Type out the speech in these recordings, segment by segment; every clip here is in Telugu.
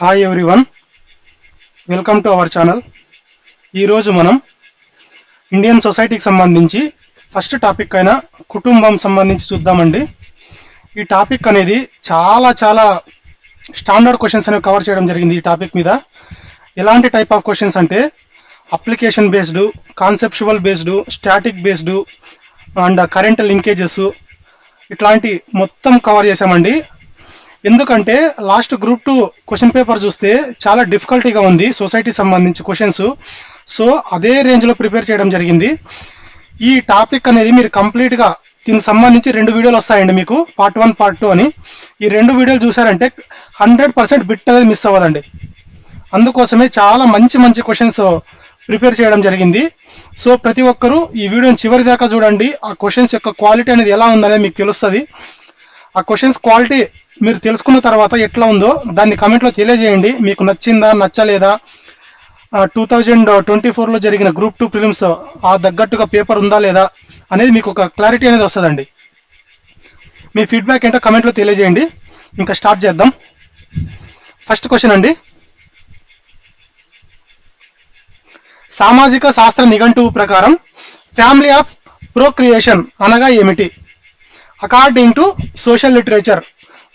Hi everyone, welcome to our channel. ఈరోజు మనం ఇండియన్ సొసైటీకి సంబంధించి ఫస్ట్ టాపిక్ అయిన కుటుంబం సంబంధించి చూద్దామండి. ఈ టాపిక్ అనేది చాలా స్టాండర్డ్ క్వశ్చన్స్ అనేవి కవర్ చేయడం జరిగింది. ఈ టాపిక్ మీద ఎలాంటి టైప్ ఆఫ్ క్వశ్చన్స్ అంటే application based, conceptual based, static based and current linkages ఇట్లాంటి మొత్తం కవర్ చేసామండి. ఎందుకంటే లాస్ట్ గ్రూప్ 2 క్వశ్చన్ పేపర్ చూస్తే చాలా డిఫికల్టీగా ఉంది సొసైటీ సంబంధించి క్వశ్చన్స్. సో అదే రేంజ్లో ప్రిపేర్ చేయడం జరిగింది. ఈ టాపిక్ అనేది మీరు కంప్లీట్గా దీనికి సంబంధించి 2 వీడియోలు వస్తాయండి మీకు, పార్ట్ 1 పార్ట్ 2 అని. ఈ 2 వీడియోలు చూసారంటే 100% బిట్ అనేది మిస్ అవ్వదండి. అందుకోసమే చాలా మంచి క్వశ్చన్స్ ప్రిపేర్ చేయడం జరిగింది. సో ప్రతి ఒక్కరూ ఈ వీడియోని చివరి దాకా చూడండి. ఆ క్వశ్చన్స్ యొక్క క్వాలిటీ అనేది ఎలా ఉందనేది మీకు తెలుస్తుంది. ఆ క్వశ్చన్స్ క్వాలిటీ మీరు తెలుసుకున్న తర్వాత ఎట్లా ఉందో దాన్ని కమెంట్లో తెలియజేయండి. మీకు నచ్చిందా నచ్చలేదా, 2024లో జరిగిన గ్రూప్ 2 ప్రిలిమ్స్ ఆ తగ్గట్టుగా పేపర్ ఉందా లేదా అనేది మీకు ఒక క్లారిటీ అనేది వస్తుందండి. మీ ఫీడ్బ్యాక్ ఏంటో కమెంట్లో తెలియజేయండి. ఇంకా స్టార్ట్ చేద్దాం. ఫస్ట్ క్వశ్చన్ అండి, సామాజిక శాస్త్ర నిఘంటువు ప్రకారం ఫ్యామిలీ ఆఫ్ ప్రోక్రియేషన్ అనగా ఏమిటి? According to social literature,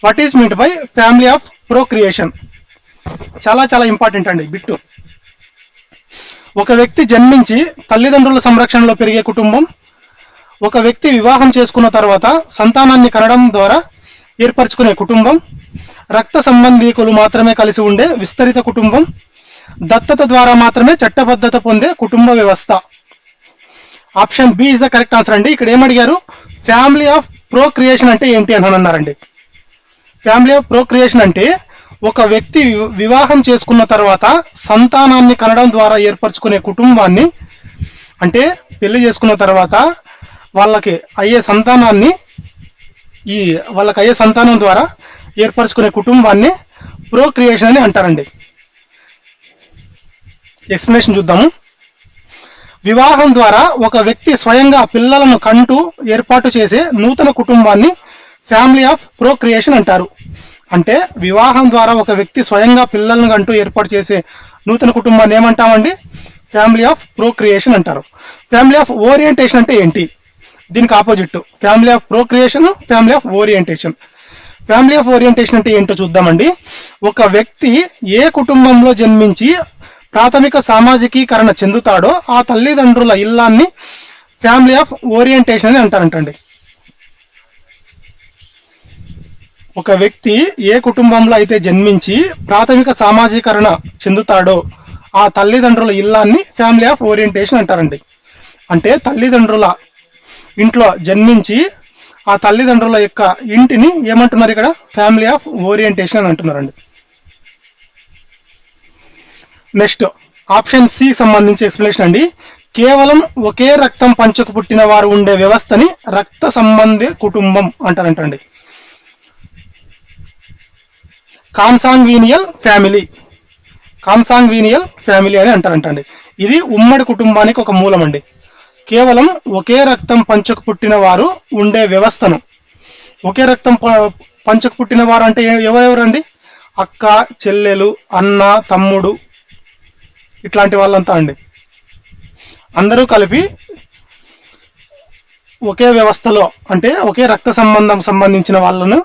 what is meant by family of procreation? చాలా ఇంపార్టెంట్ అండి బిట్టు. ఒక వ్యక్తి జన్మించి తల్లిదండ్రుల సంరక్షణలో పెరిగే కుటుంబం, ఒక వ్యక్తి వివాహం చేసుకున్న తర్వాత సంతానాన్ని కనడం ద్వారా ఏర్పరచుకునే కుటుంబం, రక్త సంబంధీకులు మాత్రమే కలిసి ఉండే విస్తరిత కుటుంబం, దత్తత ద్వారా మాత్రమే చట్టబద్ధత పొందే కుటుంబ వ్యవస్థ. Option B is the correct answer అండి. ఇక్కడ ఏమడిగారు? ఫ్యామిలీ ఆఫ్ ప్రోక్రియేషన్ అంటే ఏంటి అని అన్నారండి. ఫ్యామిలీ ఆఫ్ ప్రోక్రియేషన్ అంటే ఒక వ్యక్తి వివాహం చేసుకున్న తర్వాత సంతానాన్ని కనడం ద్వారా ఏర్పరచుకునే కుటుంబాన్ని, అంటే పెళ్లి చేసుకున్న తర్వాత వాళ్ళకి అయ్యే సంతానం ద్వారా ఏర్పరచుకునే కుటుంబాన్ని ప్రోక్రియేషన్ అని అంటారండి. ఎక్స్ప్లెనేషన్ చూద్దాము. వివాహం ద్వారా ఒక వ్యక్తి స్వయంగా పిల్లలను కంటూ ఏర్పాటు చేసే నూతన కుటుంబాన్ని ఫ్యామిలీ ఆఫ్ ప్రోక్రియేషన్ అంటారు. అంటే వివాహం ద్వారా ఒక వ్యక్తి స్వయంగా పిల్లలను కంటూ ఏర్పాటు చేసే నూతన కుటుంబాన్ని ఏమంటామండి? ఫ్యామిలీ ఆఫ్ ప్రోక్రియేషన్ అంటారు. ఫ్యామిలీ ఆఫ్ ఓరియంటేషన్ అంటే ఏంటి? దీనికి opposite family of procreation, family of orientation. Family of orientation అంటే ఏంటో చూద్దామండి. ఒక వ్యక్తి ఏ కుటుంబంలో జన్మించి ప్రాథమిక సామాజికీకరణ చెందుతాడో ఆ తల్లిదండ్రుల ఇల్లాన్ని ఫ్యామిలీ ఆఫ్ ఓరియంటేషన్ అని అంటారంటండి. ఒక వ్యక్తి ఏ కుటుంబంలో అయితే జన్మించి ప్రాథమిక సామాజికరణ చెందుతాడో ఆ తల్లిదండ్రుల ఇల్లాన్ని ఫ్యామిలీ ఆఫ్ ఓరియంటేషన్ అంటారండి. అంటే తల్లిదండ్రుల ఇంట్లో జన్మించి ఆ తల్లిదండ్రుల యొక్క ఇంటిని ఏమంటున్నారు ఇక్కడ? ఫ్యామిలీ ఆఫ్ ఓరియంటేషన్ అని అంటున్నారండి. నెక్స్ట్ ఆప్షన్ సి సంబంధించి ఎక్స్ప్లెనేషన్ అండి. కేవలం ఒకే రక్తం పంచుకు పుట్టిన వారు ఉండే వ్యవస్థని రక్త సంబంధ కుటుంబం అంటారంటండి. కాన్సాంగ్వీనియల్ ఫ్యామిలీ అని అంటారంటండి. ఇది ఉమ్మడి కుటుంబానికి ఒక మూలం అండి. కేవలం ఒకే రక్తం పంచుకు పుట్టిన వారు ఉండే వ్యవస్థను, ఒకే రక్తం పంచుకు పుట్టిన వారు అంటే ఎవరెవరండి? అక్క, చెల్లెలు, అన్న, తమ్ముడు ఇట్లాంటి వాళ్ళంతా అండి. అందరూ కలిపి ఒకే వ్యవస్థలో, అంటే ఒకే రక్త సంబంధించిన వాళ్ళను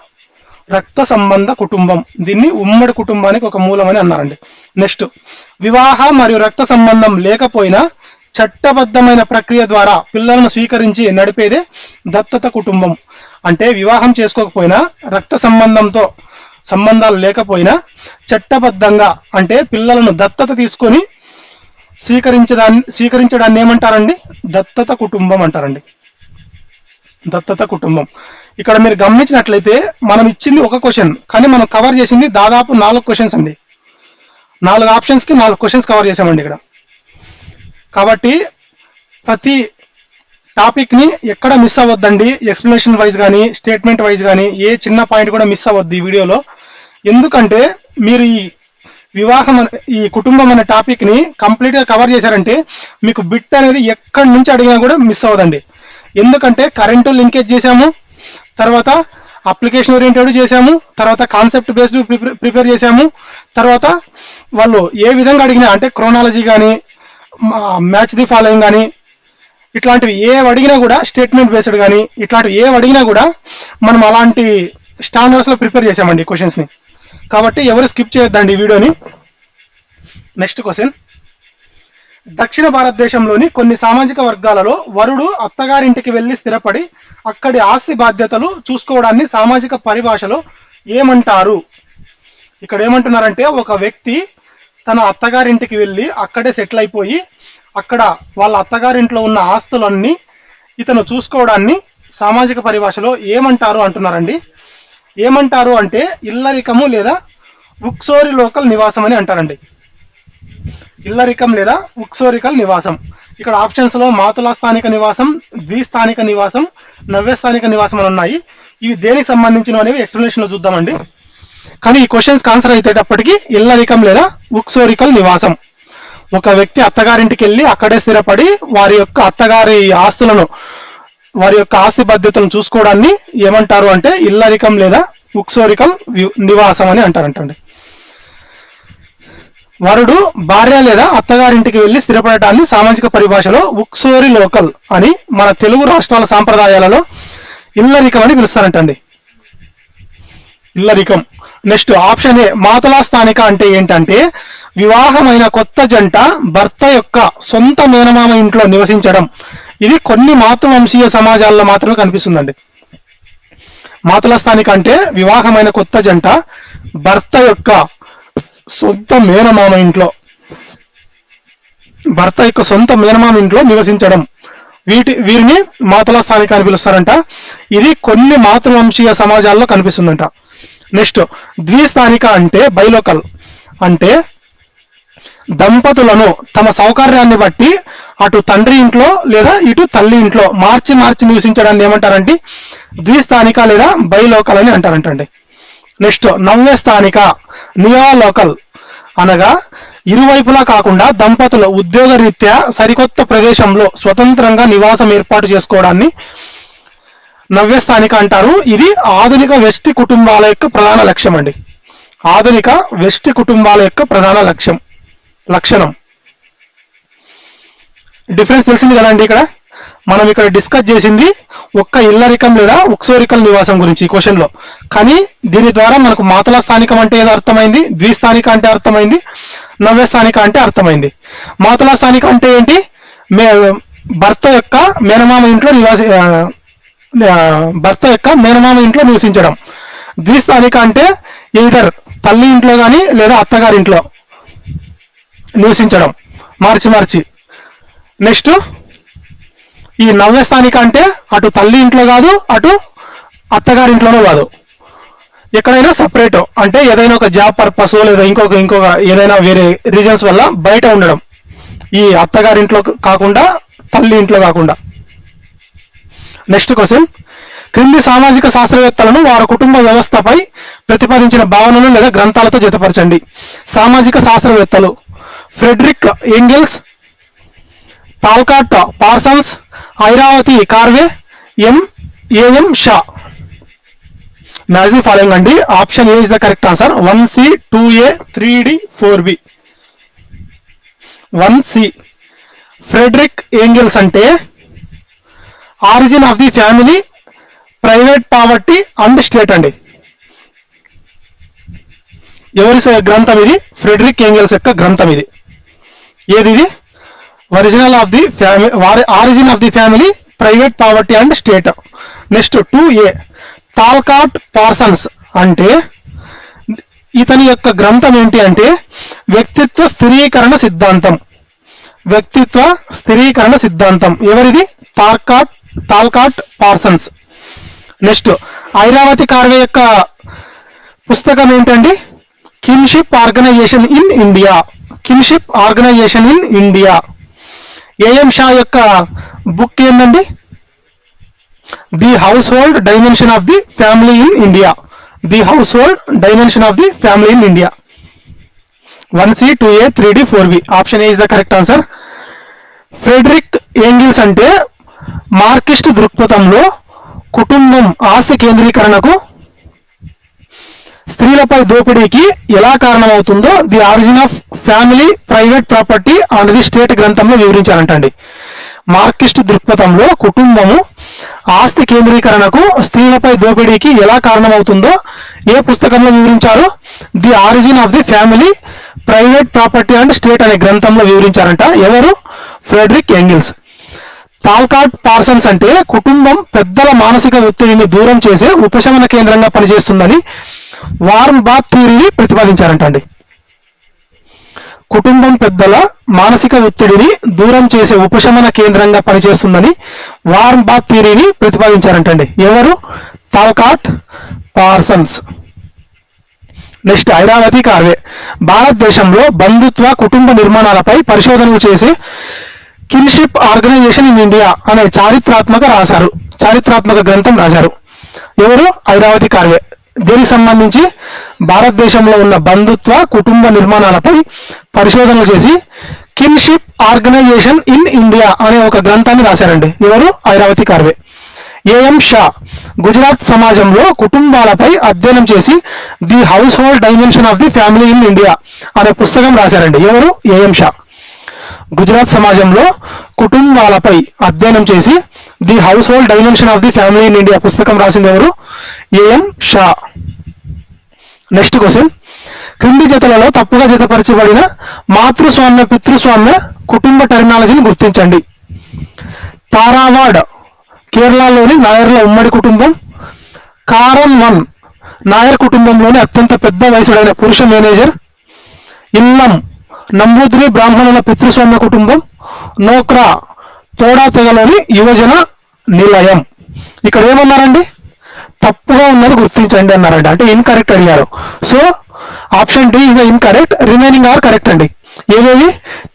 రక్త సంబంధ కుటుంబం, దీన్ని ఉమ్మడి కుటుంబానికి ఒక మూలం అని అన్నారండి. నెక్స్ట్, వివాహ మరియు రక్త సంబంధం లేకపోయినా చట్టబద్ధమైన ప్రక్రియ ద్వారా పిల్లలను స్వీకరించి నడిపేదే దత్తత కుటుంబం. అంటే వివాహం చేసుకోకపోయినా, రక్త సంబంధాలు లేకపోయినా చట్టబద్ధంగా అంటే పిల్లలను దత్తత తీసుకొని స్వీకరించడాన్ని ఏమంటారండి? దత్తత కుటుంబం అంటారండి. దత్తత కుటుంబం. ఇక్కడ మీరు గమనించినట్లయితే మనం ఇచ్చింది ఒక క్వశ్చన్, కానీ మనం కవర్ చేసింది దాదాపు 4 క్వశ్చన్స్ అండి. 4 ఆప్షన్స్కి 4 క్వశ్చన్స్ కవర్ చేసామండి ఇక్కడ. కాబట్టి ప్రతి టాపిక్ని ఎక్కడ మిస్ అవ్వద్దండి. ఎక్స్ప్లెనేషన్ వైజ్ కానీ, స్టేట్మెంట్ వైజ్ కానీ ఏ చిన్న పాయింట్ కూడా మిస్ అవ్వద్దు ఈ వీడియోలో. ఎందుకంటే మీరు ఈ కుటుంబం అనే టాపిక్ని కంప్లీట్గా కవర్ చేశారంటే మీకు బిట్ అనేది ఎక్కడి నుంచి అడిగినా కూడా మిస్ అవ్వదండి. ఎందుకంటే కరెంటు లింకేజ్ చేసాము, తర్వాత అప్లికేషన్ ఓరియంటెడ్ చేసాము, తర్వాత కాన్సెప్ట్ బేస్డ్ ప్రిపేర్ చేసాము, తర్వాత వాళ్ళు ఏ విధంగా అడిగినా అంటే క్రోనాలజీ కానీ మ్యాచ్ ది ఫాలోయింగ్ కానీ ఇట్లాంటివి ఏవి అడిగినా కూడా స్టేట్మెంట్ బేస్డ్ కానీ ఇట్లాంటివి ఏవి అడిగినా కూడా మనం అలాంటి స్టాండర్డ్స్లో ప్రిపేర్ చేసామండి క్వశ్చన్స్ని. కాబట్టి ఎవరు స్కిప్ చేయొద్దండి ఈ వీడియోని. నెక్స్ట్ క్వశ్చన్, దక్షిణ భారతదేశంలోని కొన్ని సామాజిక వర్గాలలో వరుడు అత్తగారింటికి వెళ్లి స్థిరపడి అక్కడి ఆస్తి బాధ్యతలు చూసుకోవడాన్ని సామాజిక పరిభాషలో ఏమంటారు? ఇక్కడ ఏమంటున్నారంటే ఒక వ్యక్తి తన అత్తగారింటికి వెళ్ళి అక్కడే సెటిల్ అయిపోయి అక్కడ వాళ్ళ అత్తగారింట్లో ఉన్న ఆస్తులన్నీ ఇతను చూసుకోవడాన్ని సామాజిక పరిభాషలో ఏమంటారు అంటున్నారండి. ఏమంటారు అంటే ఇల్లరికము లేదా ఉక్సోరి లోకల్ నివాసం అని అంటారండి. ఇల్లరికం లేదా ఉక్సోరికల్ నివాసం. ఇక్కడ ఆప్షన్స్ లో మాతుల స్థానిక నివాసం, ద్విస్థానిక నివాసం, నవ్య స్థానిక నివాసం అని ఉన్నాయి. ఇవి దేనికి సంబంధించినవి అనేవి ఎక్స్ప్లెనేషన్ లో చూద్దామండి. కానీ ఈ క్వశ్చన్స్ ఆన్సర్ అయితేటప్పటికి ఇల్లరికం లేదా ఉక్సోరికల్ నివాసం. ఒక వ్యక్తి అత్తగారింటికి వెళ్ళి అక్కడే స్థిరపడి వారి యొక్క అత్తగారి ఆస్తులను వారి యొక్క ఆస్తి బాధ్యతలను చూసుకోవడాన్ని ఏమంటారు అంటే ఇల్లరికం లేదా ఉక్సోరికల్ నివాసం అని అంటారంటండి. వరుడు భార్య లేదా అత్తగారింటికి వెళ్లి స్థిరపడటాన్ని సామాజిక పరిభాషలో ఉక్సోరి లోకల్ అని మన తెలుగు రాష్ట్రాల సాంప్రదాయాలలో ఇల్లరికం అని పిలుస్తారంటండి. ఇల్లరికం. నెక్స్ట్ ఆప్షన్ ఏ మాతులా స్థానిక అంటే ఏంటంటే వివాహమైన కొత్త జంట భర్త యొక్క సొంత మేనమామ ఇంట్లో నివసించడం. ఇది కొన్ని మాతృవంశీయ సమాజాల్లో మాత్రమే కనిపిస్తుందండి. మాతుల స్థానిక అంటే వివాహమైన కొత్త జంట భర్త యొక్క సొంత మేనమామ ఇంట్లో నివసించడం. వీరిని మాతుల స్థానిక అని పిలుస్తారంట. ఇది కొన్ని మాతృవంశీయ సమాజాల్లో కనిపిస్తుందంట. నెక్స్ట్ ద్విస్థానిక అంటే బైలోకల్ అంటే దంపతులను తమ సౌకర్యాన్ని బట్టి అటు తండ్రి ఇంట్లో లేదా ఇటు తల్లి ఇంట్లో మార్చి నివసించడాన్ని ఏమంటారంటే ద్విస్థానిక లేదా బైలోకల్ అని అంటారంటండి. నెక్స్ట్ నవ్య స్థానిక నియోలోకల్ అనగా ఇరువైపులా కాకుండా దంపతులు ఉద్యోగ రీత్యా సరికొత్త ప్రదేశంలో స్వతంత్రంగా నివాసం ఏర్పాటు చేసుకోవడాన్ని నవ్య స్థానిక అంటారు. ఇది ఆధునిక వెస్టి కుటుంబాల యొక్క ప్రధాన లక్ష్యం అండి. ఆధునిక వెస్టి కుటుంబాల యొక్క ప్రధాన లక్షణం. డిఫరెన్స్ తెలిసింది కదండి. మనం ఇక్కడ డిస్కస్ చేసింది ఒక్క ఇల్లరికం లేదా ఉక్సోరికల్ నివాసం గురించి ఈ క్వశ్చన్ లో. కానీ దీని ద్వారా మనకు మాతుల స్థానికం అంటే ఏదో అర్థమైంది, ద్విస్థానిక అంటే అర్థమైంది, నవ్య స్థానిక అంటే అర్థమైంది. మాతుల స్థానిక అంటే ఏంటి? భర్త యొక్క మేనమామ ఇంట్లో నివసించడం. ద్విస్థానిక అంటే ఈధర్ తల్లి ఇంట్లో కానీ లేదా అత్తగారింట్లో నివసించడం మార్చి. నెక్స్ట్ ఈ నవ్య స్థానిక అంటే అటు తల్లి ఇంట్లో కాదు, అటు అత్తగారింట్లోనూ కాదు, ఎక్కడైనా సపరేట్ అంటే ఏదైనా ఒక జాబ్ పర్పస్ లేదా ఇంకొక ఏదైనా వేరే రీజన్స్ వల్ల బయట ఉండడం. ఈ అత్తగారింట్లో కాకుండా తల్లి ఇంట్లో కాకుండా. నెక్స్ట్ క్వశ్చన్, క్రింది సామాజిక శాస్త్రవేత్తలను వారి కుటుంబ వ్యవస్థపై ప్రతిపాదించిన భావనలు లేదా గ్రంథాలతో జతపరచండి. సామాజిక శాస్త్రవేత్తలు Friedrich Engels, Talcott Parsons, Irawati Karve, AM Shah. Match the following అండి. Option A is the correct answer. 1C, 2A, 3D, 4B. 1C Friedrich Engels అంటే origin of the family, private poverty and state అండి. ఎవరి గ్రంథం ఇది? ఫ్రెడరిక్ ఎంగెల్స్ యొక్క గ్రంథం ఇది. ఏది ఇది? Origin of the family, private poverty and state. Next 2A Talcott Parsons అంటే ఇతని యొక్క గ్రంథం ఏంటి అంటే వ్యక్తిత్వ స్థిరీకరణ సిద్ధాంతం. ఎవరిది? Talcott Parsons. Next Irawati Karve యొక్క పుస్తకం ఏంటండి? Kinship organization in India. AM Shah యొక్క బుక్ ఏంటండి? The house hold dimension of the family in India. 1C, 2A, 3D, 4B. Option A is the correct answer. Friedrich Engels అంటే మార్క్సిస్ట్ దృక్పథంలో కుటుంబం ఆస్తి కేంద్రీకరణకు స్త్రీలపై దోపిడీకి ఎలా కారణమవుతుందో the origin of family private property and the state గ్రంథంలో వివరించారంటండి. మార్క్సిస్ట్ దృక్పథంలో కుటుంబము ఆస్తి కేంద్రీకరణకు స్త్రీలపై దోపిడీకి ఎలా కారణమవుతుందో ఏ పుస్తకంలో వివరించారు? The origin of the family private property and state అనే గ్రంథంలో వివరించారంట. ఎవరు? Frederick Engels. తాల్కాట్ పార్సన్స్ అంటే కుటుంబం పెద్దల మానసిక ఒత్తిడిని దూరం చేసే ఉపశమన కేంద్రంగా పనిచేస్తుందని వార్మ్ బాత్ థియరీని ప్రతిపాదించారంటండి. కుటుంబం పెద్దల మానసిక ఒత్తిడిని దూరం చేసే ఉపశమన కేంద్రంగా పనిచేస్తుందని వార్మ్ బాత్ థియరీని ప్రతిపాదించారంటండి. ఎవరు? తాల్కాట్ పార్సన్స్. నెక్స్ట్ ఐరావతి కార్వే. భారతదేశంలో బంధుత్వ కుటుంబ నిర్మాణాలపై పరిశోధనలు చేసే కిన్షిప్ ఆర్గనైజేషన్ ఇన్ ఇండియా అనే చారిత్రాత్మక గ్రంథం రాశారు. ఎవరు? ఐరావతి కార్వే. దీనికి సంబంధించి భారతదేశంలో ఉన్న బంధుత్వ కుటుంబ నిర్మాణాలపై పరిశోధనలు చేసి కిన్షిప్ ఆర్గనైజేషన్ ఇన్ ఇండియా అనే ఒక గ్రంథాన్ని రాశారండి. ఎవరు? ఐరావతి కార్వే. ఏఎం షా గుజరాత్ సమాజంలో కుటుంబాలపై అధ్యయనం చేసి the house hold dimension of the family in India అనే పుస్తకం రాశారండి. ఎవరు? ఏఎం షా. గుజరాత్ సమాజంలో కుటుంబాలపై అధ్యయనం చేసి the house hold dimension of the family in India పుస్తకం రాసింది ఎవరు? ఏఎం షా. Next question. క్రింది జతలలో తప్పుగా జతపరచబడిన మాతృస్వామ్య పితృస్వామ్య కుటుంబ టెర్మినాలజీని గుర్తించండి. తారావాడ్ కేరళలోని నాయర్ల ఉమ్మడి కుటుంబం. కారన్ 1 నాయర్ కుటుంబంలోని అత్యంత పెద్ద వయసుడైన పురుష మేనేజర్. ఇల్లం నంబూద్రి బ్రాహ్మణుల పితృస్వామ్య కుటుంబం. నోక్రా తోడా తెగలోని యువజన నిలయం. ఇక్కడ ఏమన్నారండి? తప్పుగా ఉన్నది గుర్తించండి అన్నారండి. అంటే ఇన్కరెక్ట్ అడిగారు. So option D is the incorrect, remaining are correct అండి. ఏదేవి?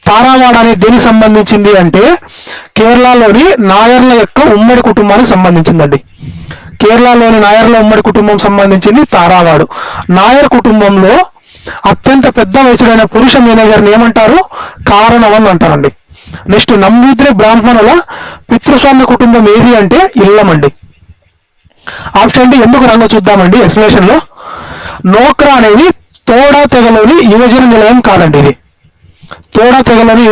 తారావాడ అనేది దేనికి సంబంధించింది అంటే కేరళలోని నాయర్ల యొక్క ఉమ్మడి కుటుంబానికి సంబంధించిందండి. కేరళలోని నాయర్ల ఉమ్మడి కుటుంబం సంబంధించింది తారావాడు. నాయర్ కుటుంబంలో అత్యంత పెద్ద వయసుడైన పురుష మేనేజర్ని ఏమంటారు? కారణవన్ అంటారండి. నెక్స్ట్ నంబూద్రి బ్రాహ్మణుల పితృస్వామ్య కుటుంబం ఏది అంటే ఇల్లం అండి. ఆప్షన్ డి ఎందుకు రంగు చూద్దామండి ఎక్స్ప్లెనేషన్ లో. నోక్రా అనేది తోడా తెగలోని యువజన నిలయం కాదండి. ఇది తోడా తెగలోని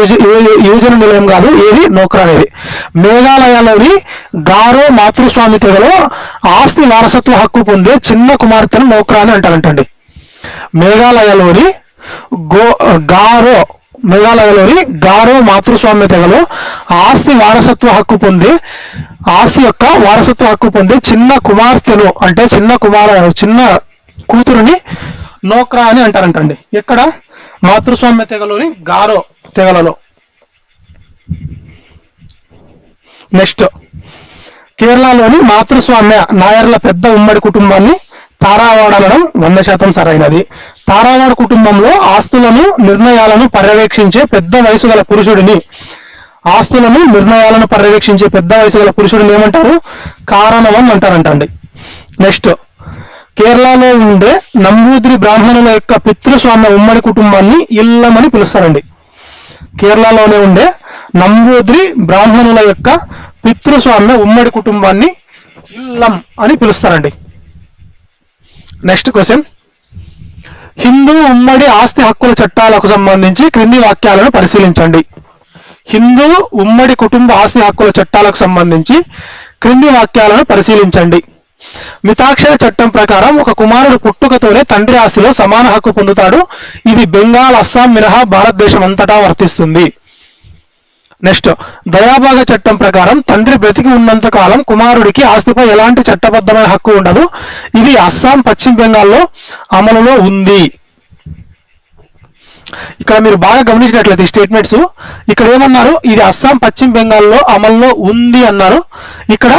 యువజన నిలయం కాదు. ఏది? నోక్రా అనేది మేఘాలయలోని గారో మాతృస్వామి తెగలో ఆస్తి వారసత్వ హక్కు పొందే చిన్న కుమార్తెను నోక్రా అని అంటారంటండి. మేఘాలయలోని గారో మాతృస్వామ్య తెగలో ఆస్తి యొక్క వారసత్వ హక్కు పొందే చిన్న కుమార్తెను అంటే చిన్న కూతురుని నోక్రా అని అంటారంటండి. ఎక్కడ? మాతృస్వామ్య తెగలోని గారో తెగలలో. నెక్స్ట్ కేరళలోని మాతృస్వామ్య నాయర్ల పెద్ద ఉమ్మడి కుటుంబాన్ని తారావాడ అనడం 100% సరైనది. తారావాడ కుటుంబంలో ఆస్తులను నిర్ణయాలను పర్యవేక్షించే పెద్ద వయసు గల పురుషుడిని ఏమంటారు? కారణవన్ అంటారంటండి. నెక్స్ట్ కేరళలో ఉండే నంబూద్రి బ్రాహ్మణుల యొక్క పితృస్వామ్య ఉమ్మడి కుటుంబాన్ని ఇల్లం అని పిలుస్తారండి. కేరళలోనే ఉండే నంబూద్రి బ్రాహ్మణుల యొక్క పితృస్వామ్య ఉమ్మడి కుటుంబాన్ని ఇల్లం అని పిలుస్తారండి. Next question. హిందూ ఉమ్మడి ఆస్తి హక్కుల చట్టాలకు సంబంధించి క్రింది వాక్యాలను పరిశీలించండి. హిందూ ఉమ్మడి కుటుంబ ఆస్తి హక్కుల చట్టాలకు సంబంధించి క్రింది వాక్యాలను పరిశీలించండి. మితాక్షర చట్టం ప్రకారం ఒక కుమారుడు పుట్టుకతోనే తండ్రి ఆస్తిలో సమాన హక్కు పొందుతాడు. ఇది బెంగాల్, అస్సాం మినహా భారతదేశం అంతటా వర్తిస్తుంది. నెక్స్ట్ దయాభాగ చట్టం ప్రకారం తండ్రి బ్రతికి ఉన్నంత కాలం కుమారుడికి ఆస్తిపై ఎలాంటి చట్టబద్ధమైన హక్కు ఉండదు. ఇది అస్సాం, పశ్చిమ బెంగాల్లో అమలులో ఉంది. ఇక్కడ మీరు బాగా గమనించినట్లయితే స్టేట్మెంట్స్ ఇక్కడ ఏమన్నారు? ఇది అస్సాం, పశ్చిమ బెంగాల్లో అమల్లో ఉంది అన్నారు. ఇక్కడ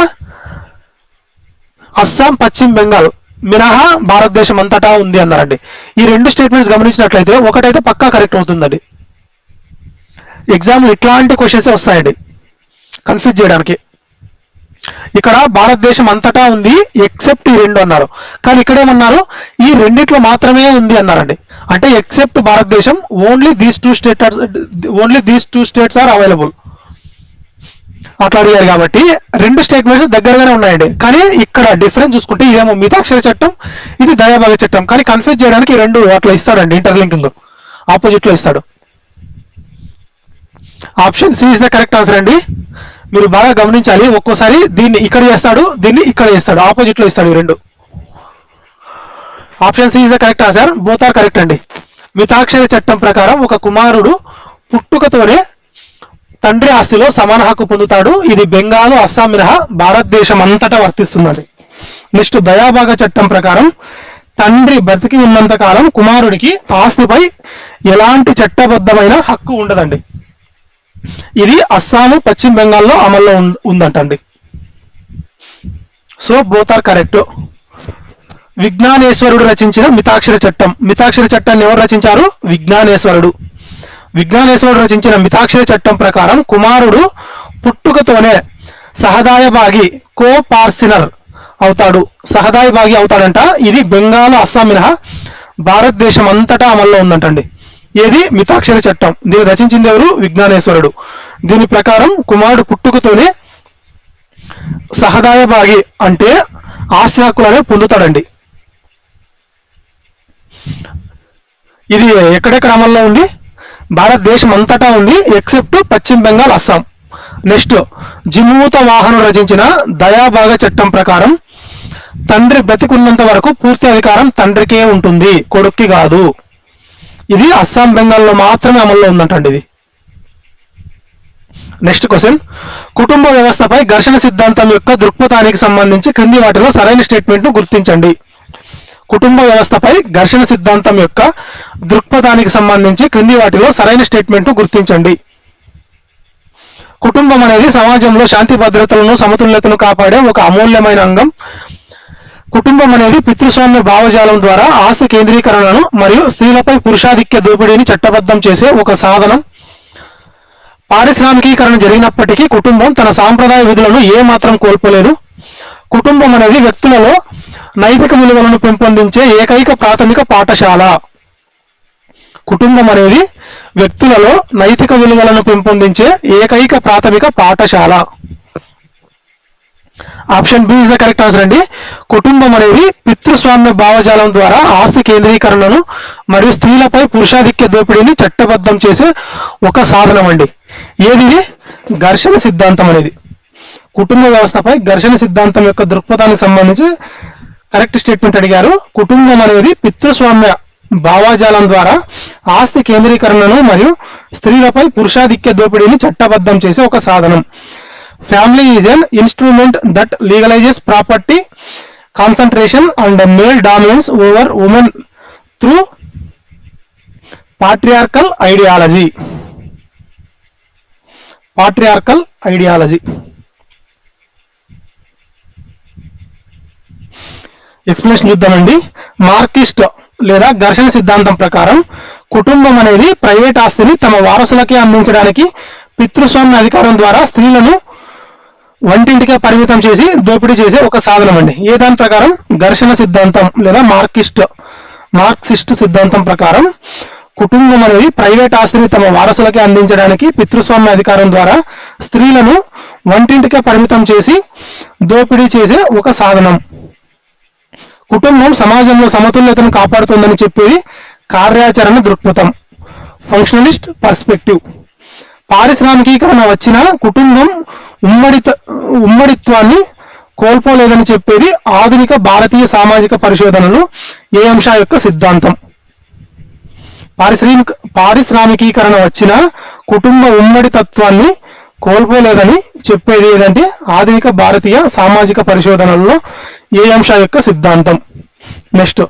అస్సాం, పశ్చిమ బెంగాల్ మినహా భారతదేశం అంతటా ఉంది అన్నారండి. ఈ రెండు స్టేట్మెంట్స్ గమనించినట్లయితే ఒకటైతే పక్కా కరెక్ట్ అవుతుందండి. ఎగ్జామ్ ఇట్లాంటి క్వశ్చన్స్ వస్తాయండి కన్ఫ్యూజ్ చేయడానికి. ఇక్కడ భారతదేశం అంతటా ఉంది ఎక్సెప్ట్ ఈ రెండు అన్నారు. కానీ ఇక్కడ ఏమన్నారు? ఈ రెండిట్లో మాత్రమే ఉంది అన్నారండి. అంటే ఎక్సెప్ట్ భారతదేశం only these two states are available. అట్లా అడిగారు కాబట్టి రెండు స్టేట్మెంట్స్ దగ్గరగానే ఉన్నాయండి. కానీ ఇక్కడ డిఫరెన్స్ చూసుకుంటే ఇదేమో మితాక్షర చట్టం, ఇది దయాభాగ చట్టం. కానీ కన్ఫ్యూజ్ చేయడానికి రెండు అట్లా ఇస్తాడండి, ఇంటర్లింకింగ్ ఆపోజిట్ లో ఇస్తాడు. Option C is the correct answer అండి. మీరు బాగా గమనించాలి, ఒక్కోసారి దీన్ని ఇక్కడ చేస్తాడు, దీన్ని ఇక్కడ చేస్తాడు, ఆపోజిట్ లో ఇస్తాడు ఈ రెండు. Option C is the correct answer, both are correct అండి. మితాక్షర చట్టం ప్రకారం ఒక కుమారుడు పుట్టుకతోనే తండ్రి ఆస్తిలో సమాన హక్కు పొందుతాడు. ఇది బెంగాలు, అస్సాం మినహా భారతదేశం అంతటా వర్తిస్తుందండి. నెక్స్ట్ దయాభాగ చట్టం ప్రకారం తండ్రి బతికి ఉన్నంత కాలం కుమారుడికి ఆస్తిపై ఎలాంటి చట్టబద్ధమైన హక్కు ఉండదండి. ఇది అస్సాము, పశ్చిమ బెంగాల్లో అమల్లో ఉందంటండి. So both are correct. విజ్ఞానేశ్వరుడు రచించిన మితాక్షర చట్టం. మితాక్షర చట్టాన్ని ఎవరు రచించారు? విజ్ఞానేశ్వరుడు. విజ్ఞానేశ్వరుడు రచించిన మితాక్షర చట్టం ప్రకారం కుమారుడు పుట్టుకతోనే సహదాయభాగి కో పార్సినర్ అవుతాడు. సహదాయభాగి అవుతాడంట. ఇది బెంగాల్, అస్సాం మినహా భారతదేశం అంతటా అమల్లో ఉందంటండి. ఏది? మితాక్షర చట్టం. దీన్ని రచించింది ఎవరు? విజ్ఞానేశ్వరుడు. దీని ప్రకారం కుమారుడు పుట్టుకతోనే సహదాయభాగి అంటే ఆస్తి హక్కులనే పొందుతాడండి. ఇది ఎక్కడెక్కడ అమల్లో ఉంది? భారతదేశం అంతటా ఉంది, ఎక్సెప్ట్ పశ్చిమ బెంగాల్, అస్సాం. నెక్స్ట్ జిమూత వాహనం రచించిన దయాభాగ చట్టం ప్రకారం తండ్రి బ్రతికున్నంత వరకు పూర్తి అధికారం తండ్రికే ఉంటుంది, కొడుక్కి కాదు. ఇది అస్సాం, బెంగాల్లో మాత్రమే అమల్లో ఉందంటండి ఇది. నెక్స్ట్ క్వశ్చన్, కుటుంబ వ్యవస్థపై ఘర్షణ సిద్ధాంతం యొక్క దృక్పథానికి సంబంధించి క్రింది వాటిలో సరైన స్టేట్మెంట్ ను గుర్తించండి. కుటుంబ వ్యవస్థపై ఘర్షణ సిద్ధాంతం యొక్క దృక్పథానికి సంబంధించి క్రింది వాటిలో సరైన స్టేట్మెంట్ ను గుర్తించండి. కుటుంబం అనేది సమాజంలో శాంతి భద్రతలను, సమతుల్యతను కాపాడే ఒక అమూల్యమైన అంగం. కుటుంబం అనేది పితృస్వామ్య భావజాలం ద్వారా ఆస్తి కేంద్రీకరణను మరియు స్త్రీలపై పురుషాధిక్య దోపిడీని చట్టబద్ధం చేసే ఒక సాధనం. పారిశ్రామికీకరణ జరిగినప్పటికీ కుటుంబం తన సాంప్రదాయ విధులను ఏమాత్రం కోల్పోలేదు. కుటుంబం అనేది వ్యక్తులలో నైతిక విలువలను పెంపొందించే ఏకైక ప్రాథమిక పాఠశాల. కుటుంబం అనేది వ్యక్తులలో నైతిక విలువలను పెంపొందించే ఏకైక ప్రాథమిక పాఠశాల. Option B is the correct answer అండి. కుటుంబం అనేది పితృస్వామ్య భావజాలం ద్వారా ఆస్తి కేంద్రీకరణను మరియు స్త్రీలపై పురుషాధిక్య దోపిడీని చట్టబద్ధం చేసే ఒక సాధనం అండి. ఏది? ఘర్షణ సిద్ధాంతం అనేది. కుటుంబ వ్యవస్థపై ఘర్షణ సిద్ధాంతం యొక్క దృక్పథానికి సంబంధించి కరెక్ట్ స్టేట్మెంట్ అడిగారు. కుటుంబం అనేది పితృస్వామ్య భావజాలం ద్వారా ఆస్తి కేంద్రీకరణను మరియు స్త్రీలపై పురుషాధిక్య దోపిడీని చట్టబద్ధం చేసే ఒక సాధనం. Family is an instrument that legalizes property concentration and male dominance over women through patriarchal ideology. Patriarchal ideology. Explanation చూద్దామండి. మార్కిస్ట్ లేదా ఘర్షణ సిద్ధాంతం ప్రకారం కుటుంబం అనేది ప్రైవేట్ ఆస్తిని తమ వారసులకే అందించడానికి పితృస్వామ్య అధికారం ద్వారా స్త్రీలను వంటింటికే పరిమితం చేసి దోపిడీ చేసే ఒక సాధనం అండి. ఏ దాని ప్రకారం? ఘర్షణ సిద్ధాంతం లేదా మార్క్సిస్ట్ సిద్ధాంతం ప్రకారం కుటుంబం అనేది ప్రైవేట్ ఆస్తిని తమ వారసులకే అందించడానికి పితృస్వామ్య అధికారం ద్వారా స్త్రీలను వంటింటికే పరిమితం చేసి దోపిడీ చేసే ఒక సాధనం. కుటుంబం సమాజంలో సమతుల్యతను కాపాడుతుందని చెప్పేది కార్యాచరణ దృక్పథం, ఫంక్షనలిస్ట్ పర్స్పెక్టివ్. పారిశ్రామికీకరణ వచ్చిన కుటుంబం ఉమ్మడిత్వాన్ని కోల్పోలేదని చెప్పేది ఆధునిక భారతీయ సామాజిక పరిశోధనలు ఏ అంశ యొక్క సిద్ధాంతం. పారిశ్రామికీకరణ వచ్చిన కుటుంబ ఉమ్మడితత్వాన్ని కోల్పోలేదని చెప్పేది ఏదంటే ఆధునిక భారతీయ సామాజిక పరిశోధనల్లో ఏ అంశ యొక్క సిద్ధాంతం. నెక్స్ట్,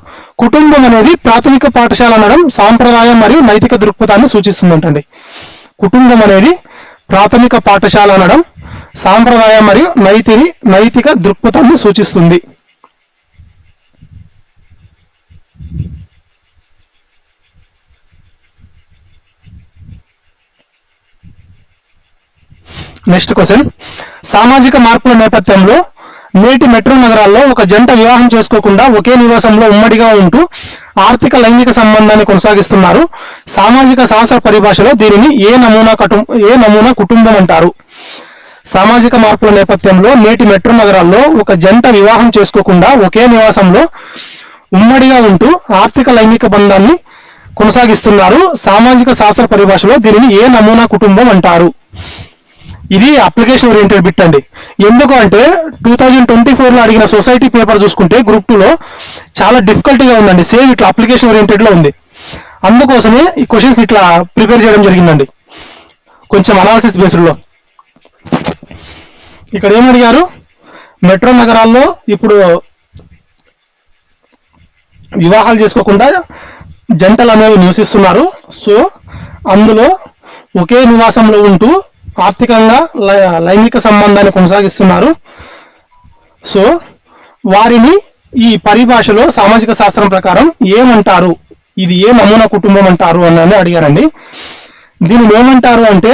కుటుంబం అనేది ప్రాథమిక పాఠశాల అనడం సాంప్రదాయం మరియు నైతిక దృక్పథాన్ని సూచిస్తుందంటండి. కుటుంబం అనేది ప్రాథమిక పాఠశాల అనడం సాంప్రదాయం మరియు నైతిక దృక్పథాన్ని సూచిస్తుంది. నెక్స్ట్ క్వశ్చన్, సామాజిక మార్పుల నేపథ్యంలో నేటి మెట్రో నగరాల్లో ఒక జంట వివాహం చేసుకోకుండా ఒకే నివాసంలో ఉమ్మడిగా ఉంటూ ఆర్థిక లైంగిక సంబంధాన్ని కొనసాగిస్తున్నారు. సామాజిక శాస్త్ర పరిభాషలో దీనిని ఏ నమూనా కుటుంబం అంటారు? సామాజిక మార్పుల నేపథ్యంలో నేటి మెట్రో నగరాల్లో ఒక జంట వివాహం చేసుకోకుండా ఒకే నివాసంలో ఉమ్మడిగా ఉంటూ ఆర్థిక లైంగిక బంధాన్ని కొనసాగిస్తున్నారు. సామాజిక శాస్త్ర పరిభాషలో దీనిని ఏ నమూనా కుటుంబం అంటారు? ఇది అప్లికేషన్ ఓరియంటెడ్ బిట్ అండి. ఎందుకు అంటే 2024లో అడిగిన సొసైటీ పేపర్ చూసుకుంటే గ్రూప్ 2లో చాలా డిఫికల్టీగా ఉందండి. సేమ్ ఇట్లా అప్లికేషన్ ఓరియంటెడ్ లో ఉంది. అందుకోసమే ఈ క్వశ్చన్స్ ఇట్లా ప్రిపేర్ చేయడం జరిగిందండి, కొంచెం అనాలిసిస్ బేస్డ్ లో. ఇక్కడ ఏమడిగారు, మెట్రో నగరాల్లో ఇప్పుడు వివాహాలు చేసుకోకుండా జంటలు అనేవి నివసిస్తున్నారు. సో అందులో ఒకే నివాసంలో ఉంటూ ఆర్థికంగా లైంగిక సంబంధాన్ని కొనసాగిస్తున్నారు. సో వారిని ఈ పరిభాషలో సామాజిక శాస్త్రం ప్రకారం ఏమంటారు, ఇది ఏ నమూనా కుటుంబం అంటారు అని అడిగారండి. దీనిని ఏమంటారు అంటే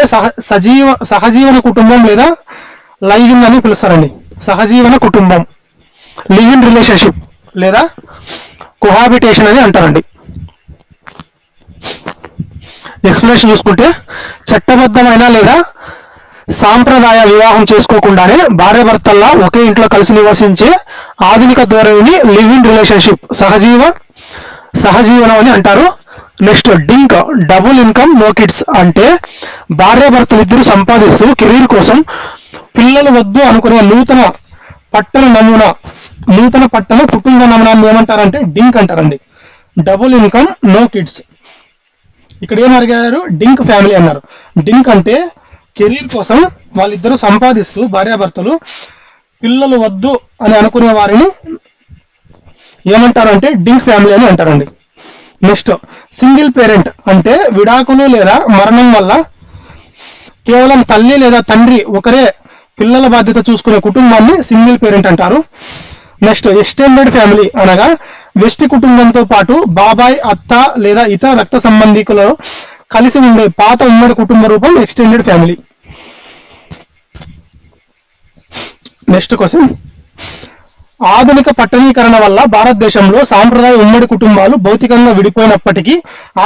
సహజీవన కుటుంబం లేదా లైవ్ ఇన్ అని పిలుస్తారండి. సహజీవన కుటుంబం, లివ్ ఇన్ రిలేషన్షిప్ లేదా కోహాబిటేషన్ అని అంటారండి. ఎక్స్ప్లెనేషన్ చూసుకుంటే చట్టబద్ధమైన లేదా సాంప్రదాయ వివాహం చేసుకోకుండానే భార్యాభర్తల్లా ఒకే ఇంట్లో కలిసి నివసించే ఆధునిక ధోరణిని లివ్ ఇన్ రిలేషన్షిప్, సహజీవనం అని అంటారు. Next DINK, double income no kids అంటే భార్యాభర్తలు ఇద్దరు సంపాదిస్తూ కెరీర్ కోసం పిల్లలు వద్దు అనుకునే నూతన పట్టణ కుటుంబ నమూనాన్ని ఏమంటారంటే డింక్ అంటారండి. Double income no kids. ఇక్కడ ఏం అడిగారు, డింక్ ఫ్యామిలీ అన్నారు. డింక్ అంటే కెరీర్ కోసం వాళ్ళిద్దరూ సంపాదిస్తూ భార్యాభర్తలు పిల్లలు వద్దు అని అనుకునే వారిని ఏమంటారు అంటే డింక్ ఫ్యామిలీ అని అంటారండి. నెక్స్ట్ సింగిల్ పేరెంట్ అంటే విడాకులు లేదా మరణం వల్ల కేవలం తల్లి లేదా తండ్రి ఒకరే పిల్లల బాధ్యత చూసుకునే కుటుంబాన్ని సింగిల్ పేరెంట్ అంటారు. నెక్స్ట్ ఎక్స్టెండెడ్ ఫ్యామిలీ అనగా వెస్టి కుటుంబంతో పాటు బాబాయ్, అత్త లేదా ఇతర రక్త సంబంధికులు కలిసి ఉండే పాత ఉమ్మడి కుటుంబ రూపం ఎక్స్టెండెడ్ ఫ్యామిలీ. నెక్స్ట్ క్వశ్చన్, ఆధునిక పట్టణీకరణ వల్ల భారతదేశంలో సాంప్రదాయ ఉమ్మడి కుటుంబాలు భౌతికంగా విడిపోయినప్పటికీ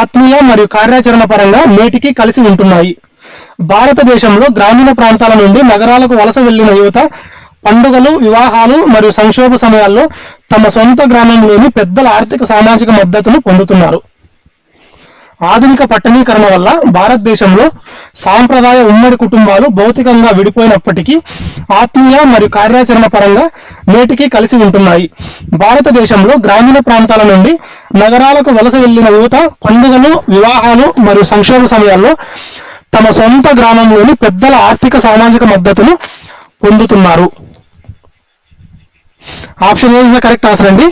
ఆత్మీయ మరియు కార్యాచరణ పరంగా నేటికి కలిసి ఉంటున్నాయి. భారతదేశంలో గ్రామీణ ప్రాంతాల నుండి నగరాలకు వలస వెళ్లిన యువత పండుగలు, వివాహాలు మరియు సంక్షోభ సమయాల్లో తమ సొంత గ్రామంలోని పెద్దల ఆర్థిక సామాజిక మద్దతును పొందుతున్నారు. ఆధునిక పట్టణీకరణ వల్ల భారతదేశంలో సాంప్రదాయ ఉమ్మడి కుటుంబాలు భౌతికంగా విడిపోయినప్పటికీ ఆత్మీయ మరియు కార్యాచరణ పరంగా నేటికి కలిసి ఉంటున్నాయి. భారతదేశంలో గ్రామీణ ప్రాంతాల నుండి నగరాలకు వలస వెళ్లిన యువత పండుగలు, వివాహాలు మరియు సంక్షోభ సమయాల్లో తమ సొంత గ్రామంలోని పెద్దల ఆర్థిక సామాజిక మద్దతును పొందుతున్నారు. Option A is the correct answer అండి.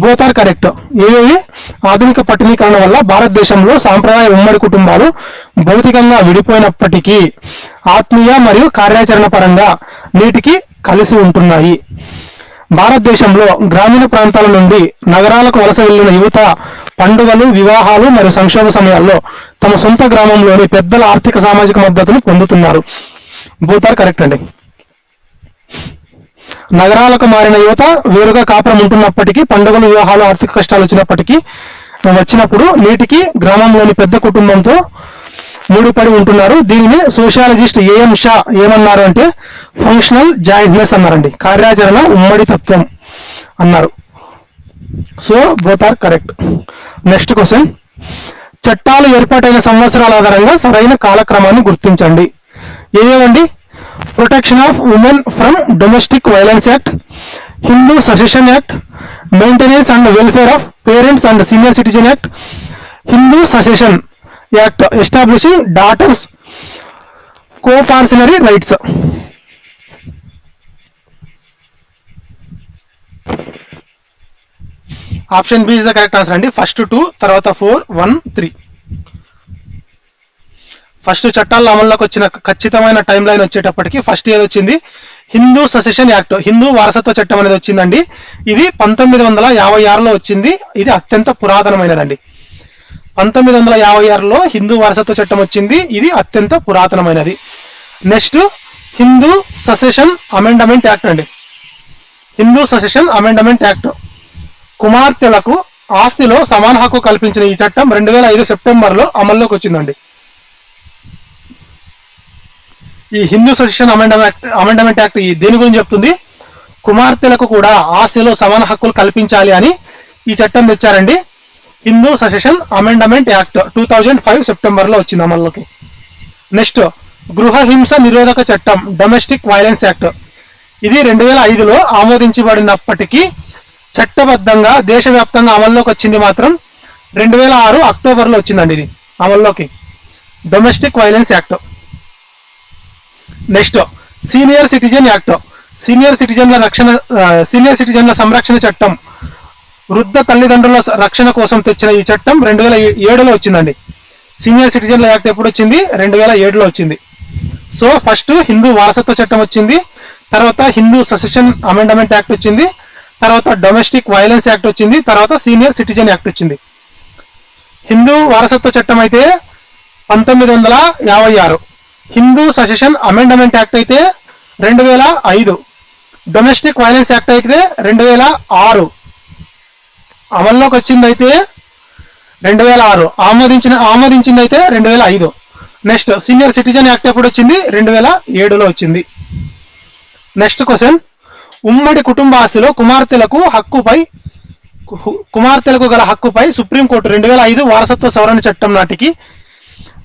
Both are correct. ఏవి ఆధునిక పట్టణీకరణ వల్ల భారతదేశంలో సాంప్రదాయ ఉమ్మడి కుటుంబాలు భౌతికంగా విడిపోయినప్పటికీ ఆత్మీయ మరియు కార్యాచరణ పరంగా నేటికి కలిసి ఉంటున్నాయి. భారతదేశంలో గ్రామీణ ప్రాంతాల నుండి నగరాలకు వలస వెళ్లిన యువత పండుగలు, వివాహాలు మరియు సంక్షోభ సమయాల్లో తమ సొంత గ్రామంలోని పెద్దల ఆర్థిక సామాజిక మద్దతును పొందుతున్నారు. బోత్ ఆర్ కరెక్ట్ అండి. నగరాలకు మారిన యువత వేరుగా కాపురం ఉంటున్నప్పటికీ పండుగలు, వివాహాలు, ఆర్థిక కష్టాలు వచ్చినప్పుడు నేటికి గ్రామంలోని పెద్ద కుటుంబంతో ముడిపడి ఉంటున్నారు. దీనిని సోషియాలజిస్ట్ ఏఎం షా ఏమన్నారు అంటే ఫంక్షనల్ జాయింట్నెస్ అన్నారండి, కార్యాచరణ ఉమ్మడి తత్వం అన్నారు. So both are correct. Next question, చట్టాలు ఏర్పాటైన సంవత్సరాల ఆధారంగా సరైన కాలక్రమాన్ని గుర్తించండి. ఏవేవండి? Protection of women from domestic violence act, Hindu succession act, maintenance and welfare of parents and senior citizen act, Hindu succession act establishing daughters coparcenary rights. Option B is the correct answer అండి. ఫస్ట్ 2, తర్వాత 4, 1, 3. ఫస్ట్ చట్టాల అమల్లోకి వచ్చిన ఖచ్చితమైన టైం లైన్ వచ్చేటప్పటికి ఫస్ట్ ఏది వచ్చింది? హిందూ ససెషన్ యాక్ట్, హిందూ వారసత్వ చట్టం అనేది వచ్చిందండి. ఇది 1956లో వచ్చింది. ఇది అత్యంత పురాతనమైనదండి. 1956లో హిందూ వారసత్వ చట్టం వచ్చింది. ఇది అత్యంత పురాతనమైనది. నెక్స్ట్ హిందూ ససెషన్ అమెండమెంట్ యాక్ట్ అండి. హిందూ ససెషన్ అమెండమెంట్ యాక్ట్ కుమార్తెలకు ఆస్తిలో సమాన హక్కు కల్పించిన ఈ చట్టం 2005 సెప్టెంబర్లో అమల్లోకి వచ్చిందండి. ఈ హిందూ సజెషన్ అమెండమెంట్ యాక్ట్ దేని గురించి చెప్తుంది? కుమార్తెలకు కూడా ఆస్తిలో సమాన హక్కులు కల్పించాలి అని ఈ చట్టం తెచ్చారండి. హిందూ సజెషన్ అమెండమెంట్ యాక్ట్ 2005 సెప్టెంబర్లో వచ్చింది అమల్లోకి. నెక్స్ట్ గృహ హింస నిరోధక చట్టం డొమెస్టిక్ వైలెన్స్ యాక్ట్. ఇది 2005లో ఆమోదించబడినప్పటికీ చట్టబద్ధంగా దేశవ్యాప్తంగా అమల్లోకి వచ్చింది మాత్రం 2006 అక్టోబర్లో వచ్చిందండి ఇది అమల్లోకి, domestic violence act. Next senior citizen act. Senior సిటిజన్ల సంరక్షణ చట్టం. వృద్ధ తల్లిదండ్రుల రక్షణ కోసం తెచ్చిన ఈ చట్టం 2007లో వచ్చిందండి. సీనియర్ సిటిజన్ల యాక్ట్ ఎప్పుడు వచ్చింది? 2007లో వచ్చింది. సో ఫస్ట్ హిందూ వారసత్వ చట్టం వచ్చింది, తర్వాత హిందూ ససెషన్ అమెండమెంట్ యాక్ట్ వచ్చింది, తర్వాత డొమెస్టిక్ వైలెన్స్ యాక్ట్ వచ్చింది, తర్వాత సీనియర్ సిటిజన్ యాక్ట్ వచ్చింది. హిందూ వారసత్వ చట్టం అయితే 1956, హిందూ ససెషన్ అమెండమెంట్ యాక్ట్ అయితే 2005, డొమెస్టిక్ వైలెన్స్ యాక్ట్ అయితే 2006, అమల్లోకి వచ్చింది అయితే 2006, ఆమోదించింది అయితే 2005. నెక్స్ట్ సీనియర్ సిటిజన్ యాక్ట్ ఎప్పుడు వచ్చింది? 2007లో వచ్చింది. నెక్స్ట్ క్వశ్చన్, ఉమ్మడి కుటుంబ ఆస్తిలో కుమార్తెలకు గల హక్కుపై సుప్రీంకోర్టు 2005 వారసత్వ సవరణ చట్టం నాటికి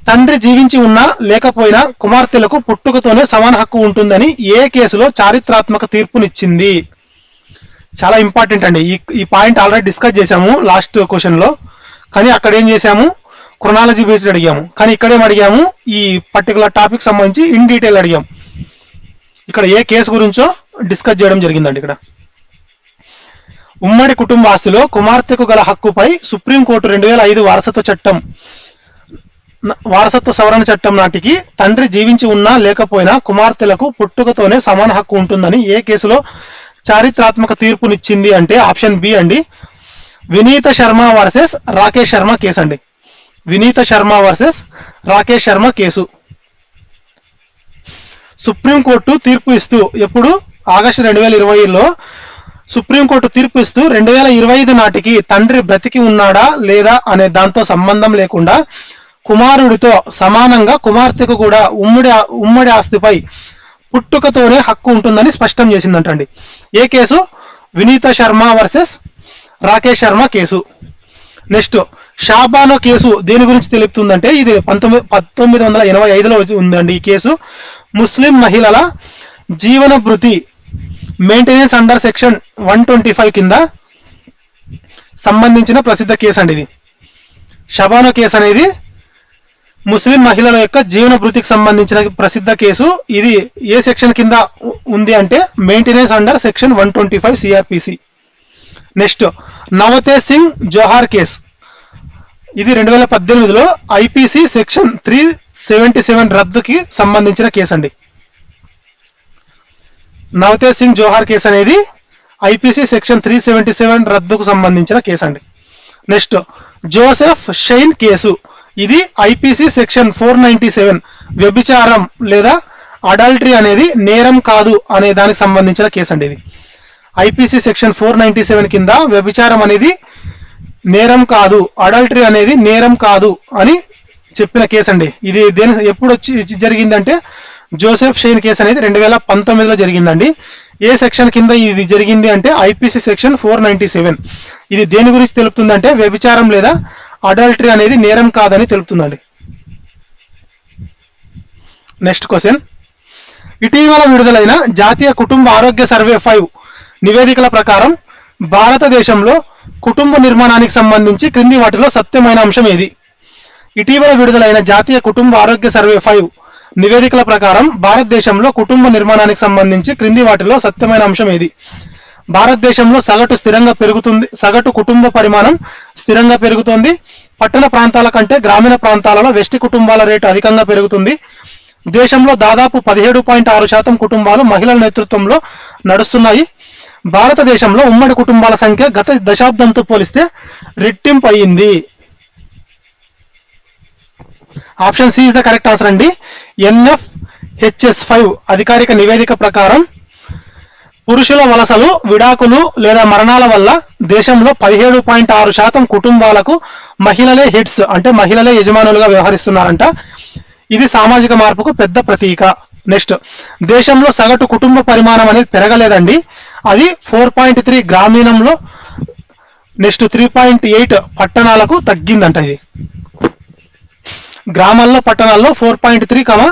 తండ్రి జీవించి ఉన్నా లేకపోయినా కుమార్తెలకు పుట్టుకతోనే సమాన హక్కు ఉంటుందని ఏ కేసులో చారిత్రాత్మక తీర్పునిచ్చింది? చాలా ఇంపార్టెంట్ అండి. ఈ పాయింట్ ఆల్రెడీ డిస్కస్ చేశాము లాస్ట్ క్వశ్చన్లో, కానీ అక్కడ ఏం చేశాము? క్రొనాలజీ బేస్డ్ అడిగాము, కానీ ఇక్కడేం అడిగాము? ఈ పర్టికులర్ టాపిక్ సంబంధించి ఇన్ డీటెయిల్ అడిగాము. ఇక్కడ ఏ కేసు గురించో డిస్కస్ చేయడం జరిగిందండి. ఇక్కడ ఉమ్మడి కుటుంబ ఆస్తిలో కుమార్తెకు గల హక్కుపై సుప్రీంకోర్టు 2005 వారసత్వ సవరణ చట్టం నాటికి తండ్రి జీవించి ఉన్నా లేకపోయినా కుమార్తెలకు పుట్టుకతోనే సమాన హక్కు ఉంటుందని ఏ కేసులో చారిత్రాత్మక తీర్పునిచ్చింది అంటే ఆప్షన్ బి అండి, వినీత శర్మ వర్సెస్ రాకేష్ శర్మ కేసు అండి. Vineeta Sharma versus Rakesh Sharma case. Supreme court తీర్పు ఇస్తూ ఎప్పుడు? ఆగస్టు 2020లో సుప్రీంకోర్టు తీర్పు ఇస్తూ 2025 నాటికి తండ్రి బ్రతికి ఉన్నాడా లేదా అనే దాంతో సంబంధం లేకుండా కుమారుడితో సమానంగా కుమార్తెకు కూడా ఉమ్మడి ఆస్తిపై పుట్టుకతోనే హక్కు ఉంటుందని స్పష్టం చేసిందంటండి. ఏ case? Vineeta Sharma versus Rakesh Sharma case. Next Shah Bano case దేని గురించి తెలుపుతుందంటే ఇది 1985లో ఉందండి. ఈ కేసు ముస్లిం మహిళల జీవన భృతి మెయింటెనెన్స్ అండర్ సెక్షన్ 125 కింద సంబంధించిన ప్రసిద్ధ కేసు అండి. ఇది షబానో కేసు అనేది ముస్లిం మహిళల యొక్క జీవన భృతికి సంబంధించిన ప్రసిద్ధ కేసు. ఇది ఏ సెక్షన్ కింద ఉంది అంటే maintenance under section 125 CrPC. Next Navtej Singh Johar case. ఇది 2018లో ఐపీసీ సెక్షన్ 377 రద్దుకి సంబంధించిన కేసు అండి. నవతేజ్ సింగ్ జోహార్ కేసు అనేది ఐపీసీ సెక్షన్ 377 రద్దుకు సంబంధించిన కేసు అండి. Next Joseph Shine case. ఇది ఐపీసీ సెక్షన్ 497 వ్యభిచారం లేదా అడల్టరీ అనేది నేరం కాదు అనే దానికి సంబంధించిన కేసు అండి. ఇది ఐపీసీ సెక్షన్ 497 కింద వ్యభిచారం అనేది నేరం కాదు, అడల్టరీ అనేది నేరం కాదు అని చెప్పిన కేసు అండి. ఇది ఎప్పుడు వచ్చి జరిగిందంటే జోసెఫ్ షైన్ కేసు అనేది 2019లో జరిగిందండి. ఏ సెక్షన్ కింద ఇది జరిగింది అంటే ఐపీసీ సెక్షన్ 497. ఇది దేని గురించి తెలుపుతుందంటే వ్యభిచారం లేదా అడల్టరీ అనేది నేరం కాదని తెలుపుతుందండి. నెక్స్ట్ క్వశ్చన్, ఇటీవల విడుదలైన జాతీయ కుటుంబ ఆరోగ్య సర్వే 5 నివేదికల ప్రకారం భారతదేశంలో కుటుంబ నిర్మాణానికి సంబంధించి క్రింది వాటిలో సత్యమైన అంశం ఏది? ఇటీవల విడుదలైన జాతీయ కుటుంబ ఆరోగ్య సర్వే 5 నివేదికల ప్రకారం భారతదేశంలో కుటుంబ నిర్మాణానికి సంబంధించి క్రింది వాటిలో సత్యమైన అంశం ఏది? భారతదేశంలో సగటు కుటుంబ పరిమాణం స్థిరంగా పెరుగుతోంది. పట్టణ ప్రాంతాల కంటే గ్రామీణ ప్రాంతాలలో వెస్టి కుటుంబాల రేటు అధికంగా పెరుగుతుంది. దేశంలో దాదాపు 17.6% కుటుంబాలు మహిళల నేతృత్వంలో నడుస్తున్నాయి. భారతదేశంలో ఉమ్మడి కుటుంబాల సంఖ్య గత దశాబ్దంతో పోలిస్తే రెట్టింపు అయింది. Option C is the correct answer అండి. NFHS5 అధికారిక నివేదిక ప్రకారం పురుషుల వలసలు, విడాకులు లేదా మరణాల వల్ల దేశంలో 17.6% కుటుంబాలకు మహిళలే హెడ్స్ అంటే మహిళలే యజమానులుగా వ్యవహరిస్తున్నారంట. ఇది సామాజిక మార్పుకు పెద్ద ప్రతీక. నెక్స్ట్, దేశంలో సగటు కుటుంబ పరిమాణం అనేది పెరగలేదండి, అది 4.3 గ్రామీణంలో, నెక్స్ట్ 3.8 పట్టణాలకు తగ్గిందంట. ఇది గ్రామాల్లో పట్టణాల్లో 4.3,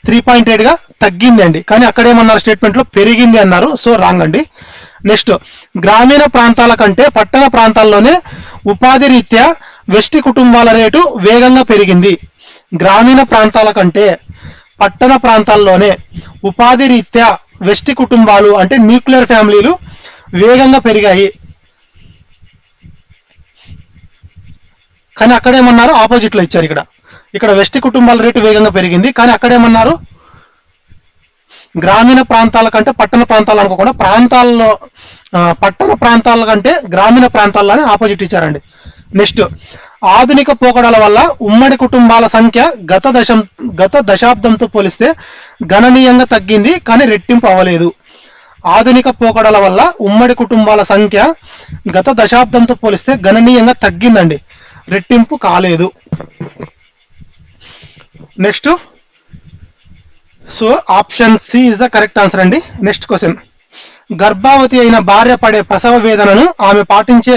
3.8 గా తగ్గింది అండి. కానీ అక్కడేమన్నారు, స్టేట్మెంట్ లో పెరిగింది అన్నారు. సో రాంగ్ అండి. నెక్స్ట్, గ్రామీణ ప్రాంతాల కంటే పట్టణ ప్రాంతాల్లోనే ఉపాధి రీత్యా వెస్టి కుటుంబాల రేటు వేగంగా పెరిగింది. గ్రామీణ ప్రాంతాల కంటే పట్టణ ప్రాంతాల్లోనే ఉపాధి రీత్యా వెస్టి కుటుంబాలు అంటే న్యూక్లియర్ ఫ్యామిలీలు వేగంగా పెరిగాయి. కానీ అక్కడేమన్నారు, ఆపోజిట్ లో ఇచ్చారు. ఇక్కడ వెస్టి కుటుంబాల రేటు వేగంగా పెరిగింది, కానీ అక్కడేమన్నారు, గ్రామీణ ప్రాంతాల కంటే పట్టణ ప్రాంతాలు అనుకోకుండా ప్రాంతాల్లో పట్టణ ప్రాంతాల కంటే గ్రామీణ ప్రాంతాల్లోనే ఆపోజిట్ ఇచ్చారండి. నెక్స్ట్, ఆధునిక పోకడల వల్ల ఉమ్మడి కుటుంబాల సంఖ్య గత దశాబ్దంతో పోలిస్తే గణనీయంగా తగ్గింది, కానీ రెట్టింపు అవ్వలేదు. ఆధునిక పోకడల వల్ల ఉమ్మడి కుటుంబాల సంఖ్య గత దశాబ్దంతో పోలిస్తే గణనీయంగా తగ్గిందండి, రెట్టింపు కాలేదు. Next, so option C is the correct answer అండి. నెక్స్ట్ క్వశ్చన్, గర్భావతి అయిన భార్య పడే ప్రసవ వేదనను, ఆమె పాటించే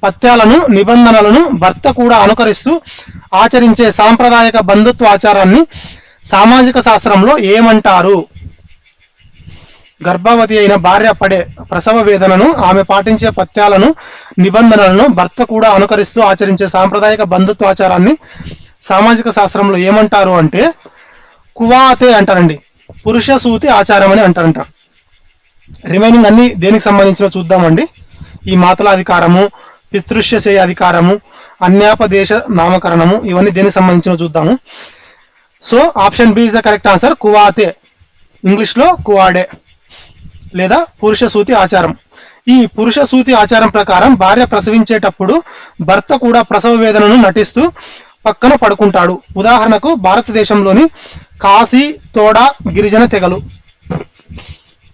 పత్యాలను, నిబంధనలను భర్త కూడా అనుకరిస్తూ ఆచరించే సాంప్రదాయక బంధుత్వ ఆచారాన్ని సామాజిక శాస్త్రంలో ఏమంటారు? గర్భావతి అయిన భార్య పడే ప్రసవ వేదనను, ఆమె పాటించే పత్యాలను, నిబంధనలను భర్త కూడా అనుకరిస్తూ ఆచరించే సాంప్రదాయక బంధుత్వ ఆచారాన్ని సామాజిక శాస్త్రంలో ఏమంటారు అంటే కువాతే అంటారండి. పురుష సూతి ఆచారం అని అంటారంట. రిమైనింగ్ అన్ని దేనికి సంబంధించిన చూద్దామండి. ఈ మాతలాధికారము, పితృష్యసేయ అధికారము, అన్యాపదేశ నామకరణము, ఇవన్నీ దేనికి సంబంధించిన చూద్దాము. So option B is the correct answer, couvade. English లో కువాడే లేదా పురుష సూతి ఆచారం. ఈ పురుష సూతి ఆచారం ప్రకారం భార్య ప్రసవించేటప్పుడు భర్త కూడా ప్రసవ వేదనను నటిస్తూ పక్కన పడుకుంటాడు. ఉదాహరణకు భారతదేశంలోని కాశీ, తోడా, గిరిజన తెగలు.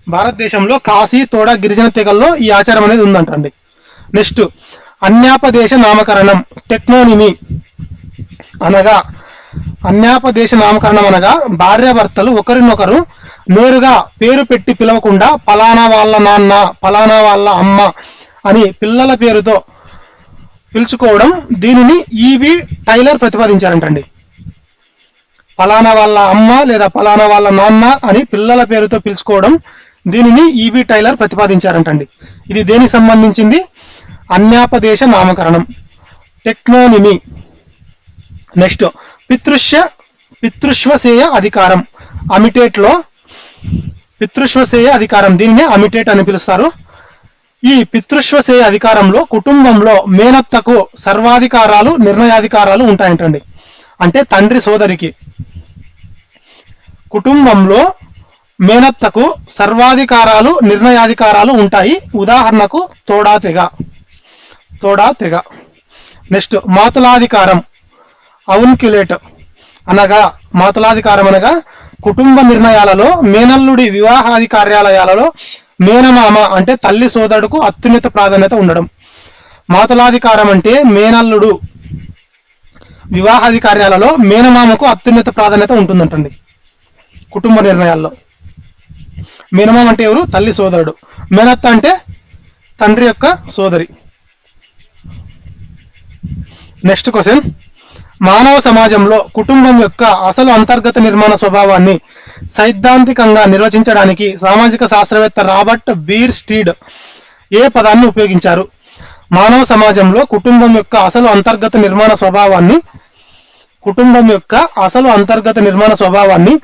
భారతదేశంలో కాశీ, తోడా, గిరిజన తెగల్లో ఈ ఆచారం అనేది ఉందంటండి. నెక్స్ట్, అన్యాపదేశ నామకరణం, టెక్నోనిమీ అనగా భార్యాభర్తలు ఒకరినొకరు నేరుగా పేరు పెట్టి పిలవకుండా పలానా వాళ్ళ నాన్న, పలానా వాళ్ళ అమ్మ అని పిల్లల పేరుతో పిలుచుకోవడం, దీనిని ఈవి టైలర్ ప్రతిపాదించారంటండి. పలానా వాళ్ళ అమ్మ లేదా పలానా వాళ్ళ నాన్న అని పిల్లల పేరుతో పిలుచుకోవడం, దీనిని ఈవి టైలర్ ప్రతిపాదించారంటండి. ఇది దేనికి సంబంధించింది? అన్యాపదేశ నామకరణం, టెక్నోనిమీ. నెక్స్ట్, పితృశ్వసేయ అధికారం, అమిటేట్ లో పితృశ్వసేయ అధికారం, దీనిని అమిటేట్ అని పిలుస్తారు. ఈ పితృశ్వసేయ అధికారంలో కుటుంబంలో మేనత్తకు సర్వాధికారాలు, నిర్ణయాధికారాలు ఉంటాయంటండి. అంటే తండ్రి సోదరికి కుటుంబంలో మేనత్తకు సర్వాధికారాలు, నిర్ణయాధికారాలు ఉంటాయి. ఉదాహరణకు తోడా తెగ. నెక్స్ట్, మాతులాధికారం, అవున్క్యులేట్ మాతులాధికారం అనగా కుటుంబ నిర్ణయాలలో మేనల్లుడి వివాహాధికార్యాలయాలలో మేనమామ అంటే తల్లి సోదరుడుకు అత్యున్నత ప్రాధాన్యత ఉండడం. మాతులాధికారం అంటే మేనల్లుడు వివాహాధికార్యాలలో మేనమామకు అత్యున్నత ప్రాధాన్యత ఉంటుందంటండి కుటుంబ నిర్ణయాల్లో. మేనమామ అంటే ఎవరు? తల్లి సోదరుడు. మేనత్త అంటే తండ్రి యొక్క సోదరి. నెక్స్ట్ క్వశ్చన్, మానవ సమాజంలో కుటుంబం యొక్క అసలు అంతర్గత నిర్మాణ స్వభావాన్ని సైద్ధాంతికంగా నిర్వచించడానికి సామాజిక శాస్త్రవేత్త రాబర్ట్ బీర్ స్టీడ్ ఏ పదాన్ని ఉపయోగించారు? మానవ సమాజంలో కుటుంబం యొక్క అసలు అంతర్గత నిర్మాణ స్వభావాన్ని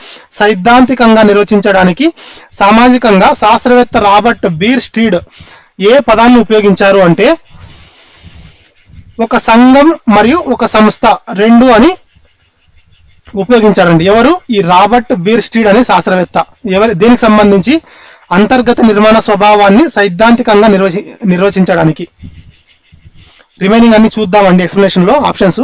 సైద్ధాంతికంగా నిర్వచించడానికి సామాజికంగా శాస్త్రవేత్త రాబర్ట్ బీర్ స్టీడ్ ఏ పదాన్ని ఉపయోగించారు అంటే ఒక సంఘం మరియు ఒక సంస్థ రెండు అని ఉపయోగించారండి. ఎవరు? ఈ రాబర్ట్ బీర్ స్టీడ్ అనే శాస్త్రవేత్త. దేనికి సంబంధించి? అంతర్గత నిర్మాణ స్వభావాన్ని సైద్ధాంతికంగా నిర్వచించడానికి. రిమైనింగ్ అన్ని చూద్దామండి ఎక్స్ప్లెనేషన్ లో ఆప్షన్స్.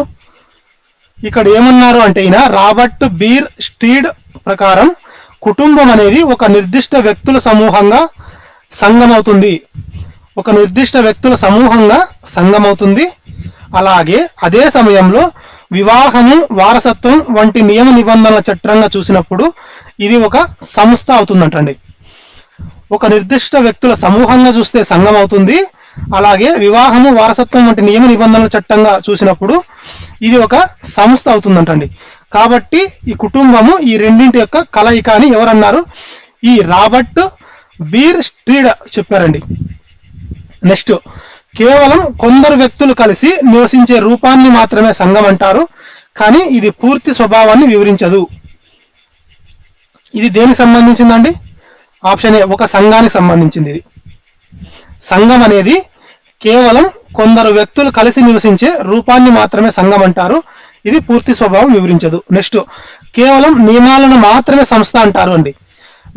ఇక్కడ ఏమన్నారు అంటే ఈయన రాబర్ట్ బీర్ స్టీడ్ ప్రకారం కుటుంబం అనేది ఒక నిర్దిష్ట వ్యక్తుల సమూహంగా సంఘమవుతుంది. అలాగే అదే సమయంలో వివాహము, వారసత్వం వంటి నియమ నిబంధనల చట్టంగా చూసినప్పుడు ఇది ఒక సంస్థ అవుతుందంటండి. ఒక నిర్దిష్ట వ్యక్తుల సమూహంగా చూస్తే సంఘం అవుతుంది. అలాగే వివాహము, వారసత్వం వంటి నియమ నిబంధనల చట్టంగా చూసినప్పుడు ఇది ఒక సంస్థ అవుతుందంటండి. కాబట్టి ఈ కుటుంబము ఈ రెండింటి యొక్క కలయిక అని ఎవరన్నారు? ఈ రాబర్ట్ బీర్ స్ట్రీడ్ చెప్పారండి. నెక్స్ట్, కేవలం కొందరు వ్యక్తులు కలిసి నివసించే రూపాన్ని మాత్రమే సంఘం అంటారు, కానీ ఇది పూర్తి స్వభావాన్ని వివరించదు. ఇది దేనికి సంబంధించిందండి? ఆప్షన్ ఏ, ఒక సంఘానికి సంబంధించింది. ఇది సంఘం అనేది కేవలం కొందరు వ్యక్తులు కలిసి నివసించే రూపాన్ని మాత్రమే సంఘం అంటారు, ఇది పూర్తి స్వభావం వివరించదు. నెక్స్ట్, కేవలం నియమాలను మాత్రమే సంస్థ అంటారు అండి,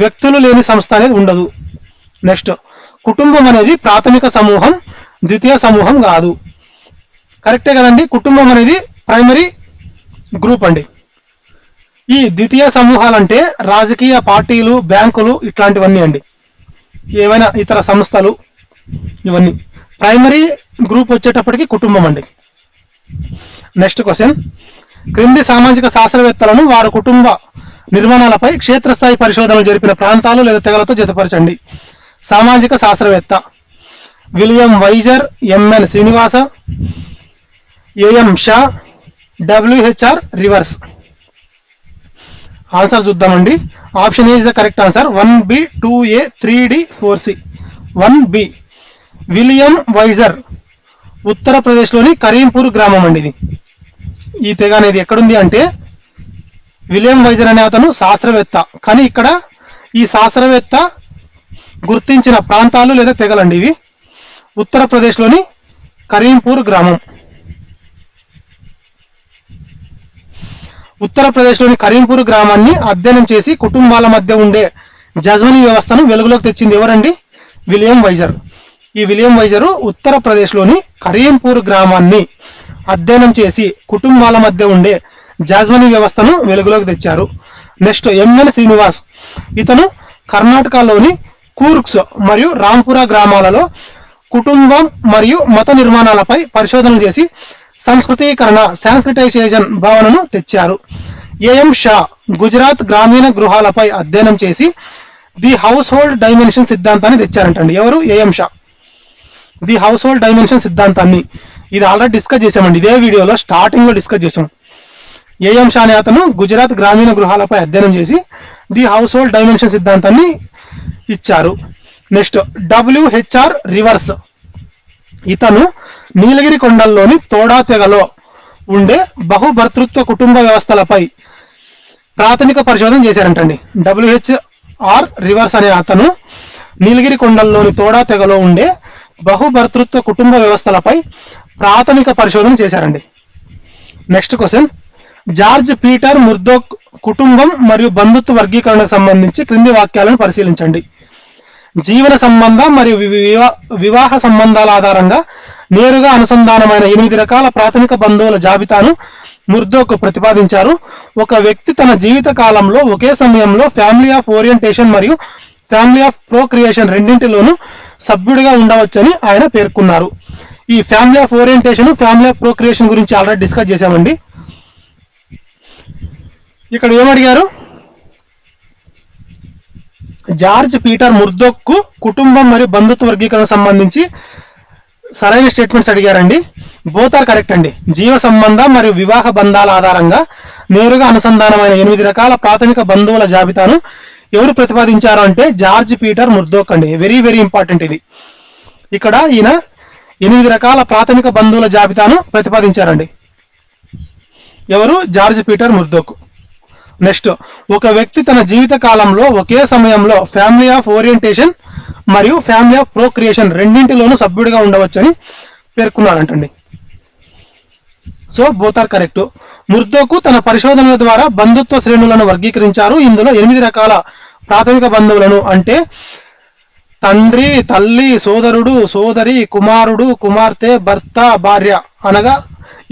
వ్యక్తులు లేని సంస్థ అనేది ఉండదు. నెక్స్ట్, కుటుంబం అనేది ప్రాథమిక సమూహం, ద్వితీయ సమూహం కాదు. కరెక్టే కదండి, కుటుంబం అనేది ప్రైమరీ గ్రూప్ అండి. ఈ ద్వితీయ సమూహాలంటే రాజకీయ పార్టీలు, బ్యాంకులు ఇట్లాంటివన్నీ అండి, ఏవైనా ఇతర సంస్థలు, ఇవన్నీ. ప్రైమరీ గ్రూప్ వచ్చేటప్పటికి కుటుంబం అండి. నెక్స్ట్ క్వశ్చన్, క్రింది సామాజిక శాస్త్రవేత్తలను వారి కుటుంబ నిర్మాణాలపై క్షేత్రస్థాయి పరిశోధనలు జరిపిన ప్రాంతాలు లేదా తెగలతో జతపరచండి. సామాజిక శాస్త్రవేత్త William Wiser, MN Srinivas, AM Shah, WHR Rivers. Answer చూద్దామండి. Option A is the correct answer. 1B, 2A, 3D, 4C. 1B William Wiser, ఉత్తరప్రదేశ్లోని కరీంపూర్ గ్రామం అండి. ఇది ఈ తెగ అనేది ఎక్కడుంది అంటే, విలియం వైజర్ అనే అతను శాస్త్రవేత్త, కానీ ఇక్కడ ఈ శాస్త్రవేత్త గుర్తించిన ప్రాంతాలు లేదా తెగలండి ఇవి. ఉత్తరప్రదేశ్లోని కరీంపూర్ గ్రామం. ఉత్తరప్రదేశ్లోని కరీంపూర్ గ్రామాన్ని అధ్యయనం చేసి కుటుంబాల మధ్య ఉండే జజ్మనీ వ్యవస్థను వెలుగులోకి తెచ్చింది ఎవరండి? William Wiser. ఈ విలియం వైజరు ఉత్తరప్రదేశ్లోని కరీంపూర్ గ్రామాన్ని అధ్యయనం చేసి కుటుంబాల మధ్య ఉండే జాజ్మనీ వ్యవస్థను వెలుగులోకి తెచ్చారు. నెక్స్ట్, ఎంఎన్ శ్రీనివాస్, ఇతను కర్ణాటకలోని కూర్గ్స్ మరియు రాంపురా గ్రామాలలో కుటుంబం మరియు మత నిర్మాణాలపై పరిశోధనలు చేసి సంస్కృతీకరణ, సాన్స్క్రిటైజేషన్ భావనను తెచ్చారు. ఏఎం షా గుజరాత్ గ్రామీణ గృహాలపై అధ్యయనం చేసి ది హౌస్ హోల్డ్ డైమెన్షన్ సిద్ధాంతాన్ని తెచ్చారంటండి. ఎవరు? AM Shah. The house hold dimension సిద్ధాంతాన్ని ఇది ఆల్రెడీ డిస్కస్ చేసామండి, ఇదే వీడియోలో స్టార్టింగ్ లో డిస్కస్ చేసాం. ఏఎం షా అనే అతను గుజరాత్ గ్రామీణ గృహాలపై అధ్యయనం చేసి ది హౌస్ హోల్డ్ డైమెన్షన్ సిద్ధాంతాన్ని ఇచ్చారు. నెక్స్ట్, డబ్ల్యూహెచ్ఆర్ రివర్స్, ఇతను నీలగిరి కొండల్లోని తోడా తెగలో ఉండే బహుభర్తృత్వ కుటుంబ వ్యవస్థలపై ప్రాథమిక పరిశోధన చేశారంటండి. డబ్ల్యూహెచ్ఆర్ రివర్స్ అనే అతను నీలగిరి కొండల్లోని తోడా తెగలో ఉండే బహుభర్తృత్వ కుటుంబ వ్యవస్థలపై ప్రాథమిక పరిశోధన చేశారండి. నెక్స్ట్ క్వశ్చన్, జార్జ్ పీటర్ ముర్దోక్ కుటుంబం మరియు బంధుత్వ వర్గీకరణకు సంబంధించి క్రింది వాక్యాలను పరిశీలించండి. జీవన సంబంధ మరియు వివాహ సంబంధాల ఆధారంగా నేరుగా అనుసంధానమైన 8 రకాల ప్రాథమిక బంధువుల జాబితాను ముర్దోక్ ప్రతిపాదించారు. ఒక వ్యక్తి తన జీవిత కాలంలో ఒకే సమయంలో ఫ్యామిలీ ఆఫ్ ఓరియంటేషన్ మరియు ఫ్యామిలీ ఆఫ్ ప్రోక్రియేషన్ రెండింటిలోనూ సభ్యుడిగా ఉండవచ్చని ఆయన పేర్కొన్నారు. ఈ family of orientation, family of procreation గురించి ఆల్రెడీ డిస్కస్ చేశామండి. ఇక్కడ ఏమడిగారు? జార్జ్ పీటర్ ముర్దోక్ కుటుంబం మరియు బంధుత్వ వర్గీకరణ సంబంధించి సరైన స్టేట్మెంట్స్ అడిగారండి. బోత్ ఆర్ కరెక్ట్ అండి. జీవ సంబంధ మరియు వివాహ బంధాల ఆధారంగా నేరుగా అనుసంధానమైన 8 రకాల ప్రాథమిక బంధువుల జాబితాను ఎవరు ప్రతిపాదించారు అంటే జార్జ్ పీటర్ ముర్దోక్ అండి. వెరీ వెరీ ఇంపార్టెంట్ ఇది. ఇక్కడ ఈయన 8 రకాల ప్రాథమిక బంధువుల జాబితాను ప్రతిపాదించారండి. ఎవరు? George Peter Murdock. నెక్స్ట్, ఒక వ్యక్తి తన జీవిత కాలంలో ఒకే సమయంలో ఫ్యామిలీ ఆఫ్ ఓరియంటేషన్ మరియు ఫ్యామిలీ ఆఫ్ ప్రోక్రియేషన్ రెండింటిలోనూ సభ్యుడిగా ఉండవచ్చని పేర్కొన్నారంటండి. So both are correct. Murdock తన పరిశోధనల ద్వారా బంధుత్వ శ్రేణులను వర్గీకరించారు. ఇందులో 8 రకాల ప్రాథమిక బంధువులను అంటే తండ్రి, తల్లి, సోదరుడు, సోదరి, కుమారుడు, కుమార్తె, భర్త, భార్య అనగా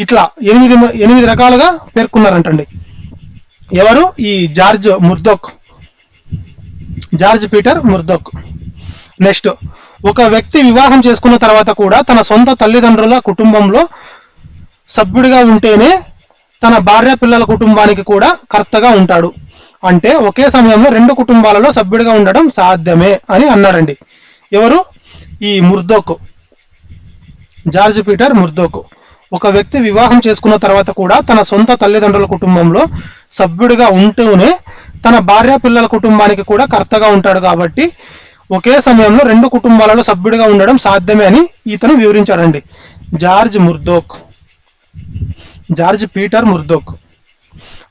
ఇట్లా 8 రకాలుగా పేర్కొన్నారంటండి. ఎవరు? ఈ జార్జ్ పీటర్ ముర్దోక్. నెక్స్ట్, ఒక వ్యక్తి వివాహం చేసుకున్న తర్వాత కూడా తన సొంత తల్లిదండ్రుల కుటుంబంలో సభ్యుడిగా ఉంటేనే తన భార్య పిల్లల కుటుంబానికి కూడా కర్తగా ఉంటాడు. అంటే ఒకే సమయంలో రెండు కుటుంబాలలో సభ్యుడిగా ఉండడం సాధ్యమే అని అన్నారండి. ఎవరు? ఈ ముర్దోక్, జార్జ్ పీటర్ ముర్దోక్. ఒక వ్యక్తి వివాహం చేసుకున్న తర్వాత కూడా తన సొంత తల్లిదండ్రుల కుటుంబంలో సభ్యుడిగా ఉంటూనే తన భార్య పిల్లల కుటుంబానికి కూడా కర్తగా ఉంటాడు. కాబట్టి ఒకే సమయంలో రెండు కుటుంబాలలో సభ్యుడిగా ఉండడం సాధ్యమే అని ఇతను వివరించాడండి. George Peter Murdock.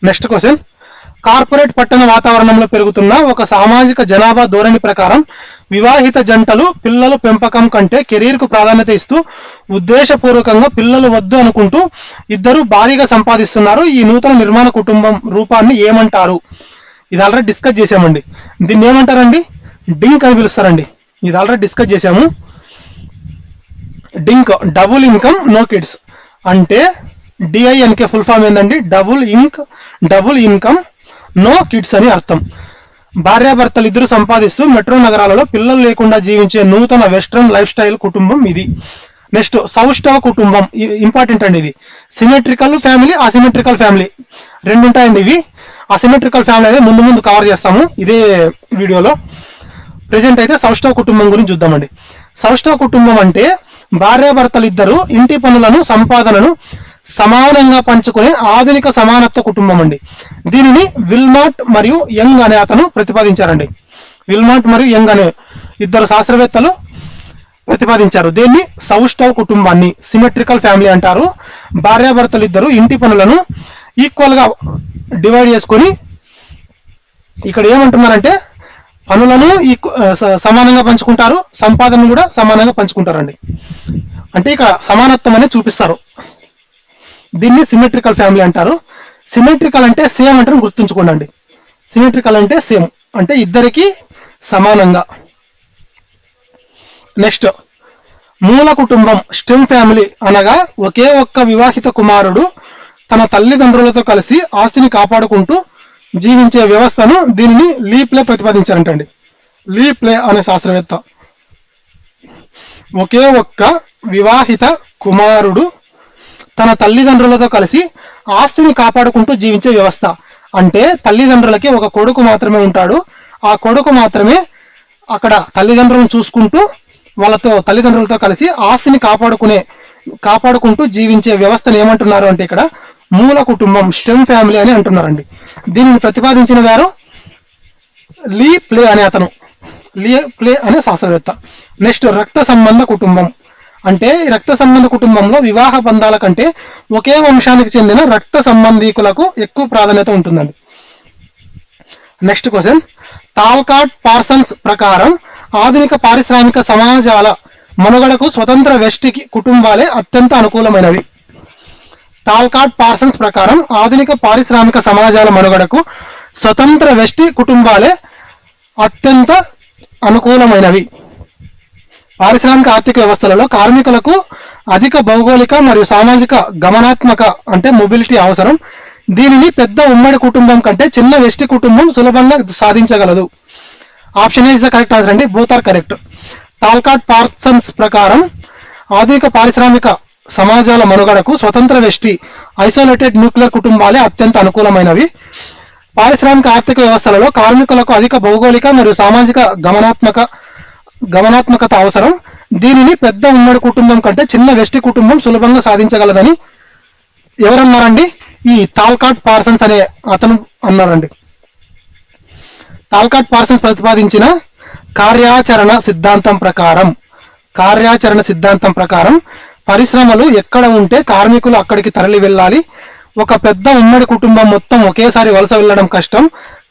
Next question. Corporate పట్టణ వాతావరణంలో పెరుగుతున్న ఒక సామాజిక జనాభా ధోరణి ప్రకారం వివాహిత జంటలు పిల్లల పెంపకం కంటే కెరీర్ కు ప్రాధాన్యత ఇస్తూ ఉద్దేశపూర్వకంగా పిల్లలు వద్దు అనుకుంటూ ఇద్దరు భారీగా సంపాదిస్తున్నారు. ఈ నూతన నిర్మాణ కుటుంబం రూపాన్ని ఏమంటారు? ఇది ఆల్రెడీ డిస్కస్ చేసామండి. దీన్ని ఏమంటారండి? డింక్ అని పిలుస్తారండి. ఇది ఆల్రెడీ డిస్కస్ చేసాము. DINK, double income no kids. అంటే డిఐఎన్కే ఫుల్ ఫామ్ ఏందండి? డబుల్ ఇన్కమ్ నో కిడ్స్ అని అర్థం. భార్యాభర్తలు ఇద్దరు సంపాదిస్తూ మెట్రో నగరాలలో పిల్లలు లేకుండా జీవించే నూతన వెస్ట్రన్ లైఫ్ స్టైల్ కుటుంబం ఇది. నెక్స్ట్, సౌష్ఠవ కుటుంబం. ఇంపార్టెంట్ అండి ఇది. సిమెట్రికల్ ఫ్యామిలీ, అసిమెట్రికల్ ఫ్యామిలీ రెండు ఉంటాయండి. ఇవి అసిమెట్రికల్ ఫ్యామిలీ అనేది ముందు కవర్ చేస్తాము ఇదే వీడియోలో. ప్రెజెంట్ అయితే సౌష్ఠవ కుటుంబం గురించి చూద్దామండి. సౌష్ఠవ కుటుంబం అంటే భార్యాభర్తలు ఇద్దరు ఇంటి పనులను, సంపాదనను సమానంగా పంచుకునే ఆధునిక సమానత్వ కుటుంబం అండి. దీనిని విల్మాట్ మరియు యంగ్ అనే అతను ప్రతిపాదించారండి. విల్మాట్ మరియు యంగ్ అనే ఇద్దరు శాస్త్రవేత్తలు ప్రతిపాదించారు. దీన్ని సౌష్ఠవ కుటుంబాన్ని, సిమెట్రికల్ ఫ్యామిలీ అంటారు. భార్యాభర్తలు ఇద్దరు ఇంటి పనులను ఈక్వల్ గా డివైడ్ చేసుకొని, ఇక్కడ ఏమంటున్నారంటే పనులను సమానంగా పంచుకుంటారు, సంపాదన కూడా సమానంగా పంచుకుంటారండి. అంటే ఇక్కడ సమానత్వం అనేది చూపిస్తారు. దీన్ని సిమెట్రికల్ ఫ్యామిలీ అంటారు. సిమెట్రికల్ అంటే సేమ్ అంటే గుర్తుంచుకోండి. సిమెట్రికల్ అంటే సేమ్ అంటే ఇద్దరికి సమానంగా. నెక్స్ట్, మూల కుటుంబం, స్టెమ్ ఫ్యామిలీ అనగా ఒకే ఒక్క వివాహిత కుమారుడు తన తల్లిదండ్రులతో కలిసి ఆస్తిని కాపాడుకుంటూ జీవించే వ్యవస్థను, దీనిని లీప్లే ప్రతిపాదించారంటండి. లీప్లే అనే శాస్త్రవేత్త. ఒకే ఒక్క వివాహిత కుమారుడు తన తల్లిదండ్రులతో కలిసి ఆస్తిని కాపాడుకుంటూ జీవించే వ్యవస్థ. అంటే తల్లిదండ్రులకి ఒక కొడుకు మాత్రమే ఉంటాడు. ఆ కొడుకు మాత్రమే అక్కడ తల్లిదండ్రులను చూసుకుంటూ వాళ్ళతో తల్లిదండ్రులతో కలిసి ఆస్తిని కాపాడుకుంటూ జీవించే వ్యవస్థను ఏమంటున్నారు అంటే ఇక్కడ మూల కుటుంబం, స్టెమ్ ఫ్యామిలీ అని అంటున్నారండి. దీనిని ప్రతిపాదించిన వారు లీ ప్లే అనే అతను, లీ ప్లే అనే శాస్త్రవేత్త. నెక్స్ట్, రక్త సంబంధ కుటుంబం. అంటే రక్త సంబంధ కుటుంబంలో వివాహ బంధాల కంటే ఒకే వంశానికి చెందిన రక్త సంబంధీకులకు ఎక్కువ ప్రాధాన్యత ఉంటుందండి. Next question. తాల్కాట్ పార్సన్స్ ప్రకారం ఆధునిక పారిశ్రామిక సమాజాల మనుగడకు స్వతంత్ర వెస్టి కుటుంబాలే అత్యంత అనుకూలమైనవి. తాల్కాట్ పార్సన్స్ ప్రకారం ఆధునిక పారిశ్రామిక సమాజాల మనుగడకు స్వతంత్ర వెస్టి కుటుంబాలే అత్యంత అనుకూలమైనవి. పారిశ్రామిక ఆర్థిక వ్యవస్థలలో కార్మికులకు అధిక భౌగోళిక మరియు సామాజిక గమనాత్మక అంటే మొబిలిటీ అవసరం. దీనిని పెద్ద ఉమ్మడి కుటుంబం కంటే చిన్న వెస్టి కుటుంబం సులభంగా సాధించగలదు. Option is the correct answer అండి. Both are correct. Talcott Parsons ప్రకారం ఆధునిక పారిశ్రామిక సమాజాల మనుగడకు స్వతంత్ర వెస్టి ఐసోలేటెడ్ న్యూక్లియర్ కుటుంబాలే అత్యంత అనుకూలమైనవి. పారిశ్రామిక ఆర్థిక వ్యవస్థలలో కార్మికులకు అధిక భౌగోళిక మరియు సామాజిక గమనాత్మకత అవసరం. దీనిని పెద్ద ఉమ్మడి కుటుంబం కంటే చిన్న వెస్టి కుటుంబం సులభంగా సాధించగలదని ఎవరన్నారండి? ఈ తాల్కాట్ పార్సన్స్ అనే అతను అన్నారండి. తాల్కాట్ పార్సన్స్ ప్రతిపాదించిన కార్యాచరణ సిద్ధాంతం ప్రకారం పరిశ్రమలు ఎక్కడ ఉంటే కార్మికులు అక్కడికి తరలి వెళ్ళాలి. ఒక పెద్ద ఉమ్మడి కుటుంబం మొత్తం ఒకేసారి వలస వెళ్ళడం కష్టం.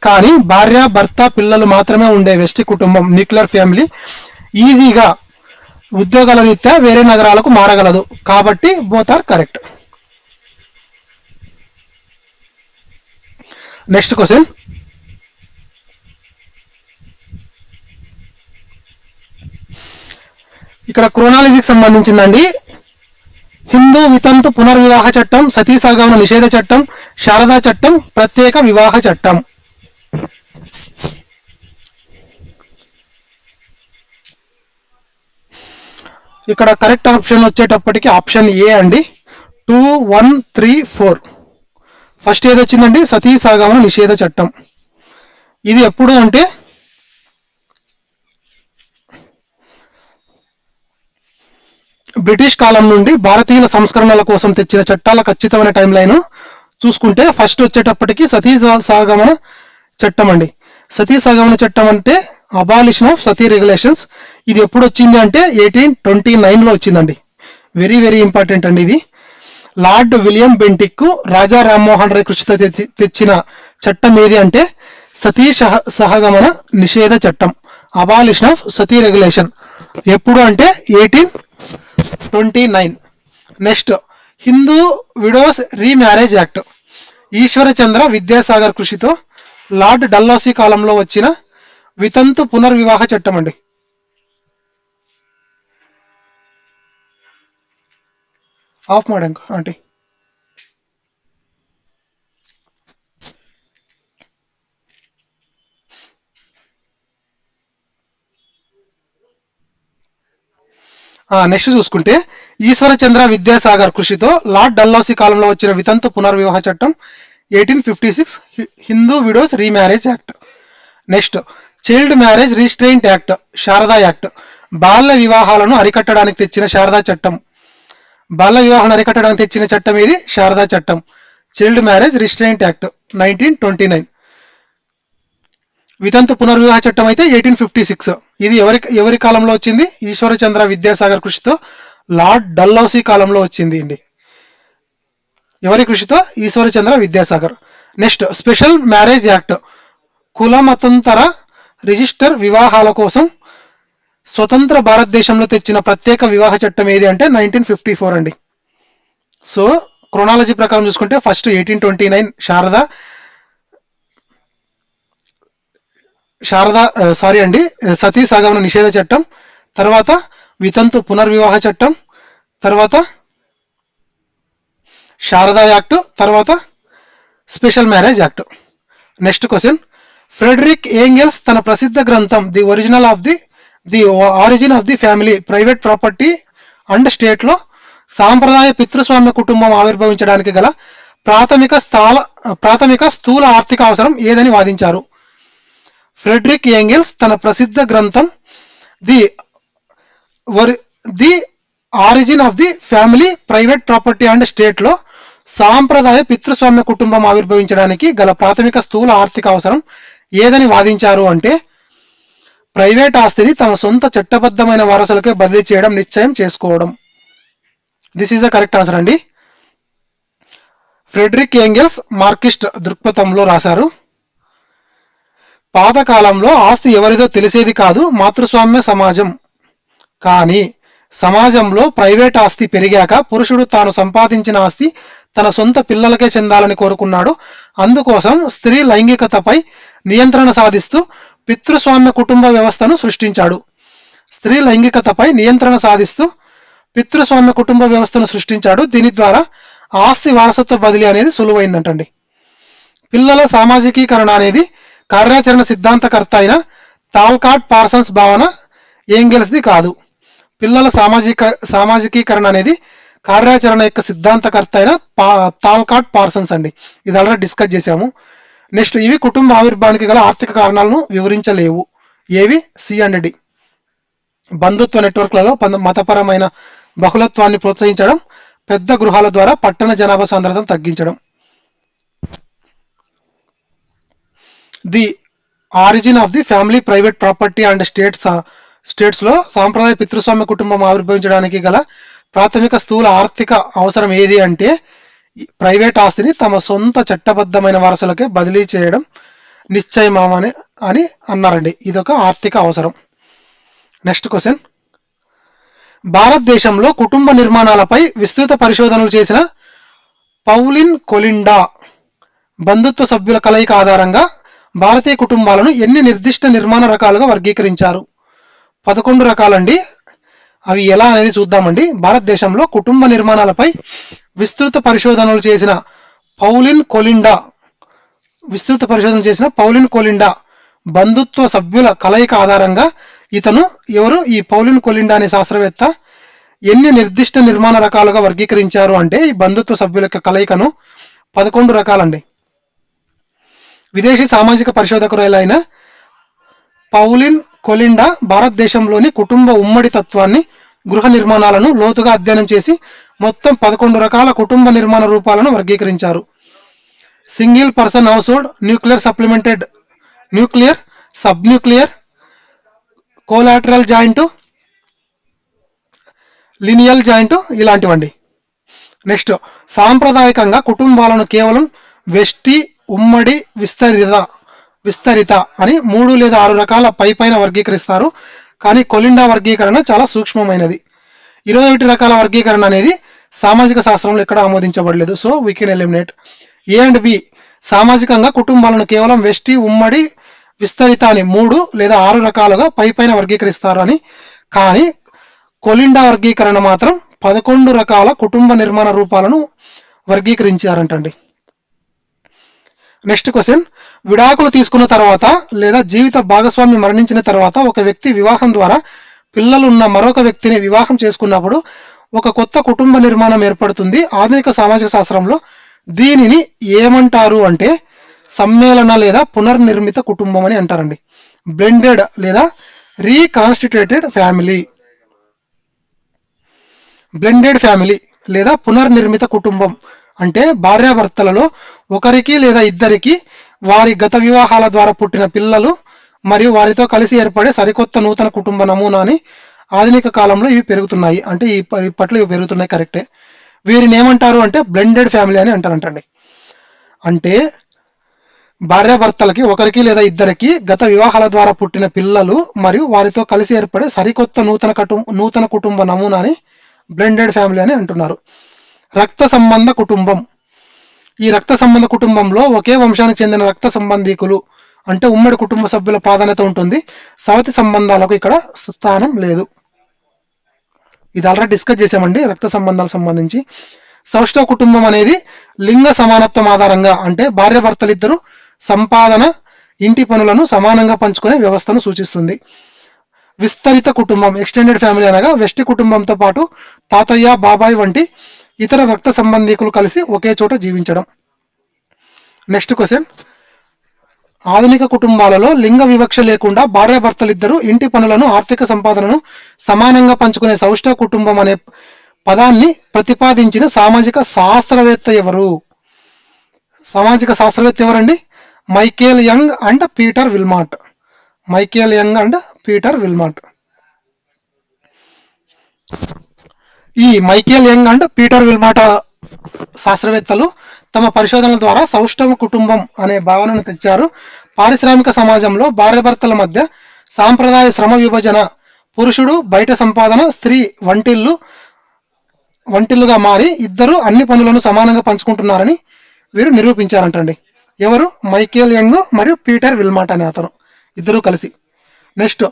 కానీ భార్య, భర్త, పిల్లలు మాత్రమే ఉండే వెస్టి కుటుంబం, న్యూక్లియర్ ఫ్యామిలీ ఈజీగా ఉద్యోగాల రీత్యా వేరే నగరాలకు మారగలదు. కాబట్టి both are correct. Next question. ఇక్కడ క్రోనాలజీకి సంబంధించిందండి. హిందూ వితంతు పునర్వివాహ చట్టం, సతీ సహగమన నిషేధ చట్టం, శారదా చట్టం, ప్రత్యేక వివాహ చట్టం. ఇక్కడ కరెక్ట్ ఆప్షన్ వచ్చేటప్పటికి ఆప్షన్ ఏ అండి. 2, 1, 3, 4. ఫస్ట్ ఏది వచ్చిందండి? సతీ సహగమన నిషేధ చట్టం. ఇది ఎప్పుడు అంటే బ్రిటిష్ కాలం నుండి భారతీయుల సంస్కరణల కోసం తెచ్చిన చట్టాల ఖచ్చితమైన టైం లైన్ చూసుకుంటే ఫస్ట్ వచ్చేటప్పటికి సతీ సహగమన చట్టం అండి. సతీ సహగమన చట్టం అంటే అబాలిషన్ ఆఫ్ సతీ రెగ్యులేషన్స్. ఇది ఎప్పుడు వచ్చింది అంటే 1829లో వచ్చిందండి. వెరీ వెరీ ఇంపార్టెంట్ అండి ఇది. Lord William Bentinck Raja Rammohan Roy కృషితో తెచ్చిన చట్టం ఏది అంటే సతీ సహగమన నిషేధ చట్టం, అబాలిషన్ ఆఫ్ సతీ రెగ్యులేషన్. ఎప్పుడు అంటే 1829. Next Hindu widows remarriage act, Ishwar Chandra Vidyasagar కృషితో లార్డ్ డల్హౌసీ కాలంలో వచ్చిన వితంతు పునర్వివాహ చట్టం అండి. Of ಮಾಡಂಕ aunty. నెక్స్ట్ చూసుకుంటే ఈశ్వరచంద్ర విద్యాసాగర్ కృషితో లార్డ్ డల్హౌసీ కాలంలో వచ్చిన వితంతు పునర్వివాహ చట్టం 1856 Hindu widows remarriage act. Next child marriage restraint act, Sharada act, బాల్య వివాహాలను అరికట్టడానికి తెచ్చిన శారదా చట్టం. బాల్య వివాహాలను అరికట్టడానికి తెచ్చిన చట్టం ఇది శారదా చట్టం. Child marriage restraint act 1929. వితంతు పునర్వివాహ చట్టం అయితే 1856. ఇది ఎవరి కాలంలో వచ్చింది? ఈశ్వరచంద్ర విద్యాసాగర్ కృషితో లార్డ్ డల్హౌసీ కాలంలో వచ్చింది అండి. ఎవరి కృషితో? Ishwar Chandra Vidyasagar. Next special marriage act, కుల మతాంతర రిజిస్టర్ వివాహాల కోసం స్వతంత్ర భారతదేశంలో తెచ్చిన ప్రత్యేక వివాహ చట్టం ఏది అంటే 1954 అండి. సో క్రొనాలజీ ప్రకారం చూసుకుంటే ఫస్ట్ 1829 సతీ సహగమన నిషేధ చట్టం, తర్వాత వితంతు పునర్వివాహ చట్టం, తర్వాత శారదా యాక్ట్, తర్వాత special marriage act. Next question, Frederick Engels తన ప్రసిద్ధ గ్రంథం the origin of the family, private property and state లో సాంప్రదాయ పితృస్వామ్య కుటుంబం ఆవిర్భవించడానికి గల ప్రాథమిక స్థూల ఆర్థిక అవసరం ఏదని వాదించారు? ఫ్రెడరిక్ ఏంగెల్స్ తన ప్రసిద్ధ గ్రంథం the origin of the family, private property and state లో సాంప్రదాయ పితృస్వామ్య కుటుంబం ఆవిర్భవించడానికి గల ప్రాథమిక స్థూల ఆర్థిక అవసరం ఏదని వాదించారు అంటే ప్రైవేట్ ఆస్తిని తమ సొంత చట్టబద్ధమైన వారసులకే బదిలీ చేయడం, నిశ్చయం చేసుకోవడం. This is the correct answer అండి. ఫ్రెడరిక్ ఏంగెల్స్ మార్కిస్ట్ దృక్పథంలో రాశారు. పాతకాలంలో ఆస్తి ఎవరిదో తెలిసేది కాదు, మాతృస్వామ్య సమాజం. కానీ సమాజంలో ప్రైవేట్ ఆస్తి పెరిగాక పురుషుడు తాను సంపాదించిన ఆస్తి తన సొంత పిల్లలకే చెందాలని కోరుకున్నాడు. అందుకోసం స్త్రీ లైంగికతపై నియంత్రణ సాధిస్తూ పితృస్వామ్య కుటుంబ వ్యవస్థను సృష్టించాడు. దీని ద్వారా ఆస్తి వారసత్వ బదిలీ అనేది సులువైందంటండి. పిల్లల సామాజికీకరణ అనేది కార్యాచరణ సిద్ధాంతకర్త అయిన తాల్కాట్ పార్సన్స్ భావన, ఏంగెల్స్ది కాదు. పిల్లల సామాజికీకరణ అనేది కార్యాచరణ యొక్క సిద్ధాంతకర్త అయిన తాల్కాట్ పార్సన్స్ అండి. ఇది ఆల్రెడీ డిస్కస్ చేశాము. నెక్స్ట్ ఇవి కుటుంబ ఆవిర్భావానికి గల ఆర్థిక కారణాలను వివరించలేవు. ఏవి? C and D. బంధుత్వ నెట్వర్క్లలో మతపరమైన బహుళత్వాన్ని ప్రోత్సహించడం, పెద్ద గృహాల ద్వారా పట్టణ జనాభా సాంద్రతను తగ్గించడం. The origin of the family, private property and states లో సాంప్రదాయ పితృస్వామ్య కుటుంబం ఆవిర్భవించడానికి గల ప్రాథమిక స్థూల ఆర్థిక అవసరం ఏది అంటే ప్రైవేట్ ఆస్తిని తమ సొంత చట్టబద్ధమైన వారసులకే బదిలీ చేయడం నిశ్చయమని అని అన్నారండి. ఇదొక ఆర్థిక అవసరం. నెక్స్ట్ క్వశ్చన్, భారతదేశంలో కుటుంబ నిర్మాణాలపై విస్తృత పరిశోధనలు చేసిన పౌలిన్ కొలిండా బంధుత్వ సభ్యుల కలయిక ఆధారంగా భారతీయ కుటుంబాలను ఎన్ని నిర్దిష్ట నిర్మాణ రకాలుగా వర్గీకరించారు? 11 రకాలండి. అవి ఎలా అనేది చూద్దామండి. భారతదేశంలో కుటుంబ నిర్మాణాలపై విస్తృత పరిశోధన చేసిన పౌలిన్ కొలిండా బంధుత్వ సభ్యుల కలయిక ఆధారంగా ఇతను ఎవరు? ఈ పౌలిన్ కొలిండా అనే శాస్త్రవేత్త ఎన్ని నిర్దిష్ట నిర్మాణ రకాలుగా వర్గీకరించారు అంటే ఈ బంధుత్వ సభ్యుల కలయికను 11 రకాలండి. విదేశీ సామాజిక పరిశోధకురాలైన పౌలిన్ కొలిండా భారతదేశంలోని కుటుంబ ఉమ్మడి తత్వాన్ని, గృహ నిర్మాణాలను లోతుగా అధ్యయనం చేసి మొత్తం 11 రకాల కుటుంబ నిర్మాణ రూపాలను వర్గీకరించారు. Single person household, nuclear supplemented, nuclear, sub nuclear, collateral joint, lineal joint ఇలాంటివండి. నెక్స్ట్, సాంప్రదాయకంగా కుటుంబాలను కేవలం వెష్టి, ఉమ్మడి, విస్తరిత అని 3 లేదా 6 రకాల పైన వర్గీకరిస్తారు. కానీ కొలిండా వర్గీకరణ చాలా సూక్ష్మమైనది. 21 రకాల వర్గీకరణ అనేది సామాజిక శాస్త్రంలో ఎక్కడ ఆమోదించబడలేదు. So we can eliminate. A and B సామాజికంగా కుటుంబాలను కేవలం వెష్టి, ఉమ్మడి, విస్తరిత అని 3 లేదా 6 రకాలుగా పైన వర్గీకరిస్తారు అని. కానీ కొలిండా వర్గీకరణ మాత్రం 11 రకాల కుటుంబ నిర్మాణ రూపాలను వర్గీకరించారంటండి. నెక్స్ట్ క్వశ్చన్, విడాకులు తీసుకున్న తర్వాత లేదా జీవిత భాగస్వామి మరణించిన తర్వాత ఒక వ్యక్తి వివాహం ద్వారా పిల్లలున్న మరొక వ్యక్తిని వివాహం చేసుకున్నప్పుడు ఒక కొత్త కుటుంబ నిర్మాణం ఏర్పడుతుంది. ఆధునిక సామాజిక శాస్త్రంలో దీనిని ఏమంటారు అంటే సమ్మేళన లేదా పునర్నిర్మిత కుటుంబం అని అంటారండి. బ్లెండెడ్ లేదా రీకాన్స్టిట్యూటెడ్ ఫ్యామిలీ. బ్లెండెడ్ ఫ్యామిలీ లేదా పునర్నిర్మిత కుటుంబం అంటే భార్యాభర్తలలో ఒకరికి లేదా ఇద్దరికి వారి గత వివాహాల ద్వారా పుట్టిన పిల్లలు మరియు వారితో కలిసి ఏర్పడే సరికొత్త నూతన కుటుంబ నమూనాని ఆధునిక కాలంలో ఇవి పెరుగుతున్నాయి. అంటే ఇప్పట్లో ఇవి పెరుగుతున్నాయి, కరెక్టే. వీరిని ఏమంటారు అంటే బ్లెండెడ్ ఫ్యామిలీ అని అంటారంటండి. అంటే భార్యాభర్తలకి ఒకరికి లేదా ఇద్దరికి గత వివాహాల ద్వారా పుట్టిన పిల్లలు మరియు వారితో కలిసి ఏర్పడే సరికొత్త నూతన కుటుంబ నమూనాని బ్లెండెడ్ ఫ్యామిలీ అని అంటున్నారు. రక్త సంబంధ కుటుంబం. ఈ రక్త సంబంధ కుటుంబంలో ఒకే వంశానికి చెందిన రక్త సంబంధీకులు అంటే ఉమ్మడి కుటుంబ సభ్యుల ప్రాధాన్యత ఉంటుంది. సవతి సంబంధాలకు ఇక్కడ స్థానం లేదు. ఇది ఆల్రెడీ డిస్కస్ చేసామండి రక్త సంబంధాలకు సంబంధించి. సౌష్ఠవ కుటుంబం అనేది లింగ సమానత్వం ఆధారంగా అంటే భార్యాభర్తలిద్దరూ సంపాదన, ఇంటి పనులను సమానంగా పంచుకునే వ్యవస్థను సూచిస్తుంది. విస్తరిత కుటుంబం, ఎక్స్టెండెడ్ ఫ్యామిలీ అనగా వెష్టి కుటుంబంతో పాటు తాతయ్య, బాబాయ్ వంటి ఇతర రక్త సంబంధీకులు కలిసి ఒకే చోట జీవించడం. నెక్స్ట్ క్వశ్చన్, ఆధునిక కుటుంబాలలో లింగ వివక్ష లేకుండా భార్యాభర్తలిద్దరూ ఇంటి పనులను, ఆర్థిక సంపాదనను సమానంగా పంచుకునే సౌష్ఠవ కుటుంబం అనే పదాన్ని ప్రతిపాదించిన సామాజిక శాస్త్రవేత్త ఎవరు? సామాజిక శాస్త్రవేత్త ఎవరండి? Michael Young and Peter Willmott. Michael Young and Peter Willmott. ఈ Michael Young and Peter Willmott శాస్త్రవేత్తలు తమ పరిశోధనల ద్వారా సౌష్ఠవ కుటుంబం అనే భావనను తెచ్చారు. పారిశ్రామిక సమాజంలో భార్యాభర్తల మధ్య సాంప్రదాయ శ్రమ విభజన, పురుషుడు బయట సంపాదన, స్త్రీ వంటిల్లుగా మారి ఇద్దరు అన్ని పనులను సమానంగా పంచుకుంటున్నారని వీరు నిరూపించారంటండి. ఎవరు? మైకేల్ యంగ్ మరియు పీటర్ విల్మాట్ అనే అతను, ఇద్దరు కలిసి. నెక్స్ట్,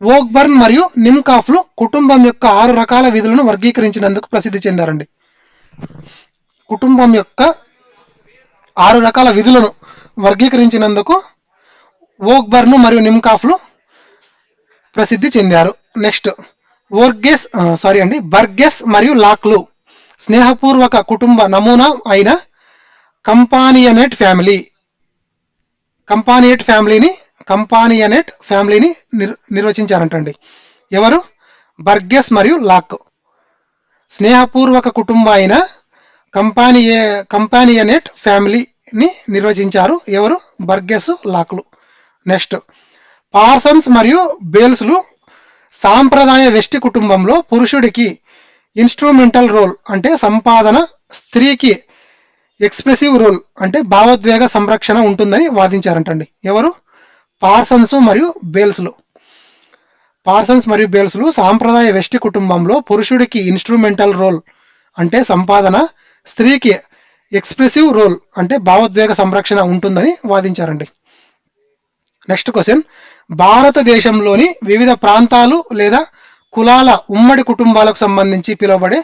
వోక్బర్న్ మరియు నిమ్కాఫ్లు కుటుంబం యొక్క 6 రకాల విధులను వర్గీకరించినందుకు ప్రసిద్ధి చెందారండి. కుటుంబం యొక్క 6 రకాల విధులను వర్గీకరించినందుకు వోక్బర్న్ మరియు నిమ్కాఫ్లు ప్రసిద్ధి చెందారు. నెక్స్ట్, బర్గెస్ మరియు లాక్లు స్నేహపూర్వక కుటుంబ నమూనా అయిన కంపానియనేట్ ఫ్యామిలీని నిర్వచించారంటండి. ఎవరు? బర్గెస్ మరియు లాక్. స్నేహపూర్వక కుటుంబ అయిన కంపానియనేట్ ఫ్యామిలీని నిర్వచించారు. ఎవరు? బర్గెస్, లాక్లు. నెక్స్ట్, పార్సన్స్ మరియు బేల్స్లు సాంప్రదాయ వెష్టి కుటుంబంలో పురుషుడికి ఇన్స్ట్రుమెంటల్ రోల్ అంటే సంపాదన, స్త్రీకి ఎక్స్ప్రెసివ్ రోల్ అంటే భావోద్వేగ సంరక్షణ ఉంటుందని వాదించారంటండి. ఎవరు? పార్సన్స్ మరియు బేల్స్లు సాంప్రదాయ వెష్టి కుటుంబంలో పురుషుడికి ఇన్స్ట్రుమెంటల్ రోల్ అంటే సంపాదన, స్త్రీకి ఎక్స్ప్రెసివ్ రోల్ అంటే భావోద్వేగ సంరక్షణ ఉంటుందని వాదించారండి. నెక్స్ట్ క్వశ్చన్, భారతదేశంలోని వివిధ ప్రాంతాలు లేదా కులాల ఉమ్మడి కుటుంబాలకు సంబంధించి పిలువబడే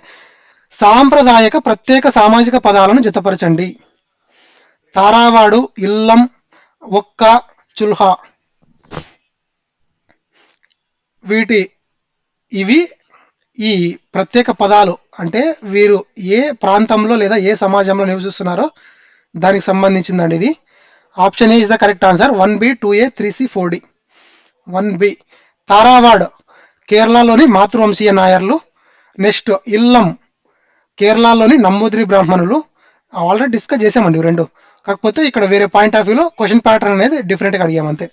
సాంప్రదాయక ప్రత్యేక సామాజిక పదాలను జతపరచండి. తారావాడు, ఇల్లం, ఒక్క, చుల్హా. ఇవి ఈ ప్రత్యేక పదాలు అంటే వీరు ఏ ప్రాంతంలో లేదా ఏ సమాజంలో నివసిస్తున్నారో దానికి సంబంధించిందండి ఇది. Option A is the correct answer. 1B, 2A, 3C, 4D. 1B. Tharavad కేరళలోని మాతృవంశీయ నాయర్లు. నెక్స్ట్ ఇల్లం కేరళలోని నంబూదిరి బ్రాహ్మణులు. ఆల్రెడీ డిస్కస్ చేసామండి ఇవి రెండు. కాకపోతే ఇక్కడ వేరే పాయింట్ ఆఫ్ వ్యూలో క్వశ్చన్ ప్యాటర్న్ అనేది డిఫరెంట్గా అడిగామంతే.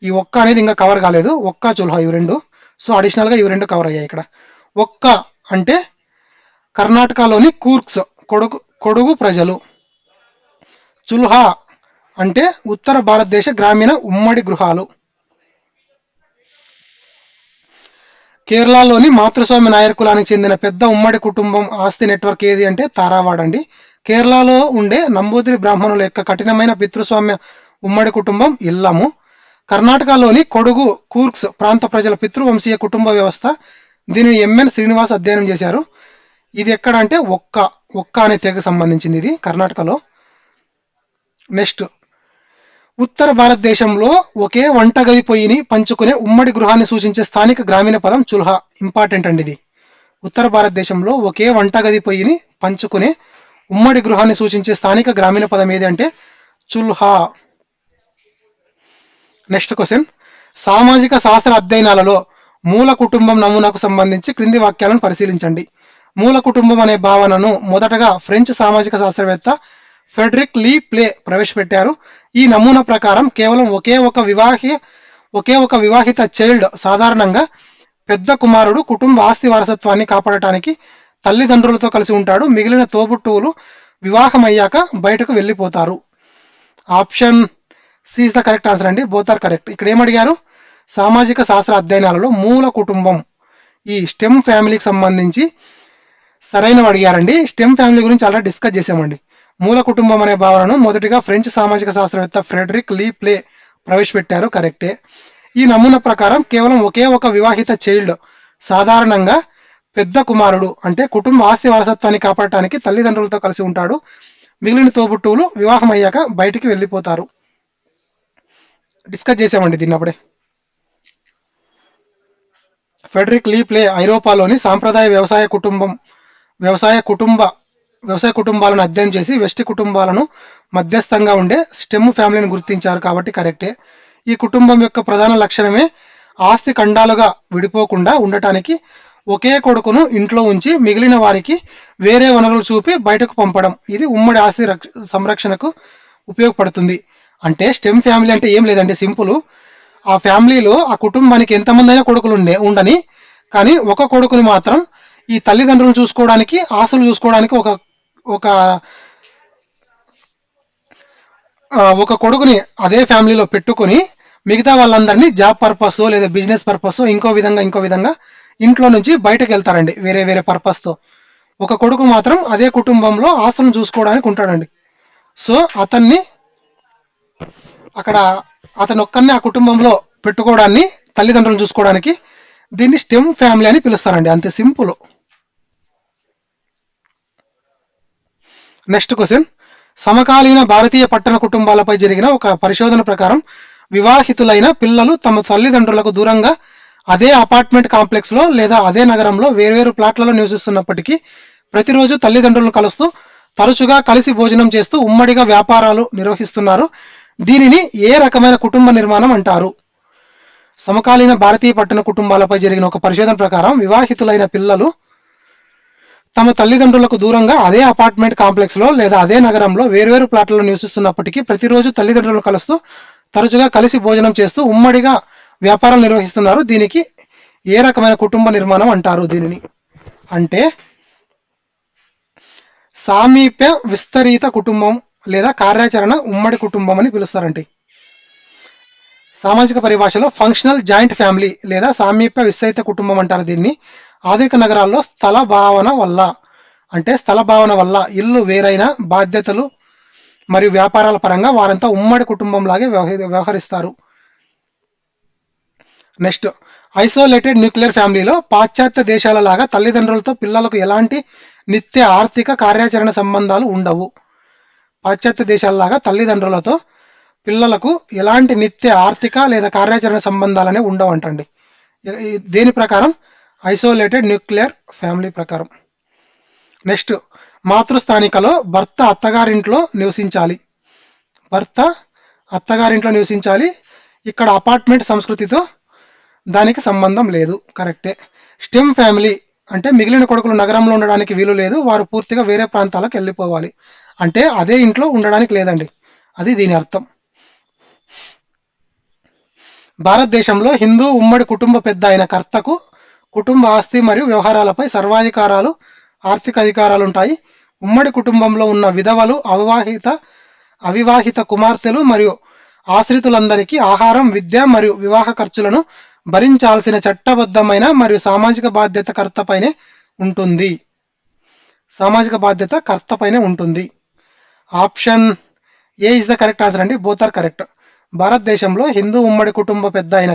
ఈ ఒక్క అనేది ఇంకా కవర్ కాలేదు. ఒక్క చుల్హా ఇవి రెండు. సో అడిషనల్గా ఇవి రెండు కవర్ అయ్యాయి ఇక్కడ. ఒక్క అంటే కర్ణాటకలోని కూర్గ్స్ కొడుగు ప్రజలు. చుల్హా అంటే ఉత్తర భారతదేశ గ్రామీణ ఉమ్మడి గృహాలు. కేరళలోని మాతృస్వామ్య నాయర్ కులానికి చెందిన పెద్ద ఉమ్మడి కుటుంబం ఆస్తి నెట్వర్క్ ఏది అంటే తారావాడ్ అండి. కేరళలో ఉండే నంబూదిరి బ్రాహ్మణుల యొక్క కఠినమైన పితృస్వామ్య ఉమ్మడి కుటుంబం ఇల్లము. కర్ణాటకలోని కొడుగు కూర్గ్స్ ప్రాంత ప్రజల పితృవంశీయ కుటుంబ వ్యవస్థ. దీనిని ఎంఎన్ శ్రీనివాస్ అధ్యయనం చేశారు. ఇది ఎక్కడ అంటే ఒక్క అనే తెగకు సంబంధించింది ఇది కర్ణాటకలో. నెక్స్ట్ ఉత్తర భారతదేశంలో ఒకే వంటగది పొయ్యిని పంచుకునే ఉమ్మడి గృహాన్ని సూచించే స్థానిక గ్రామీణ పదం చుల్హా. ఇంపార్టెంట్ అండి ఇది. ఉత్తర భారతదేశంలో ఒకే వంటగది పొయ్యిని పంచుకునే ఉమ్మడి గృహాన్ని సూచించే స్థానిక గ్రామీణ పదం ఏది అంటే చుల్హా. Next question. సామాజిక శాస్త్ర అధ్యయనాలలో మూల కుటుంబం నమూనాకు సంబంధించి క్రింది వాక్యాలను పరిశీలించండి. మూల కుటుంబం అనే భావనను మొదటగా ఫ్రెంచ్ సామాజిక శాస్త్రవేత్త ఫెడరిక్ లీ ప్లే ప్రవేశపెట్టారు. ఈ నమూనా ప్రకారం కేవలం ఒకే ఒక వివాహిత చైల్డ్, సాధారణంగా పెద్ద కుమారుడు, కుటుంబ ఆస్తి వారసత్వాన్ని కాపాడటానికి తల్లిదండ్రులతో కలిసి ఉంటాడు. మిగిలిన తోబుట్టువులు వివాహం అయ్యాక బయటకు వెళ్ళిపోతారు. Option C is the correct answer అండి. Both are correct. ఇక్కడ ఏమడిగారు? సామాజిక శాస్త్ర అధ్యయనాలలో మూల కుటుంబం, ఈ స్టెమ్ ఫ్యామిలీకి సంబంధించి సరైనవి అడిగారండి. స్టెమ్ ఫ్యామిలీ గురించి ఆల్రెడీ డిస్కస్ చేసామండి. మూల కుటుంబం అనే భావనను మొదటిగా ఫ్రెంచ్ సామాజిక శాస్త్రవేత్త ఫ్రెడరిక్ లీ ప్లే ప్రవేశపెట్టారు. కరెక్టే. ఈ నమూనా ప్రకారం కేవలం ఒకే ఒక వివాహిత చైల్డ్, సాధారణంగా పెద్ద కుమారుడు, అంటే కుటుంబ ఆస్తి వారసత్వాన్ని కాపాడటానికి తల్లిదండ్రులతో కలిసి ఉంటాడు. మిగిలిన తోబుట్టువులు వివాహం అయ్యాక బయటికి వెళ్ళిపోతారు. డిస్కస్ చేసామండి దీన్ని అప్పుడే. ఫెడరిక్ లీ ప్లే ఐరోపాలోని సాంప్రదాయ వ్యవసాయ కుటుంబాలను అధ్యయనం చేసి వెస్ట్ కుటుంబాలను మధ్యస్థంగా ఉండే స్టెమ్ ఫ్యామిలీని గుర్తించారు. కాబట్టి కరెక్టే. ఈ కుటుంబం యొక్క ప్రధాన లక్షణమే ఆస్తి ఖండాలుగా విడిపోకుండా ఉండటానికి ఒకే కొడుకును ఇంట్లో ఉంచి మిగిలిన వారికి వేరే వనరులు చూపి బయటకు పంపడం. ఇది ఉమ్మడి ఆస్తి సంరక్షణకు ఉపయోగపడుతుంది. అంటే స్టెమ్ ఫ్యామిలీ అంటే ఏం లేదండి, సింపుల్. ఆ ఫ్యామిలీలో ఆ కుటుంబానికి ఎంతమంది అయినా కొడుకులు ఉండని, కానీ ఒక కొడుకుని మాత్రం ఈ తల్లిదండ్రులను చూసుకోవడానికి, ఆస్తులు చూసుకోవడానికి ఒక కొడుకుని అదే ఫ్యామిలీలో పెట్టుకుని మిగతా వాళ్ళందరినీ జాబ్ పర్పస్ లేదా బిజినెస్ పర్పస్ ఇంకో విధంగా ఇంట్లో నుంచి బయటకు వెళ్తారండి వేరే వేరే పర్పస్తో. ఒక కొడుకు మాత్రం అదే కుటుంబంలో ఆస్తులను చూసుకోవడానికి ఉంటాడండి. సో అతను ఒక్కరిని ఆ కుటుంబంలో పెట్టుకోవడాన్ని, తల్లిదండ్రులను చూసుకోవడానికి, దీన్ని స్టెమ్ ఫ్యామిలీ అని పిలుస్తారండి. అంతే సింపుల్. Next question. సమకాలీన భారతీయ పట్టణ కుటుంబాలపై జరిగిన ఒక పరిశోధన ప్రకారం వివాహితులైన పిల్లలు తమ తల్లిదండ్రులకు దూరంగా అదే అపార్ట్మెంట్ కాంప్లెక్స్ లో లేదా అదే నగరంలో వేర్వేరు ప్లాట్లలో నివసిస్తున్నప్పటికీ ప్రతిరోజు తల్లిదండ్రులను కలుస్తూ తరచుగా కలిసి భోజనం చేస్తూ ఉమ్మడిగా వ్యాపారాలు నిర్వహిస్తున్నారు. దీనిని ఏ రకమైన కుటుంబ నిర్మాణం అంటారు? సమకాలీన భారతీయ పట్టణ కుటుంబాలపై జరిగిన ఒక పరిశోధన ప్రకారం వివాహితులైన పిల్లలు తమ తల్లిదండ్రులకు దూరంగా అదే అపార్ట్మెంట్ కాంప్లెక్స్ లో లేదా అదే నగరంలో వేర్వేరు ప్లాట్లలో నివసిస్తున్నప్పటికీ ప్రతిరోజు తల్లిదండ్రులను కలుస్తూ తరచుగా కలిసి భోజనం చేస్తూ ఉమ్మడిగా వ్యాపారాలు నిర్వహిస్తున్నారు. దీనికి ఏ రకమైన కుటుంబ నిర్మాణం అంటారు? దీనిని అంటే సామీప్య విస్తరిత కుటుంబం లేదా కార్యాచరణ ఉమ్మడి కుటుంబం అని పిలుస్తారండి. సామాజిక పరిభాషలో ఫంక్షనల్ జాయింట్ ఫ్యామిలీ లేదా సామీప్య విస్తరిత కుటుంబం అంటారు దీన్ని. ఆధునిక నగరాల్లో స్థల భావన వల్ల ఇల్లు వేరైన బాధ్యతలు మరియు వ్యాపారాల పరంగా వారంతా ఉమ్మడి కుటుంబంలాగే వ్యవహరిస్తారు. నెక్స్ట్, ఐసోలేటెడ్ న్యూక్లియర్ ఫ్యామిలీలో పాశ్చాత్య దేశాల లాగా తల్లిదండ్రులతో పిల్లలకు ఎలాంటి నిత్య ఆర్థిక కార్యాచరణ సంబంధాలు ఉండవు. పాశ్చాత్య దేశాలలాగా తల్లిదండ్రులతో పిల్లలకు ఎలాంటి నిత్య ఆర్థిక లేదా కార్యాచరణ సంబంధాలనే ఉండవంటండి. దేని ప్రకారం? ఐసోలేటెడ్ న్యూక్లియర్ ఫ్యామిలీ ప్రకారం. నెక్స్ట్, మాతృస్థానికలో భర్త అత్తగారింట్లో నివసించాలి. భర్త అత్తగారింట్లో నివసించాలి. ఇక్కడ అపార్ట్మెంట్ సంస్కృతితో దానికి సంబంధం లేదు. కరెక్టే. స్టెమ్ ఫ్యామిలీ అంటే మిగిలిన కొడుకులు నగరంలో ఉండడానికి వీలు లేదు, వారు పూర్తిగా వేరే ప్రాంతాలకు వెళ్ళిపోవాలి. అంటే అదే ఇంట్లో ఉండడానికి లేదండి, అది దీని అర్థం. భారతదేశంలో హిందూ ఉమ్మడి కుటుంబ పెద్ద అయిన కర్తకు కుటుంబ ఆస్తి మరియు వ్యవహారాలపై సర్వాధికారాలు, ఆర్థిక అధికారాలు ఉంటాయి. ఉమ్మడి కుటుంబంలో ఉన్న విధవలు, అవివాహిత కుమార్తెలు మరియు ఆశ్రితులందరికీ ఆహారం, విద్య మరియు వివాహ ఖర్చులను భరించాల్సిన చట్టబద్ధమైన మరియు సామాజిక బాధ్యత కర్తపైనే ఉంటుంది. సామాజిక బాధ్యత కర్తపైనే ఉంటుంది. Option A is the correct answer అండి. Both are correct. భారతదేశంలో హిందూ ఉమ్మడి కుటుంబ పెద్ద అయిన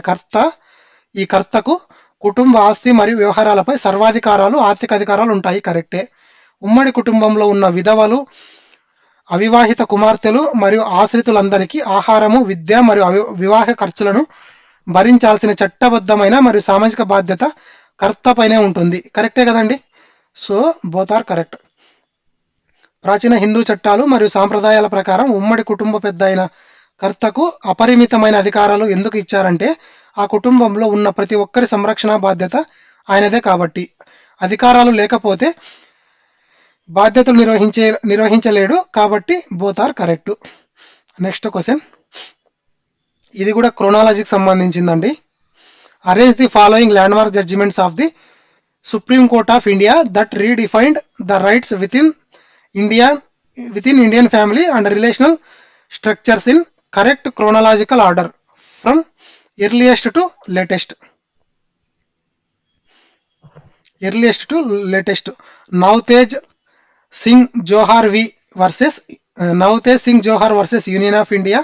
ఈ కర్తకు కుటుంబ ఆస్తి మరియు వ్యవహారాలపై సర్వాధికారాలు, ఆర్థిక అధికారాలు ఉంటాయి. కరెక్టే. ఉమ్మడి కుటుంబంలో ఉన్న విధవలు, అవివాహిత కుమార్తెలు మరియు ఆశ్రితులందరికీ ఆహారము, విద్య మరియు వివాహ ఖర్చులను భరించాల్సిన చట్టబద్ధమైన మరియు సామాజిక బాధ్యత కర్తపైనే ఉంటుంది. కరెక్టే కదండి. So both are correct. ప్రాచీన హిందూ చట్టాలు మరియు సాంప్రదాయాల ప్రకారం ఉమ్మడి కుటుంబ పెద్ద అయిన కర్తకు అపరిమితమైన అధికారాలు ఎందుకు ఇచ్చారంటే ఆ కుటుంబంలో ఉన్న ప్రతి ఒక్కరి సంరక్షణ బాధ్యత ఆయనదే కాబట్టి. అధికారాలు లేకపోతే బాధ్యతలు నిర్వహించలేడు కాబట్టి both are correct. Next question, ఇది కూడా క్రోనాలజీకి సంబంధించిందండి. Arrange the following landmark judgements of the Supreme Court of India that redefined the rights within Indian family and relational structures in correct chronological order from earliest to latest. Navtej Singh Johar versus Union of India.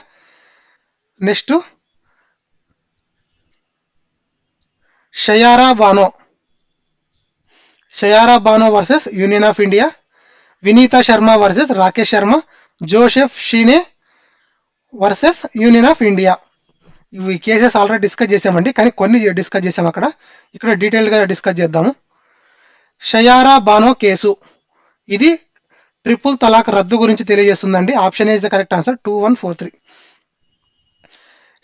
Next Shayara Bano versus Union of India. Vineeta Sharma versus Rakesh Sharma. Joseph Shine versus Union of India. ఇవి కేసెస్ ఆల్రెడీ డిస్కస్ చేసామండి, కానీ కొన్ని డిస్కస్ చేసాం ఇక్కడ డీటెయిల్గా డిస్కస్ చేద్దాము. షయారా బానో కేసు ఇది ట్రిపుల్ తలాక్ రద్దు గురించి తెలియజేస్తుందండి. Option A is the correct answer. 2143.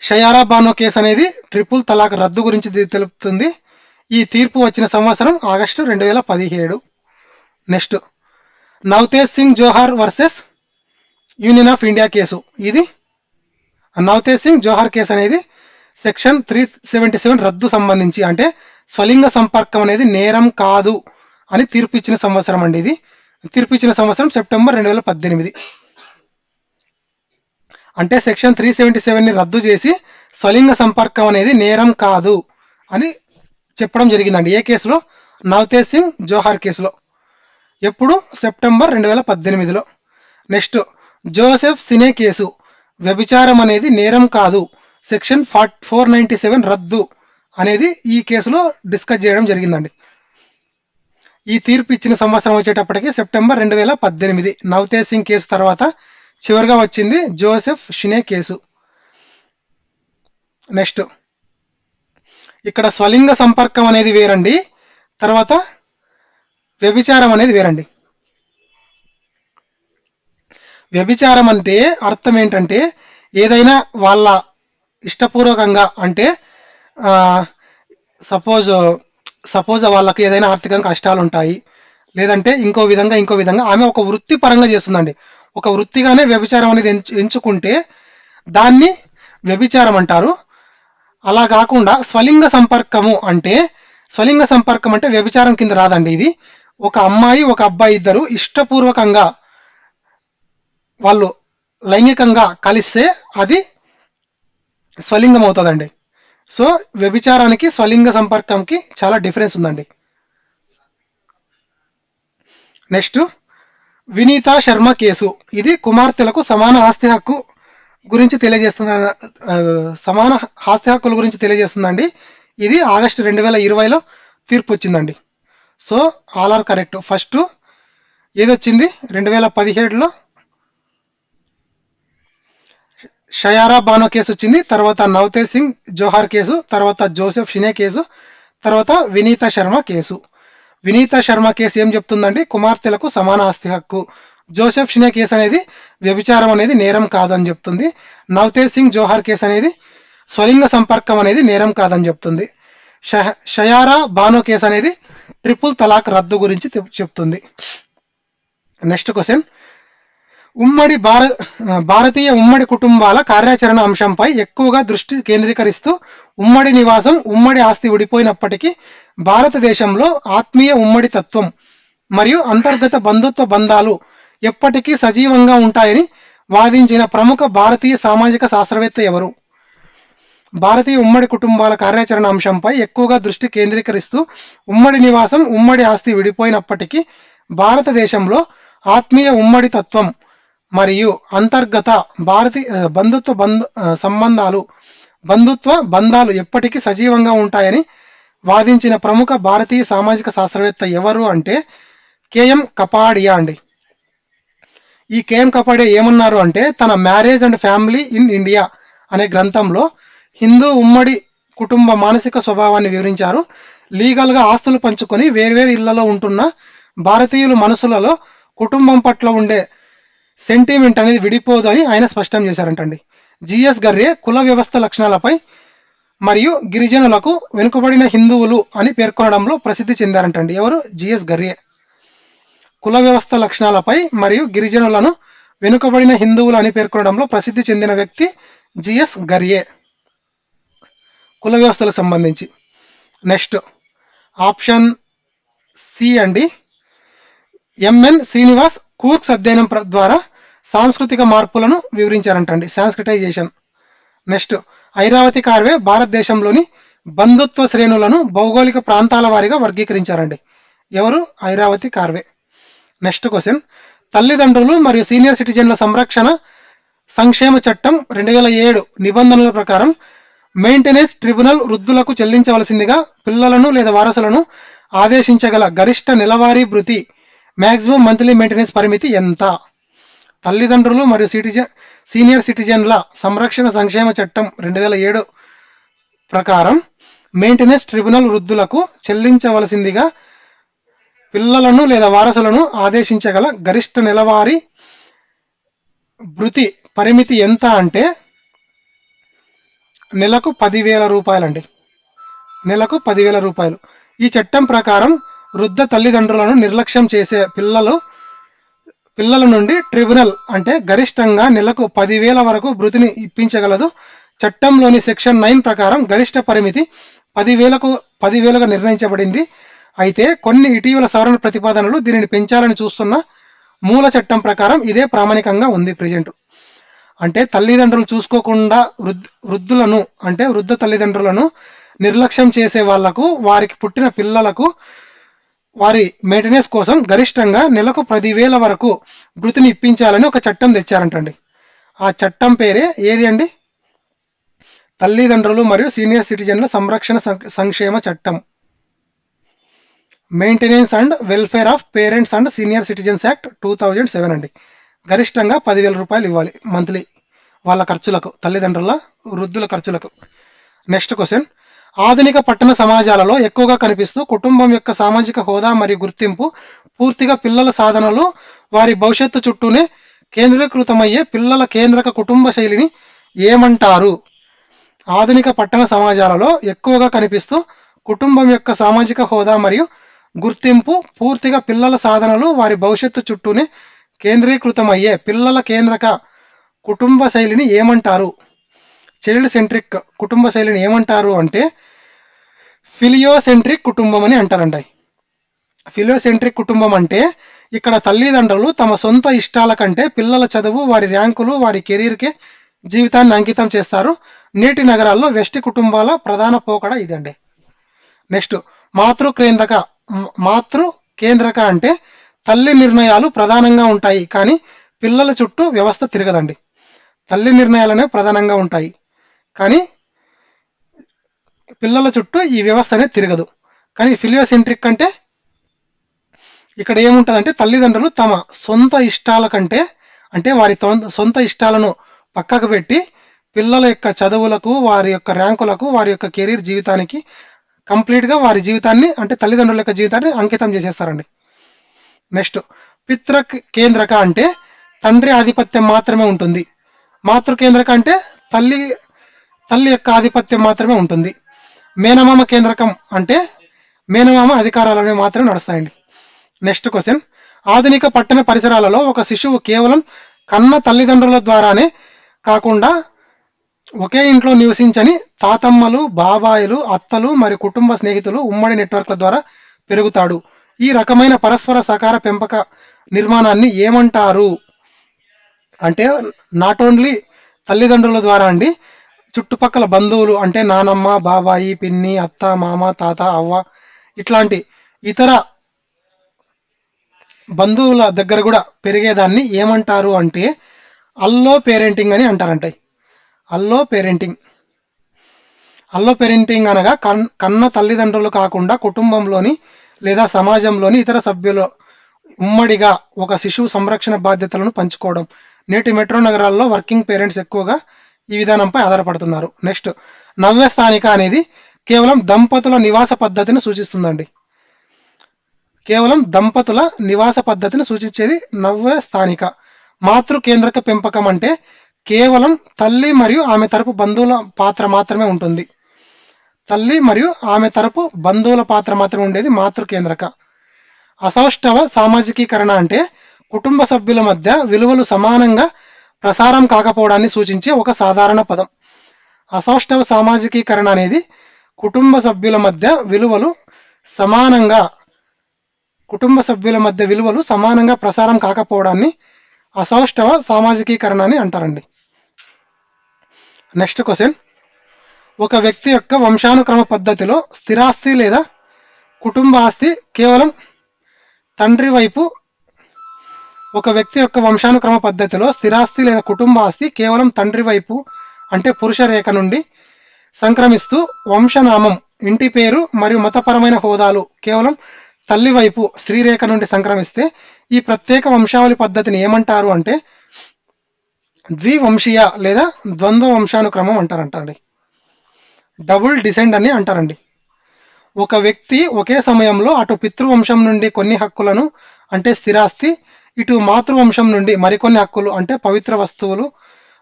Shayara Bano case అనేది ట్రిపుల్ తలాక్ రద్దు గురించి తెలుపుతుంది. ఈ తీర్పు వచ్చిన సంవత్సరం August 2017. Next Navtej Singh Johar versus Union of India case. ఇది నవతేజ్ సింగ్ జోహార్ కేసు అనేది సెక్షన్ 377 రద్దు సంబంధించి, అంటే స్వలింగ సంపర్కం అనేది నేరం కాదు అని తీర్పు ఇచ్చిన సంవత్సరం అండి. ఇది తీర్పు ఇచ్చిన సంవత్సరం సెప్టెంబర్ 2018. అంటే సెక్షన్ 377ని రద్దు చేసి స్వలింగ సంపర్కం అనేది నేరం కాదు అని చెప్పడం జరిగిందండి. ఏ కేసులో? నవతేజ్ సింగ్ జోహార్ కేసులో. ఎప్పుడు? సెప్టెంబర్ 2018లో. Next Joseph Shine case. వ్యభిచారం అనేది నేరం కాదు, సెక్షన్ 497 రద్దు అనేది ఈ కేసులో డిస్కస్ చేయడం జరిగిందండి. ఈ తీర్పు ఇచ్చిన సంవత్సరం వచ్చేటప్పటికి సెప్టెంబర్ 2018. నవతేజ్ సింగ్ కేసు తర్వాత చివరిగా వచ్చింది జోసెఫ్ షినే కేసు. నెక్స్ట్ ఇక్కడ స్వలింగ సంపర్కం అనేది వేరండి, తర్వాత వ్యభిచారం అనేది వేరండి. వ్యభిచారం అంటే అర్థం ఏంటంటే ఏదైనా వాళ్ళ ఇష్టపూర్వకంగా, అంటే సపోజ్ వాళ్ళకి ఏదైనా ఆర్థికంగా కష్టాలు ఉంటాయి, లేదంటే ఇంకో విధంగా ఆమె ఒక వృత్తి పరంగా చేస్తుందండి. ఒక వృత్తిగానే వ్యభిచారం అనేది ఎంచుకుంటే దాన్ని వ్యభిచారం అంటారు. అలా కాకుండా స్వలింగ సంపర్కం అంటే వ్యభిచారం కింద రాదండి. ఇది ఒక అమ్మాయి ఒక అబ్బాయి ఇద్దరు ఇష్టపూర్వకంగా వాళ్ళు లైంగికంగా కలిస్తే అది స్వలింగం అవుతుందండి. సో వ్యభిచారానికి స్వలింగ సంపర్కంకి చాలా డిఫరెన్స్ ఉందండి. Next Vineeta Sharma case. ఇది కుమార్తెలకు సమాన ఆస్తి హక్కు గురించి తెలియజేస్తుందండి. ఇది ఆగస్టు 2020లో తీర్పు వచ్చిందండి. So all are correct. First ఏదొచ్చింది? 2017లో షయారా బానో కేసు వచ్చింది, తర్వాత నవతేజ్ సింగ్ జోహార్ కేసు, తర్వాత జోసెఫ్ షినే కేసు, తర్వాత వినీతా శర్మ కేసు. వినీతా శర్మ కేసు ఏం చెప్తుందండి? కుమార్తెలకు సమాన ఆస్తి హక్కు జోసెఫ్ షినే కేసు అనేది వ్యభిచారం అనేది నేరం కాదని చెప్తుంది. నవతేజ్ సింగ్ జోహార్ కేసు అనేది స్వలింగ సంపర్కం అనేది నేరం కాదని చెప్తుంది. షయారా బానో కేసు అనేది ట్రిపుల్ తలాక్ రద్దు గురించి చెప్తుంది. నెక్స్ట్ క్వశ్చన్, భారతీయ ఉమ్మడి కుటుంబాల కార్యాచరణ అంశంపై ఎక్కువగా దృష్టి కేంద్రీకరిస్తూ ఉమ్మడి నివాసం, ఉమ్మడి ఆస్తి విడిపోయినప్పటికీ భారతదేశంలో ఆత్మీయ ఉమ్మడి తత్వం మరియు అంతర్గత బంధుత్వ బంధాలు ఎప్పటికీ సజీవంగా ఉంటాయని వాదించిన ప్రముఖ భారతీయ సామాజిక శాస్త్రవేత్త ఎవరు? భారతీయ ఉమ్మడి కుటుంబాల కార్యాచరణ అంశంపై ఎక్కువగా దృష్టి కేంద్రీకరిస్తూ ఉమ్మడి నివాసం, ఉమ్మడి ఆస్తి విడిపోయినప్పటికీ భారతదేశంలో ఆత్మీయ ఉమ్మడి తత్వం మరియు అంతర్గత బంధుత్వ బంధాలు ఎప్పటికీ సజీవంగా ఉంటాయని వాదించిన ప్రముఖ భారతీయ సామాజిక శాస్త్రవేత్త ఎవరు అంటే కేఎం కపాడియా అండి. ఈ కేఎం కపాడియా ఏమన్నారు అంటే తన marriage and family in India అనే గ్రంథంలో హిందూ ఉమ్మడి కుటుంబ మానసిక స్వభావాన్ని వివరించారు. లీగల్గా ఆస్తులు పంచుకొని వేర్వేరు ఇళ్లలో ఉంటున్న భారతీయుల మనసులలో కుటుంబం పట్ల ఉండే సెంటిమెంట్ అనేది విడిపోదు అని ఆయన స్పష్టం చేశారంటండి. జిఎస్ గర్రే కుల వ్యవస్థ లక్షణాలపై మరియు గిరిజనులకు వెనుకబడిన హిందువులు అని పేర్కొనడంలో ప్రసిద్ధి చెందారంటండి. ఎవరు? జిఎస్ గర్రే. కుల వ్యవస్థ లక్షణాలపై మరియు గిరిజనులను వెనుకబడిన హిందువులు అని పేర్కొనడంలో ప్రసిద్ధి చెందిన వ్యక్తి జిఎస్ గర్రే, కుల వ్యవస్థలకు సంబంధించి. నెక్స్ట్ ఆప్షన్ సి అండి, ఎంఎన్ శ్రీనివాస్ కూర్క్స్ అధ్యయనం ద్వారా సాంస్కృతిక మార్పులను వివరించారంటండి, సాంస్క్రిటైజేషన్. నెక్స్ట్ ఐరావతి కార్వే భారతదేశంలోని బంధుత్వ శ్రేణులను భౌగోళిక ప్రాంతాల వారీగా వర్గీకరించారండి. ఎవరు? ఐరావతి కార్వే. నెక్స్ట్ క్వశ్చన్, తల్లిదండ్రులు మరియు సీనియర్ సిటిజన్ల సంరక్షణ సంక్షేమ చట్టం 2007 నిబంధనల ప్రకారం మెయింటెనెన్స్ ట్రిబ్యునల్ వృద్ధులకు చెల్లించవలసిందిగా పిల్లలను లేదా వారసులను ఆదేశించగల గరిష్ట నెలవారీ భృతి మ్యాక్సిమం మంత్లీ మెయింటెనెన్స్ పరిమితి ఎంత? తల్లిదండ్రులు మరియు సీనియర్ సిటిజన్ల సంరక్షణ సంక్షేమ చట్టం 2007 ప్రకారం మెయింటెనెన్స్ ట్రిబ్యునల్ వృద్ధులకు చెల్లించవలసిందిగా పిల్లలను లేదా వారసులను ఆదేశించగల గరిష్ట నెలవారీ భృతి పరిమితి ఎంత అంటే నెలకు 10,000 రూపాయలండి. నెలకు 10,000 రూపాయలు. ఈ చట్టం ప్రకారం వృద్ధ తల్లిదండ్రులను నిర్లక్ష్యం చేసే పిల్లల నుండి ట్రిబ్యునల్ అంటే గరిష్టంగా నెలకు 10,000 వరకు భృతిని ఇప్పించగలదు. చట్టంలోని సెక్షన్ 9 ప్రకారం గరిష్ట పరిమితి 10,000గా నిర్ణయించబడింది. అయితే కొన్ని ఇటీవల సవరణ ప్రతిపాదనలు దీనిని పెంచాలని చూస్తున్న మూల చట్టం ప్రకారం ఇదే ప్రామాణికంగా ఉంది ప్రెజెంట్. అంటే తల్లిదండ్రులు చూసుకోకుండా వృద్ధులను అంటే వృద్ధ తల్లిదండ్రులను నిర్లక్ష్యం చేసే వాళ్లకు, వారికి పుట్టిన పిల్లలకు వారి మెయింటెనెన్స్ కోసం గరిష్టంగా నెలకు 10,000 వరకు భృతిని ఇప్పించాలని ఒక చట్టం తెచ్చారంటండి. ఆ చట్టం పేరే ఏది అండి? తల్లిదండ్రులు మరియు సీనియర్ సిటిజన్ల సంరక్షణ సంక్షేమ చట్టం, maintenance and welfare of parents and senior citizens act 2007 అండి. గరిష్టంగా 10,000 రూపాయలు ఇవ్వాలి మంత్లీ వాళ్ళ ఖర్చులకు, తల్లిదండ్రుల వృద్ధుల ఖర్చులకు. నెక్స్ట్ క్వశ్చన్, ఆధునిక పట్టణ సమాజాలలో ఎక్కువగా కనిపిస్తూ కుటుంబం యొక్క సామాజిక హోదా మరియు గుర్తింపు పూర్తిగా పిల్లల సాధనలు వారి భవిష్యత్తు చుట్టూనే కేంద్రీకృతమయ్యే పిల్లల కేంద్రక కుటుంబ శైలిని ఏమంటారు? ఆధునిక పట్టణ సమాజాలలో ఎక్కువగా కనిపిస్తూ కుటుంబం యొక్క సామాజిక హోదా మరియు గుర్తింపు పూర్తిగా పిల్లల సాధనలు వారి భవిష్యత్తు చుట్టూనే కేంద్రీకృతమయ్యే పిల్లల కేంద్రక కుటుంబ శైలిని ఏమంటారు? చైల్డ్ సెంట్రిక్ కుటుంబ శైలిని ఏమంటారు అంటే ఫిలియోసెంట్రిక్ కుటుంబం అని అంటారండి. ఫిలియోసెంట్రిక్ కుటుంబం అంటే ఇక్కడ తల్లిదండ్రులు తమ సొంత ఇష్టాల కంటే పిల్లల చదువు, వారి ర్యాంకులు, వారి కెరీర్కే జీవితాన్ని అంకితం చేస్తారు. నేటి నగరాల్లో వెస్టి కుటుంబాల ప్రధాన పోకడ ఇదండి. నెక్స్ట్ మాతృ కేంద్రక అంటే తల్లి నిర్ణయాలు ప్రధానంగా ఉంటాయి కానీ పిల్లల చుట్టూ వ్యవస్థ తిరగదండి. తల్లి నిర్ణయాలనే ప్రధానంగా ఉంటాయి కానీ పిల్లల చుట్టూ ఈ వ్యవస్థ అనేది తిరగదు. కానీ ఫిలియోసెంట్రిక్ అంటే ఇక్కడ ఏముంటుందంటే తల్లిదండ్రులు తమ సొంత ఇష్టాల కంటే అంటే వారి సొంత ఇష్టాలను పక్కకు పెట్టి పిల్లల యొక్క చదువులకు, వారి యొక్క ర్యాంకులకు, వారి యొక్క కెరీర్ జీవితానికి కంప్లీట్గా వారి జీవితాన్ని అంటే తల్లిదండ్రుల యొక్క జీవితాన్ని అంకితం చేసేస్తారండి. నెక్స్ట్ పితృ కేంద్రక అంటే తండ్రి ఆధిపత్యం మాత్రమే ఉంటుంది. మాతృ కేంద్రక అంటే తల్లి తల్లి యొక్క ఆధిపత్యం మాత్రమే ఉంటుంది. మేనమామ కేంద్రకం అంటే మేనమామ అధికారాలనే మాత్రమే నడుస్తాయండి. నెక్స్ట్ క్వశ్చన్, ఆధునిక పట్టణ పరిసరాలలో ఒక శిశువు కేవలం కన్న తల్లిదండ్రుల ద్వారానే కాకుండా ఒకే ఇంట్లో నివసించని తాతమ్మలు, బాబాయిలు, అత్తలు మరియు కుటుంబ స్నేహితులు, ఉమ్మడి నెట్వర్క్ల ద్వారా పెరుగుతాడు. ఈ రకమైన పరస్పర సహకార పెంపక నిర్మాణాన్ని ఏమంటారు అంటే, నాట్ ఓన్లీ తల్లిదండ్రుల ద్వారా అండి, చుట్టుపక్కల బంధువులు అంటే నానమ్మ, బాబాయి, పిన్ని, అత్త, మామ, తాత, అవ్వ ఇట్లాంటి ఇతర బంధువుల దగ్గర కూడా పెరిగేదాన్ని ఏమంటారు అంటే అల్లో పేరెంటింగ్ అని అంటారంట. అల్లో పేరెంటింగ్. అల్లో పేరెంటింగ్ అనగా కన్న తల్లిదండ్రులు కాకుండా కుటుంబంలోని లేదా సమాజంలోని ఇతర సభ్యులు ఉమ్మడిగా ఒక శిశువు సంరక్షణ బాధ్యతలను పంచుకోవడం. నేటి మెట్రో నగరాల్లో వర్కింగ్ పేరెంట్స్ ఎక్కువగా ఈ విధానంపై ఆధారపడుతున్నారు. నెక్స్ట్, నవ్య స్థానిక అనేది కేవలం దంపతుల నివాస పద్ధతిని సూచిస్తుందండి. కేవలం దంపతుల నివాస పద్ధతిని సూచించేది నవ్య స్థానిక. మాతృ కేంద్రక పెంపకం అంటే కేవలం తల్లి మరియు ఆమె తరపు బంధువుల పాత్ర మాత్రమే ఉంటుంది. తల్లి మరియు ఆమె తరపు బంధువుల పాత్ర మాత్రమే ఉండేది మాతృ కేంద్రక. అసౌష్ఠవ సామాజికీకరణ అంటే కుటుంబ సభ్యుల మధ్య విలువలు సమానంగా ప్రసారం కాకపోవడాన్ని సూచించే ఒక సాధారణ పదం. అసౌష్ఠవ సామాజికీకరణ అనేది కుటుంబ సభ్యుల మధ్య విలువలు సమానంగా ప్రసారం కాకపోవడాన్ని అసౌష్ఠవ సామాజికీకరణ అని అంటారండి. నెక్స్ట్ క్వశ్చన్, ఒక వ్యక్తి యొక్క వంశానుక్రమ పద్ధతిలో స్థిరాస్తి లేదా కుటుంబ ఆస్తి కేవలం తండ్రి వైపు ఒక వ్యక్తి యొక్క వంశానుక్రమ పద్ధతిలో స్థిరాస్తి లేదా కుటుంబ ఆస్తి కేవలం తండ్రి వైపు అంటే పురుష రేఖ నుండి సంక్రమిస్తూ వంశనామం, ఇంటి పేరు మరియు మతపరమైన హోదాలు కేవలం తల్లి వైపు స్త్రీ రేఖ నుండి సంక్రమిస్తే ఈ ప్రత్యేక వంశావళి పద్ధతిని ఏమంటారు అంటే ద్వివంశీయ లేదా ద్వంద్వ వంశానుక్రమం అంటారంటండి. డబుల్ డిసెండ్ అని అంటారండి. ఒక వ్యక్తి ఒకే సమయంలో అటు పితృవంశం నుండి కొన్ని హక్కులను అంటే స్థిరాస్తి, ఇటు మాతృవంశం నుండి మరికొన్ని హక్కులు అంటే పవిత్ర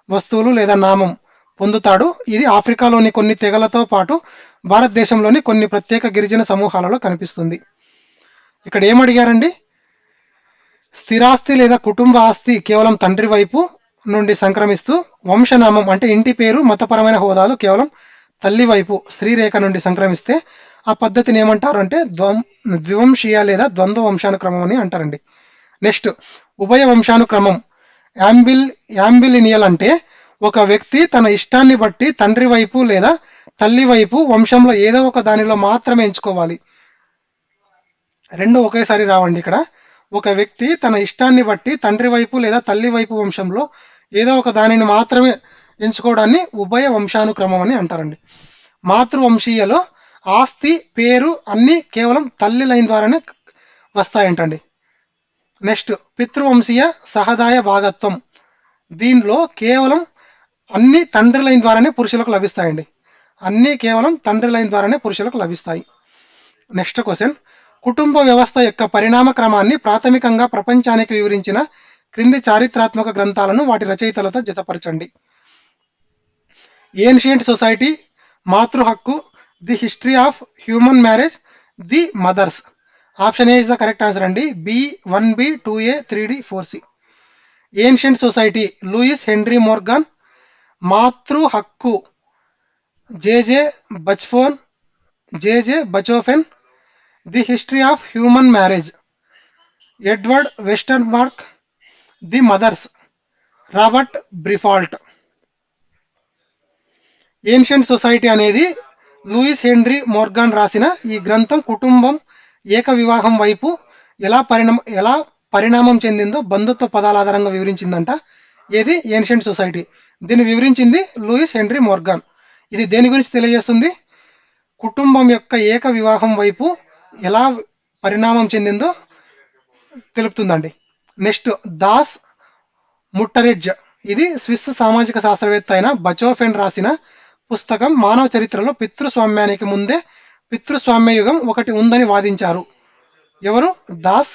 వస్తువులు లేదా నామం పొందుతాడు. ఇది ఆఫ్రికాలోని కొన్ని తెగలతో పాటు భారతదేశంలోని కొన్ని ప్రత్యేక గిరిజన సమూహాలలో కనిపిస్తుంది. ఇక్కడ ఏమడిగారండి, స్థిరాస్తి లేదా కుటుంబ ఆస్తి కేవలం తండ్రి వైపు నుండి సంక్రమిస్తూ వంశనామం అంటే ఇంటి పేరు, మతపరమైన హోదాలు కేవలం తల్లి వైపు స్త్రీ రేఖ నుండి సంక్రమిస్తే ఆ పద్ధతిని ఏమంటారు అంటే ద్వివంశీయ లేదా ద్వంద్వ వంశానుక్రమం అని అంటారండి. నెక్స్ట్, ఉభయ వంశానుక్రమం యాంబిలినియల్ అంటే ఒక వ్యక్తి తన ఇష్టాన్ని బట్టి తండ్రి వైపు లేదా తల్లి వైపు వంశంలో ఏదో ఒక దానిలో మాత్రమే ఎంచుకోవాలి. రెండు ఒకేసారి రావండి. ఇక్కడ ఒక వ్యక్తి తన ఇష్టాన్ని బట్టి తండ్రి వైపు లేదా తల్లి వైపు వంశంలో ఏదో ఒక దానిని మాత్రమే ఎంచుకోవడాన్ని ఉభయ వంశానుక్రమం అని అంటారండి. మాతృవంశీయలో ఆస్తి, పేరు అన్నీ కేవలం తల్లి లైన్ ద్వారానే వస్తాయంటండి. నెక్స్ట్, పితృవంశీయ సహదాయ భాగత్వం. దీనిలో కేవలం అన్ని తండ్రి లైన్ ద్వారానే పురుషులకు లభిస్తాయండి. అన్నీ కేవలం తండ్రి లైన్ ద్వారానే పురుషులకు లభిస్తాయి. నెక్స్ట్ క్వశ్చన్, కుటుంబ వ్యవస్థ యొక్క పరిణామ క్రమాన్ని ప్రాథమికంగా ప్రపంచానికి వివరించిన క్రింది చారిత్రాత్మక గ్రంథాలను వాటి రచయితలతో జతపరచండి. ఏన్షియంట్ సొసైటీ, మాతృ హక్కు, the history of human marriage, the mothers. Option A is the correct answer అండి. B 1B 2A 3D 4C. Ancient society Lewis Henry Morgan. మాతృ హక్కు J J Bachofen. The history of human marriage Edward Westermarck. The mothers Robert Briffault. Ancient society అనేది లూయిస్ హెన్రీ మోర్గాన్ రాసిన ఈ గ్రంథం కుటుంబం ఏక వివాహం వైపు ఎలా పరిణామం చెందిందో బంధుత్వ పదాల ఆధారంగా వివరించిందంట. ఏది ఏన్షియంట్ సొసైటీ. దీన్ని వివరించింది లూయిస్ హెన్రీ మోర్గాన్. ఇది దేని గురించి తెలియజేస్తుంది? కుటుంబం యొక్క ఏక వివాహం వైపు ఎలా పరిణామం చెందిందో తెలుపుతుందండి. నెక్స్ట్, దాస్ ముట్టరెడ్జ్. ఇది స్విస్ సామాజిక శాస్త్రవేత్త అయిన బచోఫెన్ రాసిన పుస్తకం. మానవ చరిత్రలో పితృస్వామ్యానికి ముందే పితృస్వామ్య యుగం ఒకటి ఉందని వాదించారు. ఎవరు? దాస్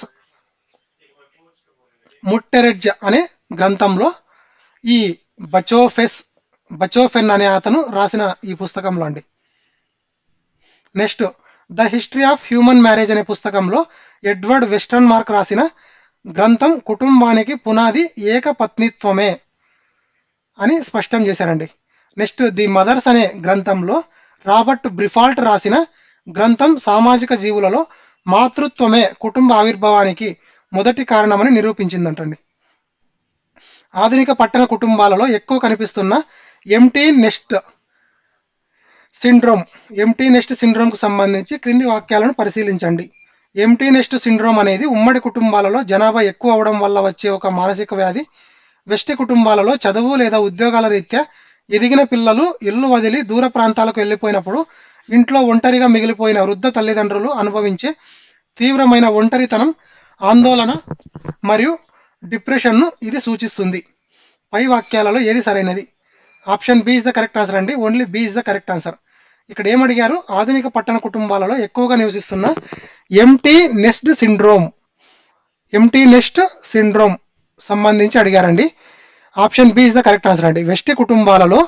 ముట్టెరెడ్జ్ అనే గ్రంథంలో ఈ బచోఫెన్ అనే అతను రాసిన ఈ పుస్తకంలో అండి. Next the history of human marriage అనే పుస్తకంలో ఎడ్వర్డ్ వెస్టర్న్ మార్క్ రాసిన గ్రంథం కుటుంబానికి పునాది ఏకపత్నిత్వమే అని స్పష్టం చేశారండి. నెక్స్ట్ ది మదర్స్ అనే గ్రంథంలో రాబర్ట్ బ్రిఫాల్ట్ రాసిన గ్రంథం సామాజిక జీవులలో మాతృత్వమే కుటుంబ ఆవిర్భావానికి మొదటి కారణమని నిరూపించిందంటండి. ఆధునిక పట్టణ కుటుంబాలలో ఎక్కువ కనిపిస్తున్న ఎంటీ నెస్ట్ సిండ్రోమ్కు సంబంధించి క్రింది వాక్యాలను పరిశీలించండి. ఎంటీ నెస్ట్ సిండ్రోమ్ అనేది ఉమ్మడి కుటుంబాలలో జనాభా ఎక్కువ అవడం వల్ల వచ్చే ఒక మానసిక వ్యాధి. వెస్టి కుటుంబాలలో చదువు లేదా ఉద్యోగాల రీత్యా ఎదిగిన పిల్లలు ఇల్లు వదిలి దూర ప్రాంతాలకు వెళ్ళిపోయినప్పుడు ఇంట్లో ఒంటరిగా మిగిలిపోయిన వృద్ధ తల్లిదండ్రులు అనుభవించే తీవ్రమైన ఒంటరితనం, ఆందోళన మరియు డిప్రెషన్ను ఇది సూచిస్తుంది. పై వాక్యాలలో ఏది సరైనది? Option B is the correct answer అండి. Only B is the correct answer. ఇక్కడ ఏమడిగారు? ఆధునిక పట్టణ కుటుంబాలలో ఎక్కువగా నివసిస్తున్న ఎంటీ నెస్ట్ సిండ్రోమ్ సంబంధించి అడిగారండి. Option B is the correct answer అండి. వెస్టి కుటుంబాలలో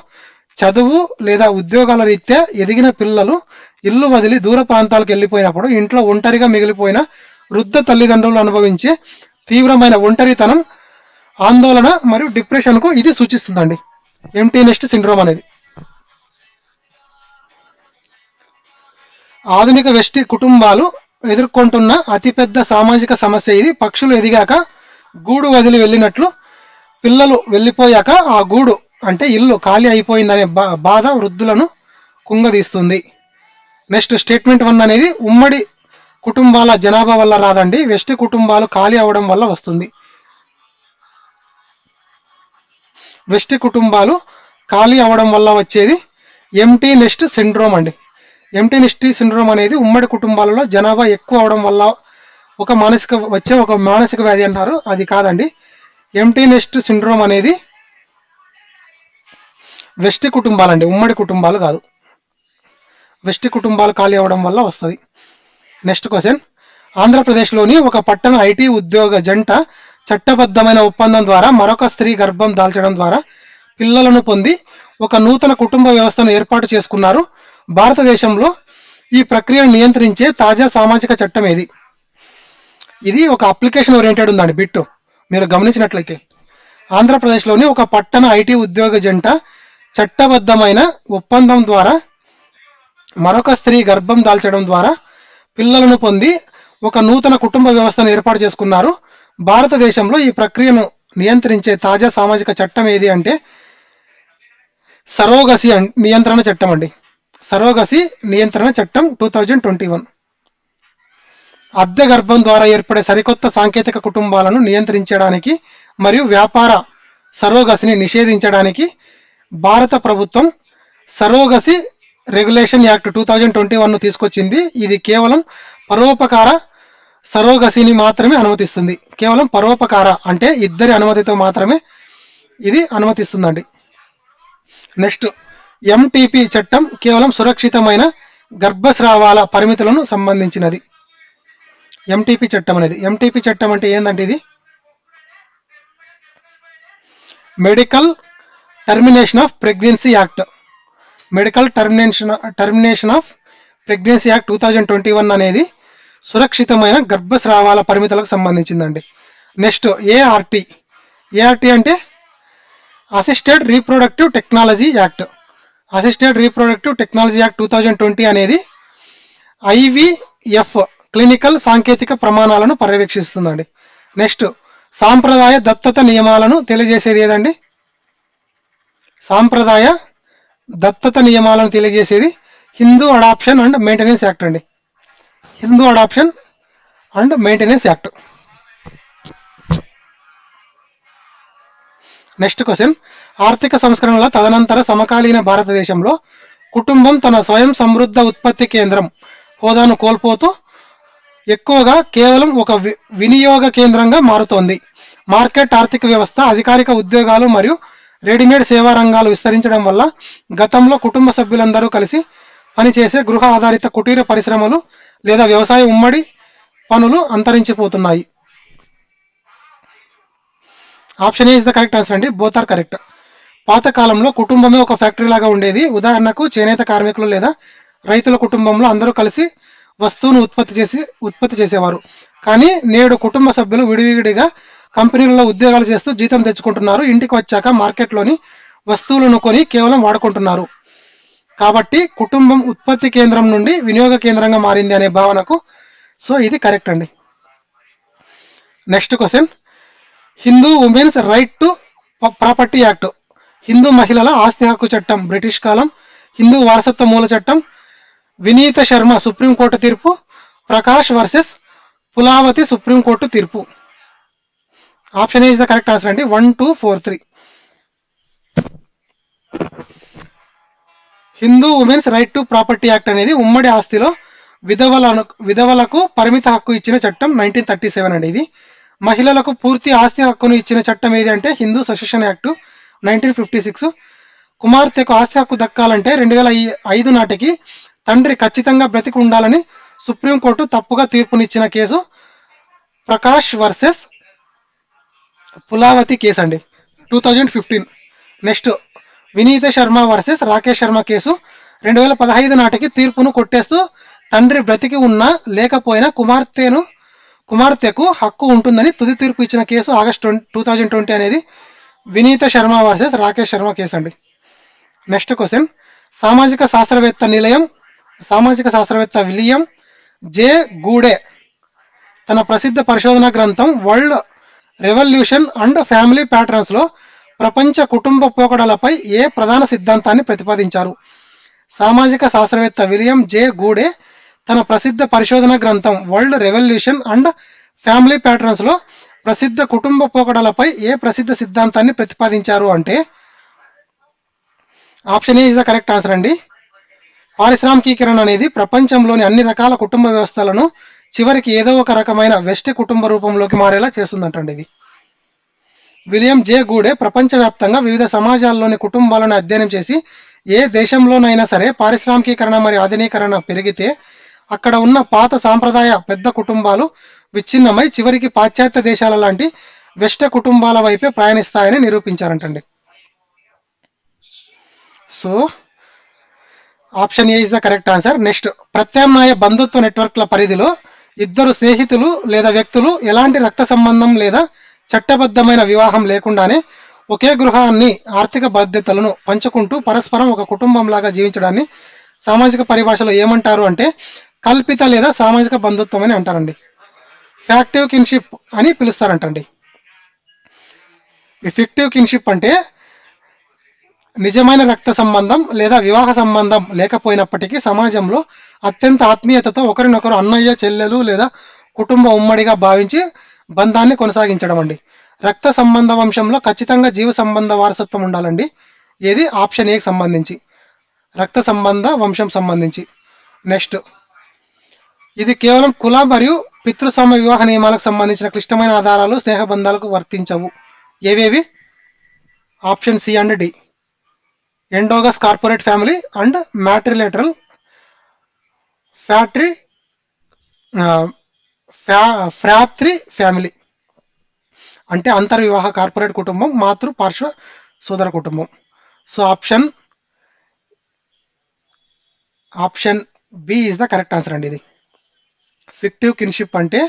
చదువు లేదా ఉద్యోగాల రీత్యా ఎదిగిన పిల్లలు ఇల్లు వదిలి దూర ప్రాంతాలకు వెళ్ళిపోయినప్పుడు ఇంట్లో ఒంటరిగా మిగిలిపోయిన వృద్ధ తల్లిదండ్రులు అనుభవించే తీవ్రమైన ఒంటరితనం, ఆందోళన మరియు డిప్రెషన్కు ఇది సూచిస్తుందండి ఎంటీ నెస్ట్ సిండ్రోమ్ అనేది. ఆధునిక వెస్టి కుటుంబాలు ఎదుర్కొంటున్న అతిపెద్ద సామాజిక సమస్య ఇది. పక్షులు ఎదిగాక గూడు వదిలి వెళ్ళినట్లు పిల్లలు వెళ్ళిపోయాక ఆ గూడు అంటే ఇల్లు ఖాళీ అయిపోయిందనే బాధ వృద్ధులను కుంగదీస్తుంది. నెక్స్ట్ స్టేట్మెంట్ 1 అనేది ఉమ్మడి కుటుంబాల జనాభా వల్ల రాదండి, వెస్టి కుటుంబాలు ఖాళీ అవడం వల్ల వస్తుంది. వెస్టి కుటుంబాలు ఖాళీ అవడం వల్ల వచ్చేది ఎంటీ నెస్ట్ సిండ్రోమ్ అండి. ఎంటీ నెస్ట్ సిండ్రోమ్ అనేది ఉమ్మడి కుటుంబాలలో జనాభా ఎక్కువ అవడం వల్ల ఒక మానసిక వ్యాధి అంటారు, అది కాదండి. ఎంటీ నెస్ట్ సిండ్రోమ్ అనేది వెస్టి కుటుంబాలండి, ఉమ్మడి కుటుంబాలు కాదు. వెస్టి కుటుంబాలు ఖాళీ అవ్వడం వల్ల వస్తుంది. నెక్స్ట్ క్వశ్చన్, ఆంధ్రప్రదేశ్లోని ఒక పట్టణ ఐటీ ఉద్యోగ జంట చట్టబద్ధమైన ఒప్పందం ద్వారా మరొక స్త్రీ గర్భం దాల్చడం ద్వారా పిల్లలను పొంది ఒక నూతన కుటుంబ వ్యవస్థను ఏర్పాటు చేసుకున్నారు. భారతదేశంలో ఈ ప్రక్రియను నియంత్రించే తాజా సామాజిక చట్టం ఏది? ఇది ఒక అప్లికేషన్ ఓరియంటెడ్ ఉందండి బిట్టు, మీరు గమనించినట్లయితే. ఆంధ్రప్రదేశ్లోని ఒక పట్టణ ఐటీ ఉద్యోగ జంట చట్టబద్ధమైన ఒప్పందం ద్వారా మరొక స్త్రీ గర్భం దాల్చడం ద్వారా పిల్లలను పొంది ఒక నూతన కుటుంబ వ్యవస్థను ఏర్పాటు చేసుకున్నారు. భారతదేశంలో ఈ ప్రక్రియను నియంత్రించే తాజా సామాజిక చట్టం ఏది అంటే సరోగసి నియంత్రణ చట్టం అండి. సరోగసి నియంత్రణ చట్టం 2021. అద్దె గర్భం ద్వారా ఏర్పడే సరికొత్త సాంకేతిక కుటుంబాలను నియంత్రించడానికి మరియు వ్యాపార సరోగసిని నిషేధించడానికి భారత ప్రభుత్వం సరోగసి రెగ్యులేషన్ యాక్ట్ 2021ను తీసుకొచ్చింది. ఇది కేవలం పరోపకార సరోగసిని మాత్రమే అనుమతిస్తుంది. కేవలం పరోపకార అంటే ఇద్దరి అనుమతితో మాత్రమే ఇది అనుమతిస్తుందండి. నెక్స్ట్, ఎంటీపీ చట్టం కేవలం సురక్షితమైన గర్భస్రావాల పరిమితులను సంబంధించినది. ఎంటీపీ చట్టం అంటే ఏంటంటే ఇది medical termination of pregnancy act. Medical termination of pregnancy act 2021 అనేది సురక్షితమైన గర్భస్రావాల పరిమితులకు సంబంధించిందండి. నెక్స్ట్, ఏఆర్టీ అంటే అసిస్టెడ్ రీప్రొడక్టివ్ టెక్నాలజీ యాక్ట్. 2020 అనేది IVF క్లినికల్ సాంకేతిక ప్రమాణాలను పర్యవేక్షిస్తుందండి. నెక్స్ట్, సాంప్రదాయ దత్తత నియమాలను తెలియజేసేది ఏదండి? సాంప్రదాయ దత్తత నియమాలను తెలియజేసేది Hindu adoption and maintenance act అండి. Hindu adoption and maintenance act. Next question, ఆర్థిక సంస్కరణల తదనంతర సమకాలీన భారతదేశంలో కుటుంబం తన స్వయం సమృద్ధ ఉత్పత్తి కేంద్రం హోదాను కోల్పోతూ ఎక్కువగా కేవలం ఒక వినియోగ కేంద్రంగా మారుతోంది. మార్కెట్ ఆర్థిక వ్యవస్థ, అధికారిక ఉద్యోగాలు మరియు రెడీమేడ్ సేవా రంగాలు విస్తరించడం వల్ల గతంలో కుటుంబ సభ్యులందరూ కలిసి పనిచేసే గృహ ఆధారిత కుటీర పరిశ్రమలు లేదా వ్యవసాయ ఉమ్మడి పనులు అంతరించిపోతున్నాయి. Option A is the correct answer అండి. Both are correct. పాతకాలంలో కుటుంబమే ఒక ఫ్యాక్టరీ లాగా ఉండేది. ఉదాహరణకు చేనేత కార్మికులు లేదా రైతుల కుటుంబంలో అందరూ కలిసి వస్తువును ఉత్పత్తి చేసేవారు. కానీ నేడు కుటుంబ సభ్యులు విడివిడిగా కంపెనీలలో ఉద్యోగాలు చేస్తూ జీతం తెచ్చుకుంటున్నారు. ఇంటికి వచ్చాక మార్కెట్లోని వస్తువులను కొని కేవలం వాడుకుంటున్నారు. కాబట్టి కుటుంబం ఉత్పత్తి కేంద్రం నుండి వినియోగ కేంద్రంగా మారింది అనే భావనకు సో ఇది కరెక్ట్ అండి. Next question, Hindu women's right to property act, Hindu మహిళల ఆస్తి హక్కు చట్టం బ్రిటిష్ కాలం, హిందూ వారసత్వ మూల చట్టం, వినీత శర్మ సుప్రీంకోర్టు తీర్పు, ప్రకాష్ వర్సెస్ పులావతి సుప్రీంకోర్టు తీర్పు. Option A is the correct answer అండి. 1 2 4 3. Hindu women's right to property act అనేది ఉమ్మడి ఆస్తిలో విధవలకు పరిమిత హక్కు ఇచ్చిన చట్టం 1937 అండి. ఇది మహిళలకు పూర్తి ఆస్తి హక్కును ఇచ్చిన చట్టం ఏది అంటే హిందూ ససెషన్ యాక్ట్ 1956. కుమార్తెకు ఆస్తి హక్కు దక్కాలంటే 2005 నాటికి తండ్రి ఖచ్చితంగా బ్రతికి ఉండాలని సుప్రీంకోర్టు తప్పుగా తీర్పునిచ్చిన case Prakash versus Phulavati case అండి, 2015. Next, Vineeta Sharma versus Rakesh Sharma case 2015 నాటికి తీర్పును కొట్టేస్తూ తండ్రి బ్రతికి ఉన్నా లేకపోయినా కుమార్తెకు హక్కు ఉంటుందని తుది తీర్పు ఇచ్చిన కేసు ఆగస్ట్ 2020 అనేది వినీత శర్మ వర్సెస్ రాకేష్ శర్మ కేసు అండి. నెక్స్ట్ క్వశ్చన్, సామాజిక శాస్త్రవేత్త విలియం జే గూడే తన ప్రసిద్ధ పరిశోధన గ్రంథం world revolution and family patterns లో ప్రపంచ కుటుంబ పోకడలపై ఏ ప్రధాన సిద్ధాంతాన్ని ప్రతిపాదించారు? సామాజిక శాస్త్రవేత్త విలియం జే గూడే తన ప్రసిద్ధ పరిశోధన గ్రంథం world revolution and family patterns లో ప్రసిద్ధ కుటుంబ పోకడలపై ఏ ప్రసిద్ధ సిద్ధాంతాన్ని ప్రతిపాదించారు అంటే option A is the correct answer అండి. పారిశ్రామికీకరణ అనేది ప్రపంచంలోని అన్ని రకాల కుటుంబ వ్యవస్థలను చివరికి ఏదో ఒక రకమైన వెస్ట్ కుటుంబ రూపంలోకి మారేలా చేస్తుందంటండి. ఇది విలియం జే గూడే ప్రపంచవ్యాప్తంగా వివిధ సమాజాల్లోని కుటుంబాలను అధ్యయనం చేసి ఏ దేశంలోనైనా సరే పారిశ్రామికీకరణ మరియు ఆధునీకరణ పెరిగితే అక్కడ ఉన్న పాత సాంప్రదాయ పెద్ద కుటుంబాలు విచ్ఛిన్నమై చివరికి పాశ్చాత్య దేశాల లాంటి వెస్ట్ కుటుంబాల వైపే ప్రయాణిస్తాయని నిరూపించారంటండి. So option A is the correct answer. Next, ప్రత్యామ్నాయ బంధుత్వ నెట్వర్క్ల పరిధిలో ఇద్దరు స్నేహితులు లేదా వ్యక్తులు ఎలాంటి రక్త సంబంధం లేదా చట్టబద్ధమైన వివాహం లేకుండానే ఒకే గృహాన్ని ఆర్థిక బాధ్యతలను పంచుకుంటూ పరస్పరం ఒక కుటుంబంలాగా జీవించడాన్ని సామాజిక పరిభాషలో ఏమంటారు అంటే కల్పిత లేదా సామాజిక బంధుత్వం అని అంటారండి. ఫ్యాక్టివ్ కిన్షిప్ అని పిలుస్తారంటండి. ఈ ఫిక్టివ్ కిన్షిప్ అంటే నిజమైన రక్త సంబంధం లేదా వివాహ సంబంధం లేకపోయినప్పటికీ సమాజంలో అత్యంత ఆత్మీయతతో ఒకరినొకరు అన్నయ్య చెల్లెలు లేదా కుటుంబ ఉమ్మడిగా భావించి బంధాన్ని కొనసాగించడం అండి. రక్త సంబంధ వంశంలో ఖచ్చితంగా జీవ సంబంధ వారసత్వం ఉండాలండి. ఏది ఆప్షన్ ఏకి సంబంధించి రక్త సంబంధ వంశం సంబంధించి. నెక్స్ట్, ఇది కేవలం కుల మరియు పితృస్వామ్య వివాహ నియమాలకు సంబంధించిన క్లిష్టమైన ఆధారాలు స్నేహబంధాలకు వర్తించవు. ఏవేవి? Option C and D, endogamous corporate family and matrilateral phratry family అంటే అంతర్వివాహ కార్పొరేట్ కుటుంబం, మాతృ పార్శ్వ సోదర కుటుంబం. So option B is the correct answer అండి. ఇది ఫిక్టివ్ కిన్షిప్ అంటే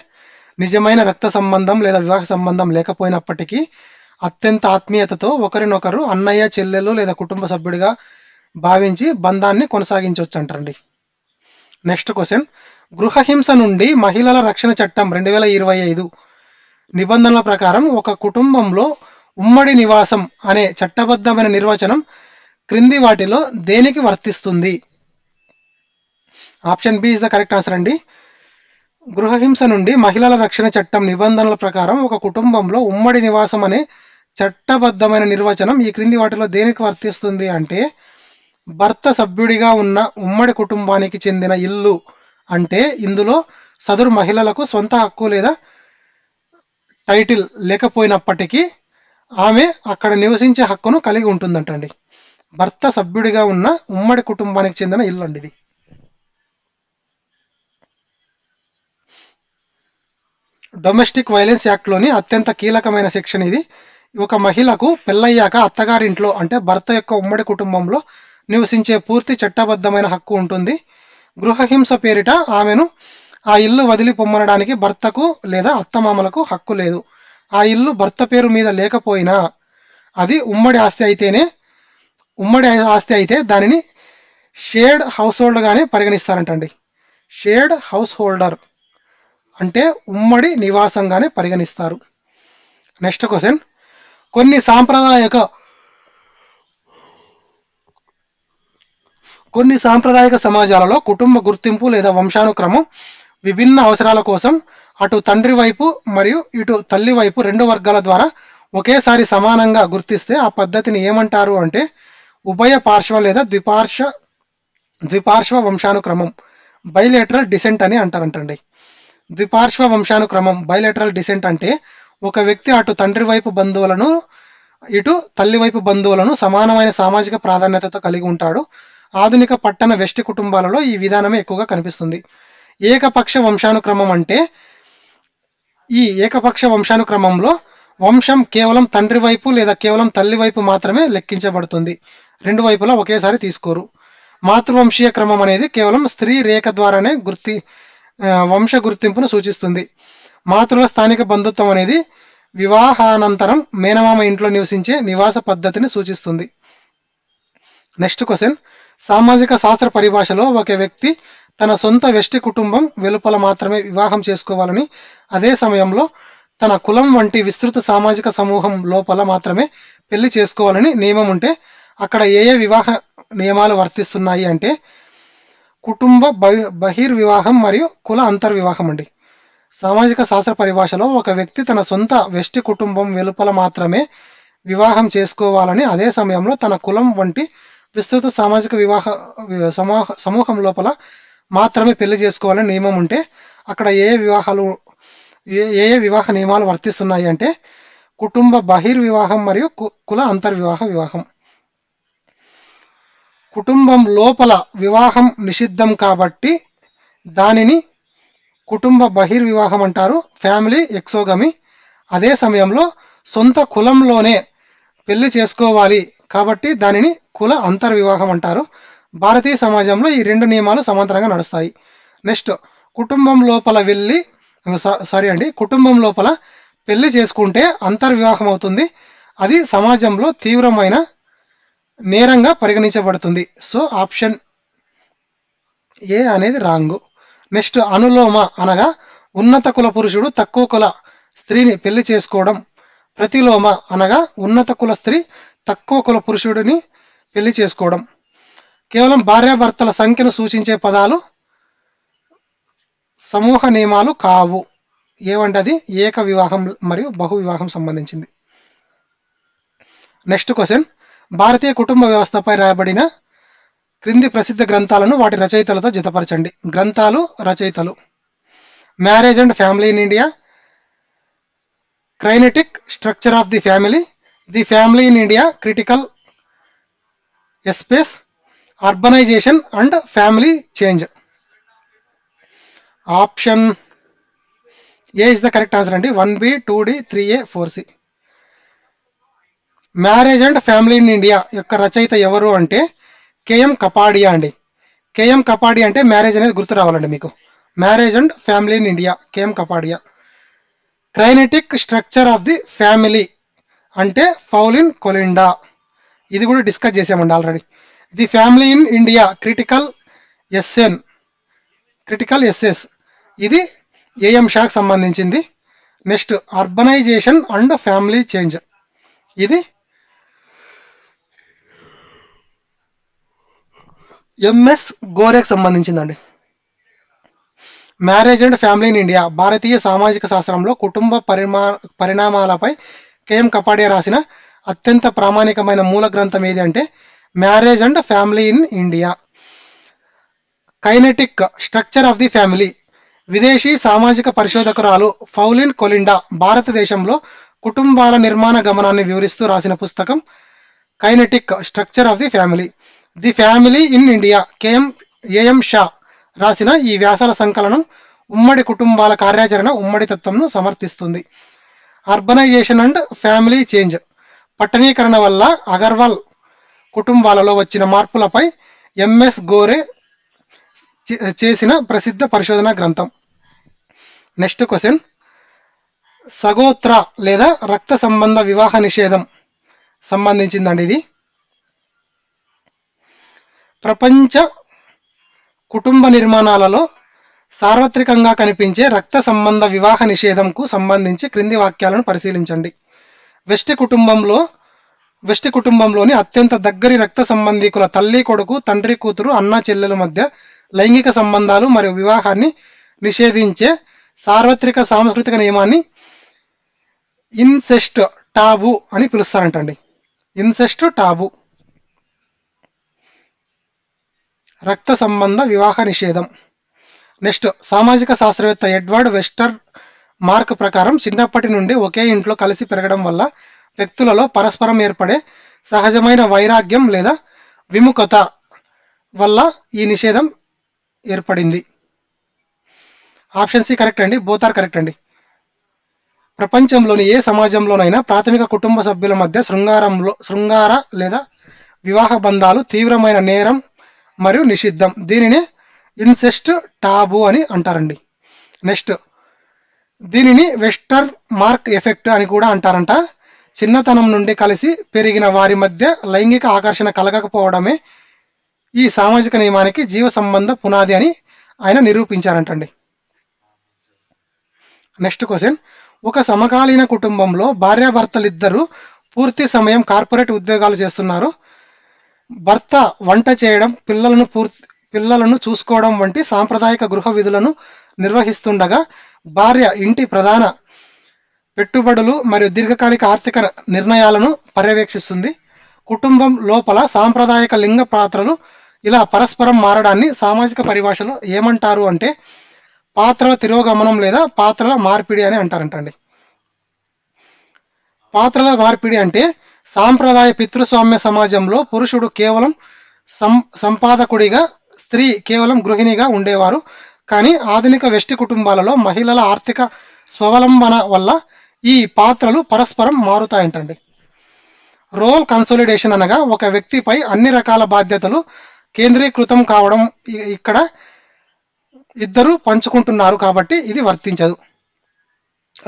నిజమైన రక్త సంబంధం లేదా వివాహ సంబంధం లేకపోయినప్పటికీ అత్యంత ఆత్మీయతతో ఒకరినొకరు అన్నయ్య చెల్లెలు లేదా కుటుంబ సభ్యుడిగా భావించి బంధాన్ని కొనసాగించవచ్చు అంటారండి. నెక్స్ట్ క్వశ్చన్, గృహహింస నుండి మహిళల రక్షణ చట్టం 2025 నిబంధనల ప్రకారం ఒక కుటుంబంలో ఉమ్మడి నివాసం అనే చట్టబద్ధమైన నిర్వచనం క్రింది వాటిలో దేనికి వర్తిస్తుంది? Option B is the correct answer అండి. గృహహింస నుండి మహిళల రక్షణ చట్టం నిబంధనల ప్రకారం ఒక కుటుంబంలో ఉమ్మడి నివాసం అనే చట్టబద్ధమైన నిర్వచనం ఈ క్రింది వాటిలో దేనికి వర్తిస్తుంది అంటే భర్త సభ్యుడిగా ఉన్న ఉమ్మడి కుటుంబానికి చెందిన ఇల్లు అంటే ఇందులో సదరు మహిళలకు సొంత హక్కు లేదా టైటిల్ లేకపోయినప్పటికీ ఆమె అక్కడ నివసించే హక్కును కలిగి ఉంటుందంటండి. భర్త సభ్యుడిగా ఉన్న ఉమ్మడి కుటుంబానికి చెందిన ఇల్లు అండి ఇది. డొమెస్టిక్ వైలెన్స్ యాక్ట్లోని అత్యంత కీలకమైన సెక్షన్ ఇది. ఒక మహిళకు పెళ్ళయ్యాక అత్తగారింట్లో అంటే భర్త యొక్క ఉమ్మడి కుటుంబంలో నివసించే పూర్తి చట్టబద్ధమైన హక్కు ఉంటుంది. గృహహింస పేరిట ఆమెను ఆ ఇల్లు వదిలి పొమ్మనడానికి భర్తకు లేదా అత్తమామలకు హక్కు లేదు. ఆ ఇల్లు భర్త పేరు మీద లేకపోయినా అది ఉమ్మడి ఆస్తి అయితే దానిని షేర్డ్ హౌస్ హోల్డ్గానే పరిగణిస్తారంటండి. షేర్డ్ హౌస్ హోల్డర్ అంటే ఉమ్మడి నివాసంగానే పరిగణిస్తారు. నెక్స్ట్ క్వశ్చన్, కొన్ని సాంప్రదాయక సమాజాలలో కుటుంబ గుర్తింపు లేదా వంశానుక్రమం విభిన్న అవసరాల కోసం అటు తండ్రి వైపు మరియు ఇటు తల్లి వైపు రెండు వర్గాల ద్వారా ఒకేసారి సమానంగా గుర్తిస్తే ఆ పద్ధతిని ఏమంటారు అంటే ఉభయ పార్శ్వ లేదా ద్విపార్శ్వ వంశానుక్రమం, బైలేటరల్ డిసెంట్ అని అంటారంటండి. ద్విపార్శ్వ వంశానుక్రమం, బైలేటరల్ డిసెంట్ అంటే ఒక వ్యక్తి అటు తండ్రి వైపు బంధువులను ఇటు తల్లి వైపు బంధువులను సమానమైన సామాజిక ప్రాధాన్యతతో కలిగి ఉంటాడు. ఆధునిక పట్టణ వెస్ట్ కుటుంబాలలో ఈ విధానమే ఎక్కువగా కనిపిస్తుంది. ఏకపక్ష వంశానుక్రమం అంటే ఈ ఏకపక్ష వంశానుక్రమంలో వంశం కేవలం తండ్రి వైపు లేదా కేవలం తల్లి వైపు మాత్రమే లెక్కించబడుతుంది. రెండు వైపులా ఒకేసారి తీసుకోరు. మాతృవంశీయ క్రమం అనేది కేవలం స్త్రీ రేఖ ద్వారానే వంశ గుర్తింపును సూచిస్తుంది. మాతృల స్థానిక బంధుత్వం అనేది వివాహానంతరం మేనమామ ఇంట్లో నివసించే నివాస పద్ధతిని సూచిస్తుంది. నెక్స్ట్ క్వశ్చన్, సామాజిక శాస్త్ర పరిభాషలో ఒక వ్యక్తి తన సొంత వెష్టి కుటుంబం వెలుపల మాత్రమే వివాహం చేసుకోవాలని, అదే సమయంలో తన కులం వంటి విస్తృత సామాజిక సమూహం లోపల మాత్రమే పెళ్లి చేసుకోవాలని నియమం ఉంటే అక్కడ ఏ ఏ వివాహ నియమాలు వర్తిస్తున్నాయి అంటే కుటుంబ బహిర్వివాహం మరియు కుల అంతర్వివాహం అండి. సామాజిక శాస్త్ర పరిభాషలో ఒక వ్యక్తి తన సొంత వెష్టి కుటుంబం వెలుపల మాత్రమే వివాహం చేసుకోవాలని, అదే సమయంలో తన కులం వంటి విస్తృత సామాజిక సమూహం లోపల మాత్రమే పెళ్లి చేసుకోవాలని నియమం ఉంటే అక్కడ ఏ ఏ వివాహ నియమాలు వర్తిస్తున్నాయి అంటే కుటుంబ బహిర్వివాహం మరియు కుల వివాహం. కుటుంబం లోపల వివాహం నిషిద్ధం కాబట్టి దానిని కుటుంబ బహిర్వివాహం అంటారు, ఫ్యామిలీ ఎక్సోగమి. అదే సమయంలో సొంత కులంలోనే పెళ్లి చేసుకోవాలి కాబట్టి దానిని కుల అంతర్వివాహం అంటారు. భారతీయ సమాజంలో ఈ రెండు నియమాలు సమాంతరంగా నడుస్తాయి. నెక్స్ట్, కుటుంబం లోపల పెళ్లి చేసుకుంటే అంతర్వివాహం అవుతుంది. అది సమాజంలో తీవ్రమైన నేరంగా పరిగణించబడుతుంది. సో ఆప్షన్ ఏ అనేది రాంగు. నెక్స్ట్, అనులోమ అనగా ఉన్నత కుల పురుషుడు తక్కువ కుల స్త్రీని పెళ్లి చేసుకోవడం. ప్రతిలోమ అనగా ఉన్నత కుల స్త్రీ తక్కువ కుల పురుషుడిని పెళ్లి చేసుకోవడం. కేవలం భార్యాభర్తల సంఖ్యను సూచించే పదాలు సమూహ నియమాలు కావు. ఏమంటది ఏక వివాహం మరియు బహు వివాహం సంబంధించింది. నెక్స్ట్ క్వశ్చన్, భారతీయ కుటుంబ వ్యవస్థపై రాయబడిన క్రింది ప్రసిద్ధ గ్రంథాలను వాటి రచయితలతో జతపరచండి. గ్రంథాలు, రచయితలు: marriage and family in India, kinetic structure of the family in India, critical ఎస్పేస్, urbanization and family change. Option A is the correct answer అండి. 1B, 2D, 3A, 4C. Marriage and family in India యొక్క రచయిత ఎవరు అంటే కేఎం కపాడియా అండి. కేఎం కపాడియా అంటే మ్యారేజ్ అనేది గుర్తు రావాలండి మీకు. Marriage and family in India, K M Kapadia. Kinetic structure of the family అంటే పౌలిన్ కొలిండా. ఇది కూడా డిస్కస్ చేసామండి already. The family in India, critical essays, ఇది ఏఎం షాకి సంబంధించింది. Next, urbanization and family change, ఇది ఎంఎస్ గోరేకి సంబంధించిందండి. Marriage and family in India భారతీయ సామాజిక శాస్త్రంలో కుటుంబ పరిణామాలపై కేఎం కపాడియా రాసిన అత్యంత ప్రామాణికమైన మూల గ్రంథం ఏది అంటే marriage and family in India. Kinetic structure of the family, విదేశీ సామాజిక పరిశోధకురాలు పౌలిన్ కొలిండా భారతదేశంలో కుటుంబాల నిర్మాణ గమనాన్ని వివరిస్తూ రాసిన పుస్తకం kinetic structure of the family. The family in India, AM Shah రాసిన ఈ వ్యాసాల సంకలనం ఉమ్మడి కుటుంబాల కార్యాచరణ ఉమ్మడి తత్వంను సమర్థిస్తుంది. అర్బనైజేషన్ అండ్ ఫ్యామిలీ చేంజ్, పట్టణీకరణ వల్ల అగర్వాల్ కుటుంబాలలో వచ్చిన మార్పులపై ఎంఎస్ గోరే చేసిన ప్రసిద్ధ పరిశోధన గ్రంథం. నెక్స్ట్ క్వశ్చన్, సగోత్ర లేదా రక్త సంబంధ వివాహ నిషేధం సంబంధించిందండి. ఇది ప్రపంచ కుటుంబ నిర్మాణాలలో సార్వత్రికంగా కనిపించే రక్త సంబంధ వివాహ నిషేధంకు సంబంధించి క్రింది వాక్యాలను పరిశీలించండి. వెస్ట్ కుటుంబంలోని అత్యంత దగ్గరి రక్త సంబంధీకుల తల్లి కొడుకు, తండ్రి కూతురు, అన్న చెల్లెల మధ్య లైంగిక సంబంధాలు మరియు వివాహాన్ని నిషేధించే సార్వత్రిక సాంస్కృతిక నియమాన్ని ఇన్సెస్ట్ టాబు అని పిలుస్తారంటండి. ఇన్సెస్ట్ టాబు, రక్త సంబంధ వివాహ నిషేధం. నెక్స్ట్, సామాజిక శాస్త్రవేత్త ఎడ్వర్డ్ వెస్టర్ మార్క్ ప్రకారం చిన్నప్పటి నుండి ఒకే ఇంట్లో కలిసి పెరగడం వల్ల వ్యక్తులలో పరస్పరం ఏర్పడే సహజమైన వైరాగ్యం లేదా విముఖత వల్ల ఈ నిషేధం ఏర్పడింది. ఆప్షన్ సి కరెక్ట్ అండి, బోత్ ఆర్ కరెక్ట్ అండి. ప్రపంచంలోని ఏ సమాజంలోనైనా ప్రాథమిక కుటుంబ సభ్యుల మధ్య శృంగార లేదా వివాహ బంధాలు తీవ్రమైన నేరం మరియు నిషిద్ధం. దీనిని ఇన్సెస్ట్ టాబు అని అంటారండి. నెక్స్ట్, దీనిని వెస్టర్ మార్క్ ఎఫెక్ట్ అని కూడా అంటారంట. చిన్నతనం నుండి కలిసి పెరిగిన వారి మధ్య లైంగిక ఆకర్షణ కలగకపోవడమే ఈ సామాజిక నియమానికి జీవ సంబంధ పునాది అని ఆయన నిరూపించారంటండి. నెక్స్ట్ క్వశ్చన్, ఒక సమకాలీన కుటుంబంలో భార్యాభర్తలిద్దరూ పూర్తి సమయం కార్పొరేట్ ఉద్యోగాలు చేస్తున్నారు. భర్త వంట చేయడం, పిల్లలను చూసుకోవడం వంటి సాంప్రదాయిక గృహ విధులను నిర్వహిస్తుండగా భార్య ఇంటి ప్రధాన పెట్టుబడులు మరియు దీర్ఘకాలిక ఆర్థిక నిర్ణయాలను పర్యవేక్షిస్తుంది. కుటుంబం లోపల సాంప్రదాయిక లింగ పాత్రలు ఇలా పరస్పరం మారడాన్ని సామాజిక పరిభాషలో ఏమంటారు అంటే పాత్రల తిరోగమనం లేదా పాత్రల మార్పిడి అని అంటారంటండి. పాత్రల మార్పిడి అంటే సాంప్రదాయ పితృస్వామ్య సమాజంలో పురుషుడు కేవలం సంపాదకుడిగా, స్త్రీ కేవలం గృహిణిగా ఉండేవారు. కానీ ఆధునిక వెస్ట్ కుటుంబాలలో మహిళల ఆర్థిక స్వావలంబన వల్ల ఈ పాత్రలు పరస్పరం మారుతాయంటండి. రోల్ కన్సోలిడేషన్ అనగా ఒక వ్యక్తిపై అన్ని రకాల బాధ్యతలు కేంద్రీకృతం కావడం. ఇక్కడ ఇద్దరు పంచుకుంటున్నారు కాబట్టి ఇది వర్తించదు.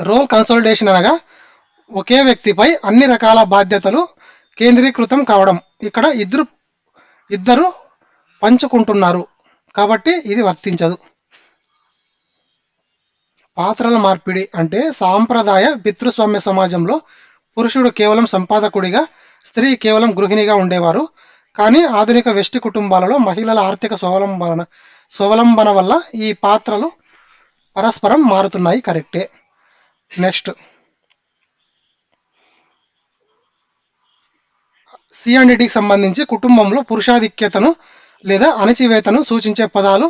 రోల్ కన్సోలిడేషన్ అనగా ఒకే వ్యక్తిపై అన్ని రకాల బాధ్యతలు కేంద్రీకృతం కావడం. ఇక్కడ ఇద్దరు పంచుకుంటున్నారు కాబట్టి ఇది వర్తించదు. పాత్రల మార్పిడి అంటే సాంప్రదాయ పితృస్వామ్య సమాజంలో పురుషుడు కేవలం సంపాదకుడిగా, స్త్రీ కేవలం గృహిణిగా ఉండేవారు. కానీ ఆధునిక వెస్ట్ కుటుంబాలలో మహిళల ఆర్థిక స్వావలంబన వల్ల ఈ పాత్రలు పరస్పరం మారుతున్నాయి. కరెక్టే. నెక్స్ట్, సి అండ్ డికి సంబంధించి కుటుంబంలో పురుషాధిక్యతను లేదా అణచివేతను సూచించే పదాలు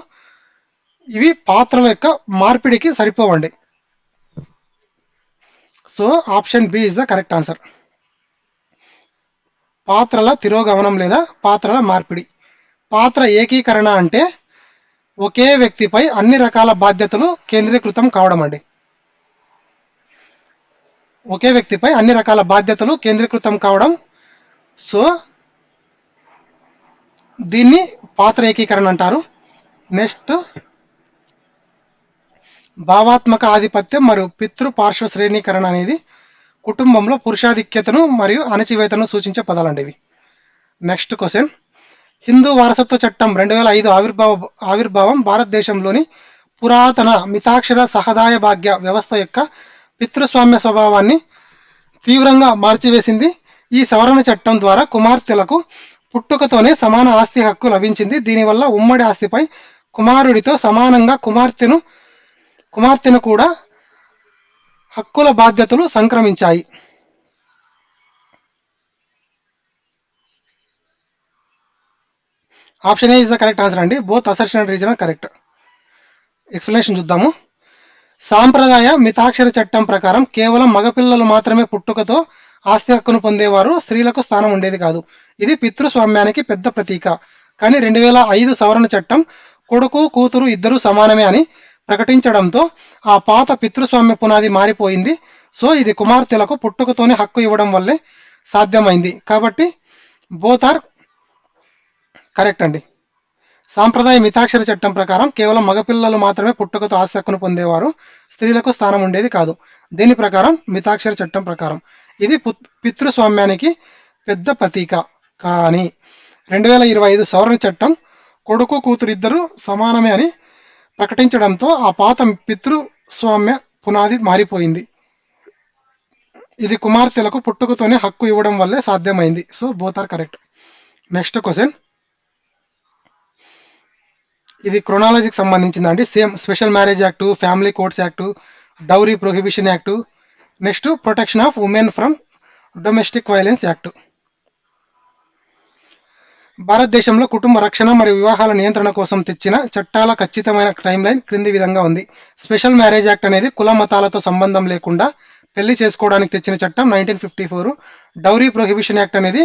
ఇవి పాత్రల యొక్క మార్పిడికి సరిపోవండి. So option B is the correct answer. పాత్రల తిరోగమనం లేదా పాత్రల మార్పిడి. పాత్ర ఏకీకరణ అంటే ఒకే వ్యక్తిపై అన్ని రకాల బాధ్యతలు కేంద్రీకృతం కావడం అండి. ఒకే వ్యక్తిపై అన్ని రకాల బాధ్యతలు కేంద్రీకృతం కావడం. సో దీన్ని పాత్ర ఏకీకరణ అంటారు. నెక్స్ట్, భావాత్మక ఆధిపత్యం మరియు పితృ పార్శ్వ శ్రేణీకరణ అనేది కుటుంబంలో పురుషాధిక్యతను మరియు అణచివేతను సూచించే పదాలండి ఇవి. నెక్స్ట్ క్వశ్చన్, హిందూ వారసత్వ చట్టం 2005 ఆవిర్భావం భారతదేశంలోని పురాతన మితాక్షర సహదాయ భాగ్య వ్యవస్థ యొక్క పితృస్వామ్య స్వభావాన్ని తీవ్రంగా మార్చివేసింది. ఈ సవరణ చట్టం ద్వారా కుమార్తెలకు పుట్టుకతోనే సమాన ఆస్తి హక్కు లభించింది. దీనివల్ల ఉమ్మడి ఆస్తిపై కుమారుడితో సమానంగా కుమార్తెను కూడా హక్కుల బాధ్యతలు సంక్రమించాయి. Option A is the correct answer అండి. Both assertion and reason correct. Explanation చూద్దాము. సాంప్రదాయ మితాక్షర చట్టం ప్రకారం కేవలం మగపిల్లలు మాత్రమే పుట్టుకతో ఆస్తి హక్కును పొందేవారు, స్త్రీలకు స్థానం ఉండేది కాదు. ఇది పితృస్వామ్యానికి పెద్ద ప్రతీక. కానీ 2005 సవరణ చట్టం కొడుకు కూతురు ఇద్దరు సమానమే అని ప్రకటించడంతో ఆ పాత పితృస్వామ్య పునాది మారిపోయింది. సో ఇది కుమార్తెలకు పుట్టుకతోనే హక్కు ఇవ్వడం వల్లే సాధ్యమైంది. కాబట్టి బోత్ ఆర్ కరెక్ట్ అండి. సాంప్రదాయ మితాక్షర చట్టం ప్రకారం కేవలం మగపిల్లలు మాత్రమే పుట్టుకతో ఆస్తి హక్కును పొందేవారు, స్త్రీలకు స్థానం ఉండేది కాదు. దీని ప్రకారం మితాక్షర చట్టం ప్రకారం ఇది పితృస్వామ్యానికి పెద్ద ప్రతీక. కానీ 2025 సవరణ చట్టం కొడుకు కూతురు ఇద్దరు సమానమే అని ప్రకటించడంతో ఆ పాత పితృస్వామ్య పునాది మారిపోయింది. ఇది కుమార్తెలకు పుట్టుకతోనే హక్కు ఇవ్వడం వల్లే సాధ్యమైంది. So both are correct. Next question, ఇది క్రొనాలజీకి సంబంధించిందండి. Same special marriage act, family courts act, dowry prohibition act, next protection of women from domestic violence act. భారతదేశంలో కుటుంబ రక్షణ మరియు వివాహాల నియంత్రణ కోసం తెచ్చిన చట్టాల ఖచ్చితమైన టైం లైన్ క్రింది విధంగా ఉంది. స్పెషల్ మ్యారేజ్ యాక్ట్ అనేది కుల మతాలతో సంబంధం లేకుండా పెళ్లి చేసుకోవడానికి తెచ్చిన చట్టం 1954. డౌరీ ప్రొహిబిషన్ యాక్ట్ అనేది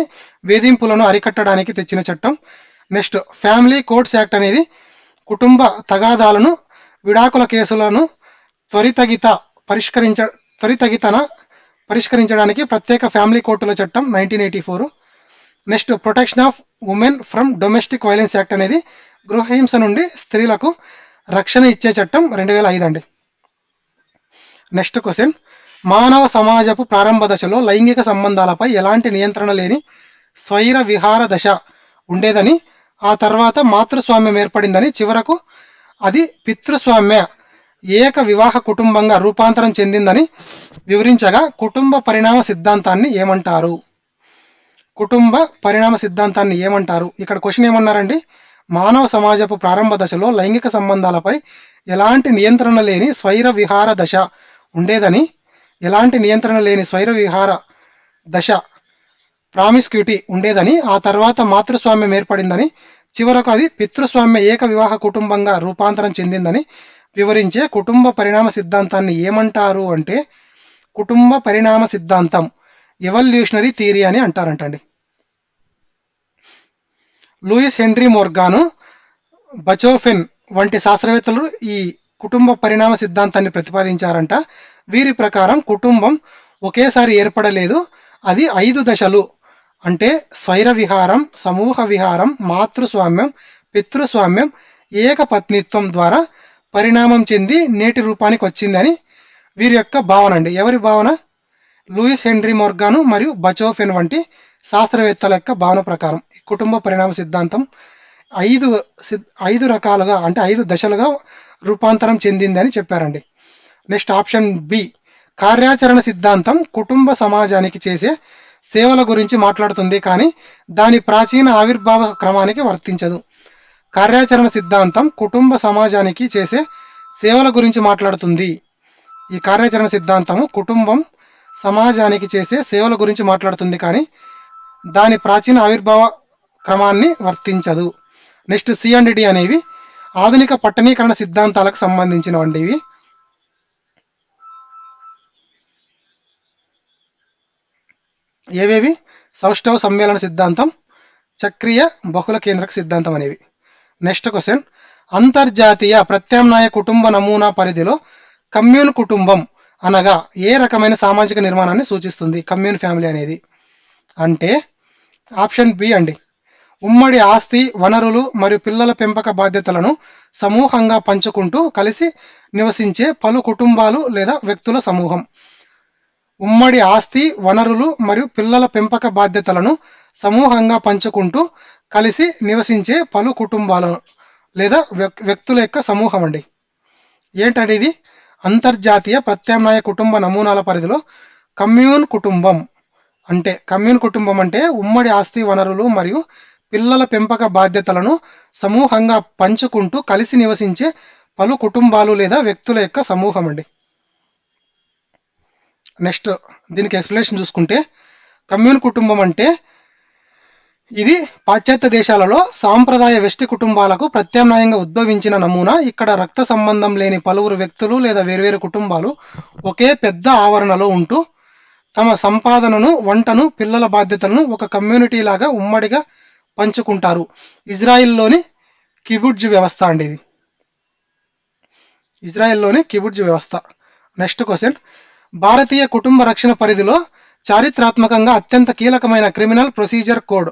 వేధింపులను అరికట్టడానికి తెచ్చిన చట్టం. నెక్స్ట్ ఫ్యామిలీ కోర్ట్స్ యాక్ట్ అనేది కుటుంబ తగాదాలను, విడాకుల కేసులను త్వరితగితన పరిష్కరించడానికి ప్రత్యేక ఫ్యామిలీ కోర్టుల చట్టం 1984. Next protection of women from domestic violence act అనేది గృహహింస నుండి స్త్రీలకు రక్షణ ఇచ్చే చట్టం 2005 అండి. నెక్స్ట్ క్వశ్చన్, మానవ సమాజపు ప్రారంభ దశలో లైంగిక సంబంధాలపై ఎలాంటి నియంత్రణ లేని స్వైర విహార దశ ఉండేదని, ఆ తర్వాత మాతృస్వామ్యం ఏర్పడిందని, చివరకు అది పితృస్వామ్య ఏక వివాహ కుటుంబంగా రూపాంతరం చెందిందని వివరించగా కుటుంబ పరిణామ సిద్ధాంతాన్ని ఏమంటారు? కుటుంబ పరిణామ సిద్ధాంతాన్ని ఏమంటారు? ఇక్కడ క్వశ్చన్ ఏమన్నారండి, మానవ సమాజపు ప్రారంభ దశలో లైంగిక సంబంధాలపై ఎలాంటి నియంత్రణ లేని స్వైర విహార దశ ఉండేదని, ఎలాంటి నియంత్రణ లేని స్వైర విహార దశ ప్రామిస్క్యూటీ ఉండేదని, ఆ తర్వాత మాతృస్వామ్యం ఏర్పడిందని, చివరకు అది పితృస్వామ్య ఏక వివాహ కుటుంబంగా రూపాంతరం చెందిందని వివరించే కుటుంబ పరిణామ సిద్ధాంతాన్ని ఏమంటారు అంటే కుటుంబ పరిణామ సిద్ధాంతం, ఎవల్యూషనరీ థియరీ అని అంటారంటండి. లూయిస్ హెన్రీ మోర్గాను, బచోఫెన్ వంటి శాస్త్రవేత్తలు ఈ కుటుంబ పరిణామ సిద్ధాంతాన్ని ప్రతిపాదించారంట. వీరి ప్రకారం కుటుంబం ఒకేసారి ఏర్పడలేదు, అది 5 దశలు అంటే స్వైర విహారం, సమూహ విహారం, మాతృస్వామ్యం, పితృస్వామ్యం, ఏకపత్నిత్వం ద్వారా పరిణామం చెంది నేటి రూపానికి వచ్చిందని వీరి యొక్క భావన అండి. ఎవరి భావన? లూయిస్ హెన్రీ మోర్గాను మరియు బచోఫెన్ వంటి శాస్త్రవేత్తల యొక్క భావన ప్రకారం కుటుంబ పరిణామ సిద్ధాంతం 5 రకాలుగా అంటే 5 దశలుగా రూపాంతరం చెందింది అని చెప్పారండి. నెక్స్ట్ ఆప్షన్ బి, కార్యాచరణ సిద్ధాంతం కుటుంబ సమాజానికి చేసే సేవల గురించి మాట్లాడుతుంది, కానీ దాని ప్రాచీన ఆవిర్భావ క్రమానికి వర్తించదు. కార్యాచరణ సిద్ధాంతం కుటుంబ సమాజానికి చేసే సేవల గురించి మాట్లాడుతుంది. ఈ కార్యాచరణ సిద్ధాంతము కుటుంబం సమాజానికి చేసే సేవల గురించి మాట్లాడుతుంది, కానీ దాని ప్రాచీన ఆవిర్భావ క్రమాన్ని వర్తించదు. నెక్స్ట్ సి అండ్ డి అనేవి ఆధునిక పట్టణీకరణ సిద్ధాంతాలకు సంబంధించినవండి. ఇవి ఏవేవి? సౌష్ఠవ సమ్మేళన సిద్ధాంతం, చక్రీయ బహుళ కేంద్రక సిద్ధాంతం అనేవి. నెక్స్ట్ క్వశ్చన్, అంతర్జాతీయ ప్రత్యామ్నాయ కుటుంబ నమూనా పరిధిలో కమ్యూన్ కుటుంబం అనగా ఏ రకమైన సామాజిక నిర్మాణాన్ని సూచిస్తుంది? కమ్యూన్ ఫ్యామిలీ అనేది అంటే ఆప్షన్ బి అండి, ఉమ్మడి ఆస్తి, వనరులు మరియు పిల్లల పెంపక బాధ్యతలను సమూహంగా పంచుకుంటూ కలిసి నివసించే పలు కుటుంబాలు లేదా వ్యక్తుల సమూహం. ఉమ్మడి ఆస్తి, వనరులు మరియు పిల్లల పెంపక బాధ్యతలను సమూహంగా పంచుకుంటూ కలిసి నివసించే పలు కుటుంబాలను లేదా వ్యక్తుల యొక్క సమూహం అండి. ఏంటంటే ఇది అంతర్జాతీయ ప్రత్యామ్నాయ కుటుంబ నమూనాల పరిధిలో కమ్యూన్ కుటుంబం అంటే ఉమ్మడి ఆస్తి, వనరులు మరియు పిల్లల పెంపక బాధ్యతలను సమూహంగా పంచుకుంటూ కలిసి నివసించే పలు కుటుంబాలు లేదా వ్యక్తుల యొక్క సమూహం అండి. నెక్స్ట్ దీనికి ఎక్స్ప్లెనేషన్ చూసుకుంటే, కమ్యూన్ కుటుంబం అంటే ఇది పాశ్చాత్య దేశాలలో సాంప్రదాయ వెస్టి కుటుంబాలకు ప్రత్యామ్నాయంగా ఉద్భవించిన నమూనా. ఇక్కడ రక్త సంబంధం లేని పలువురు వ్యక్తులు లేదా వేర్వేరు కుటుంబాలు ఒకే పెద్ద ఆవరణలో ఉంటూ తమ సంపాదనను, వంటను, పిల్లల బాధ్యతలను ఒక కమ్యూనిటీ లాగా ఉమ్మడిగా పంచుకుంటారు. ఇజ్రాయిల్లోని కిబుట్జ్ వ్యవస్థ అండి ఇది. ఇజ్రాయెల్లోని కిబుట్జ్ వ్యవస్థ. నెక్స్ట్ క్వశ్చన్, భారతీయ కుటుంబ రక్షణ పరిధిలో చారిత్రాత్మకంగా అత్యంత కీలకమైన క్రిమినల్ ప్రొసీజర్ కోడ్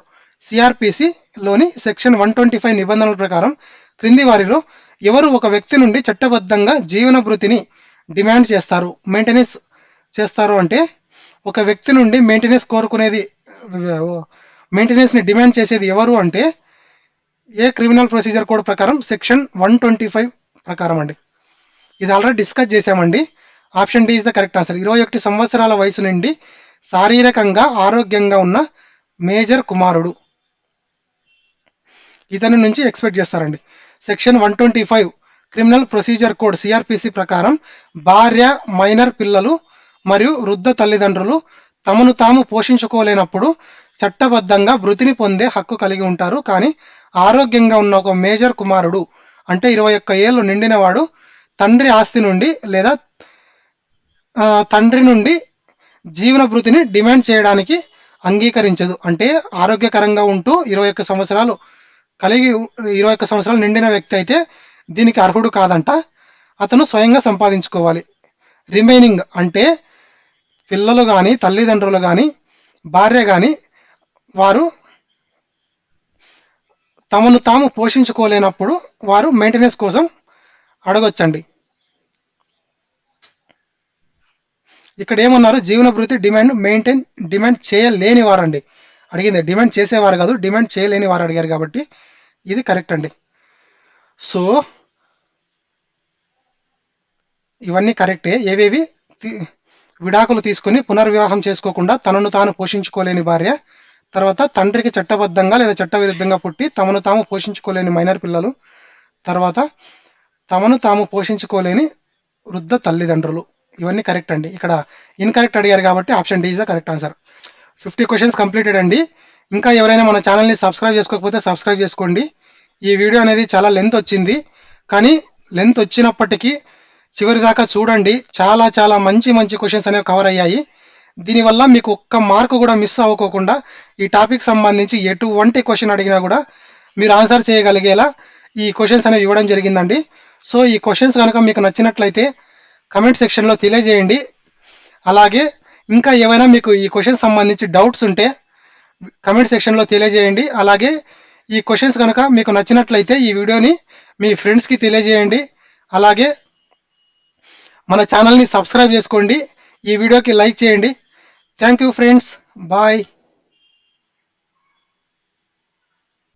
సిఆర్పిసిలోని సెక్షన్ 125 నిబంధనల ప్రకారం క్రింది వారిలో ఎవరు ఒక వ్యక్తి నుండి చట్టబద్ధంగా జీవన భృతిని డిమాండ్ చేస్తారు, మెయింటెనెన్స్ చేస్తారు అంటే ఒక వ్యక్తి నుండి మెయింటెనెన్స్ని డిమాండ్ చేసేది ఎవరు అంటే ఏ క్రిమినల్ ప్రొసీజర్ కోడ్ ప్రకారం సెక్షన్ 125 ప్రకారం అండి. ఇది ఆల్రెడీ డిస్కస్ చేశామండి. Option D is the correct answer. 21 సంవత్సరాల వయసు నుండి శారీరకంగా ఆరోగ్యంగా ఉన్న మేజర్ కుమారుడు ఇతని నుంచి ఎక్స్పెక్ట్ చేస్తారండి. Section 125 criminal procedure code CrPC ప్రకారం భార్య, మైనర్ పిల్లలు మరియు వృద్ధ తల్లిదండ్రులు తమను తాము పోషించుకోలేనప్పుడు చట్టబద్ధంగా భృతిని పొందే హక్కు కలిగి ఉంటారు. కానీ ఆరోగ్యంగా ఉన్న ఒక మేజర్ కుమారుడు అంటే 21 ఏళ్ళు నిండినవాడు తండ్రి ఆస్తి నుండి లేదా తండ్రి నుండి జీవన భృతిని డిమాండ్ చేయడానికి అంగీకరించదు. అంటే ఆరోగ్యకరంగా ఉంటూ 21 సంవత్సరాలు నిండిన వ్యక్తి అయితే దీనికి అర్హుడు కాదంట. అతను స్వయంగా సంపాదించుకోవాలి. రిమైనింగ్ అంటే పిల్లలు కానీ, తల్లిదండ్రులు కానీ, భార్య కానీ వారు తమను తాము పోషించుకోలేనప్పుడు వారు మెయింటెనెన్స్ కోసం అడగొచ్చండి. ఇక్కడ ఏమన్నారు, జీవన భృతి డిమాండ్ చేయలేని వారండి అడిగింది, డిమాండ్ చేసేవారు కాదు, డిమాండ్ చేయలేని వారు అడిగారు కాబట్టి ఇది కరెక్ట్ అండి. సో ఇవన్నీ కరెక్టే. ఏవేవి, విడాకులు తీసుకుని పునర్వివాహం చేసుకోకుండా తనను తాను పోషించుకోలేని భార్య, తర్వాత తండ్రికి చట్టబద్ధంగా లేదా చట్టవిరుద్ధంగా పుట్టి తమను తాము పోషించుకోలేని మైనర్ పిల్లలు, తర్వాత తమను తాము పోషించుకోలేని వృద్ధ తల్లిదండ్రులు. ఇవన్నీ కరెక్ట్ అండి. ఇక్కడ ఇన్కరెక్ట్ అడిగారు కాబట్టి option D is the correct answer. 50 questions completed అండి. ఇంకా ఎవరైనా మన ఛానల్ని సబ్స్క్రైబ్ చేసుకోకపోతే సబ్స్క్రైబ్ చేసుకోండి. ఈ వీడియో అనేది చాలా లెంత్ వచ్చింది, కానీ లెంత్ వచ్చినప్పటికీ చివరి దాకా చూడండి. చాలా చాలా మంచి క్వశ్చన్స్ అనేవి కవర్ అయ్యాయి. దీనివల్ల మీకు ఒక్క మార్కు కూడా మిస్ అవ్వకోకుండా ఈ టాపిక్ సంబంధించి ఎటువంటి క్వశ్చన్ అడిగినా కూడా మీరు ఆన్సర్ చేయగలిగేలా ఈ క్వశ్చన్స్ అనేవి ఇవ్వడం జరిగిందండి. సో ఈ క్వశ్చన్స్ కనుక మీకు నచ్చినట్లయితే కమెంట్ సెక్షన్లో తెలియజేయండి. అలాగే ఇంకా ఏమైనా మీకు ఈ క్వశ్చన్స్ సంబంధించి డౌట్స్ ఉంటే కమెంట్ సెక్షన్లో తెలియజేయండి. అలాగే ఈ క్వశ్చన్స్ కనుక మీకు నచ్చినట్లయితే ఈ వీడియోని మీ ఫ్రెండ్స్కి తెలియజేయండి. అలాగే మన ఛానల్ని సబ్స్క్రైబ్ చేసుకోండి. ఈ వీడియోకి లైక్ చేయండి. Thank you friends, bye.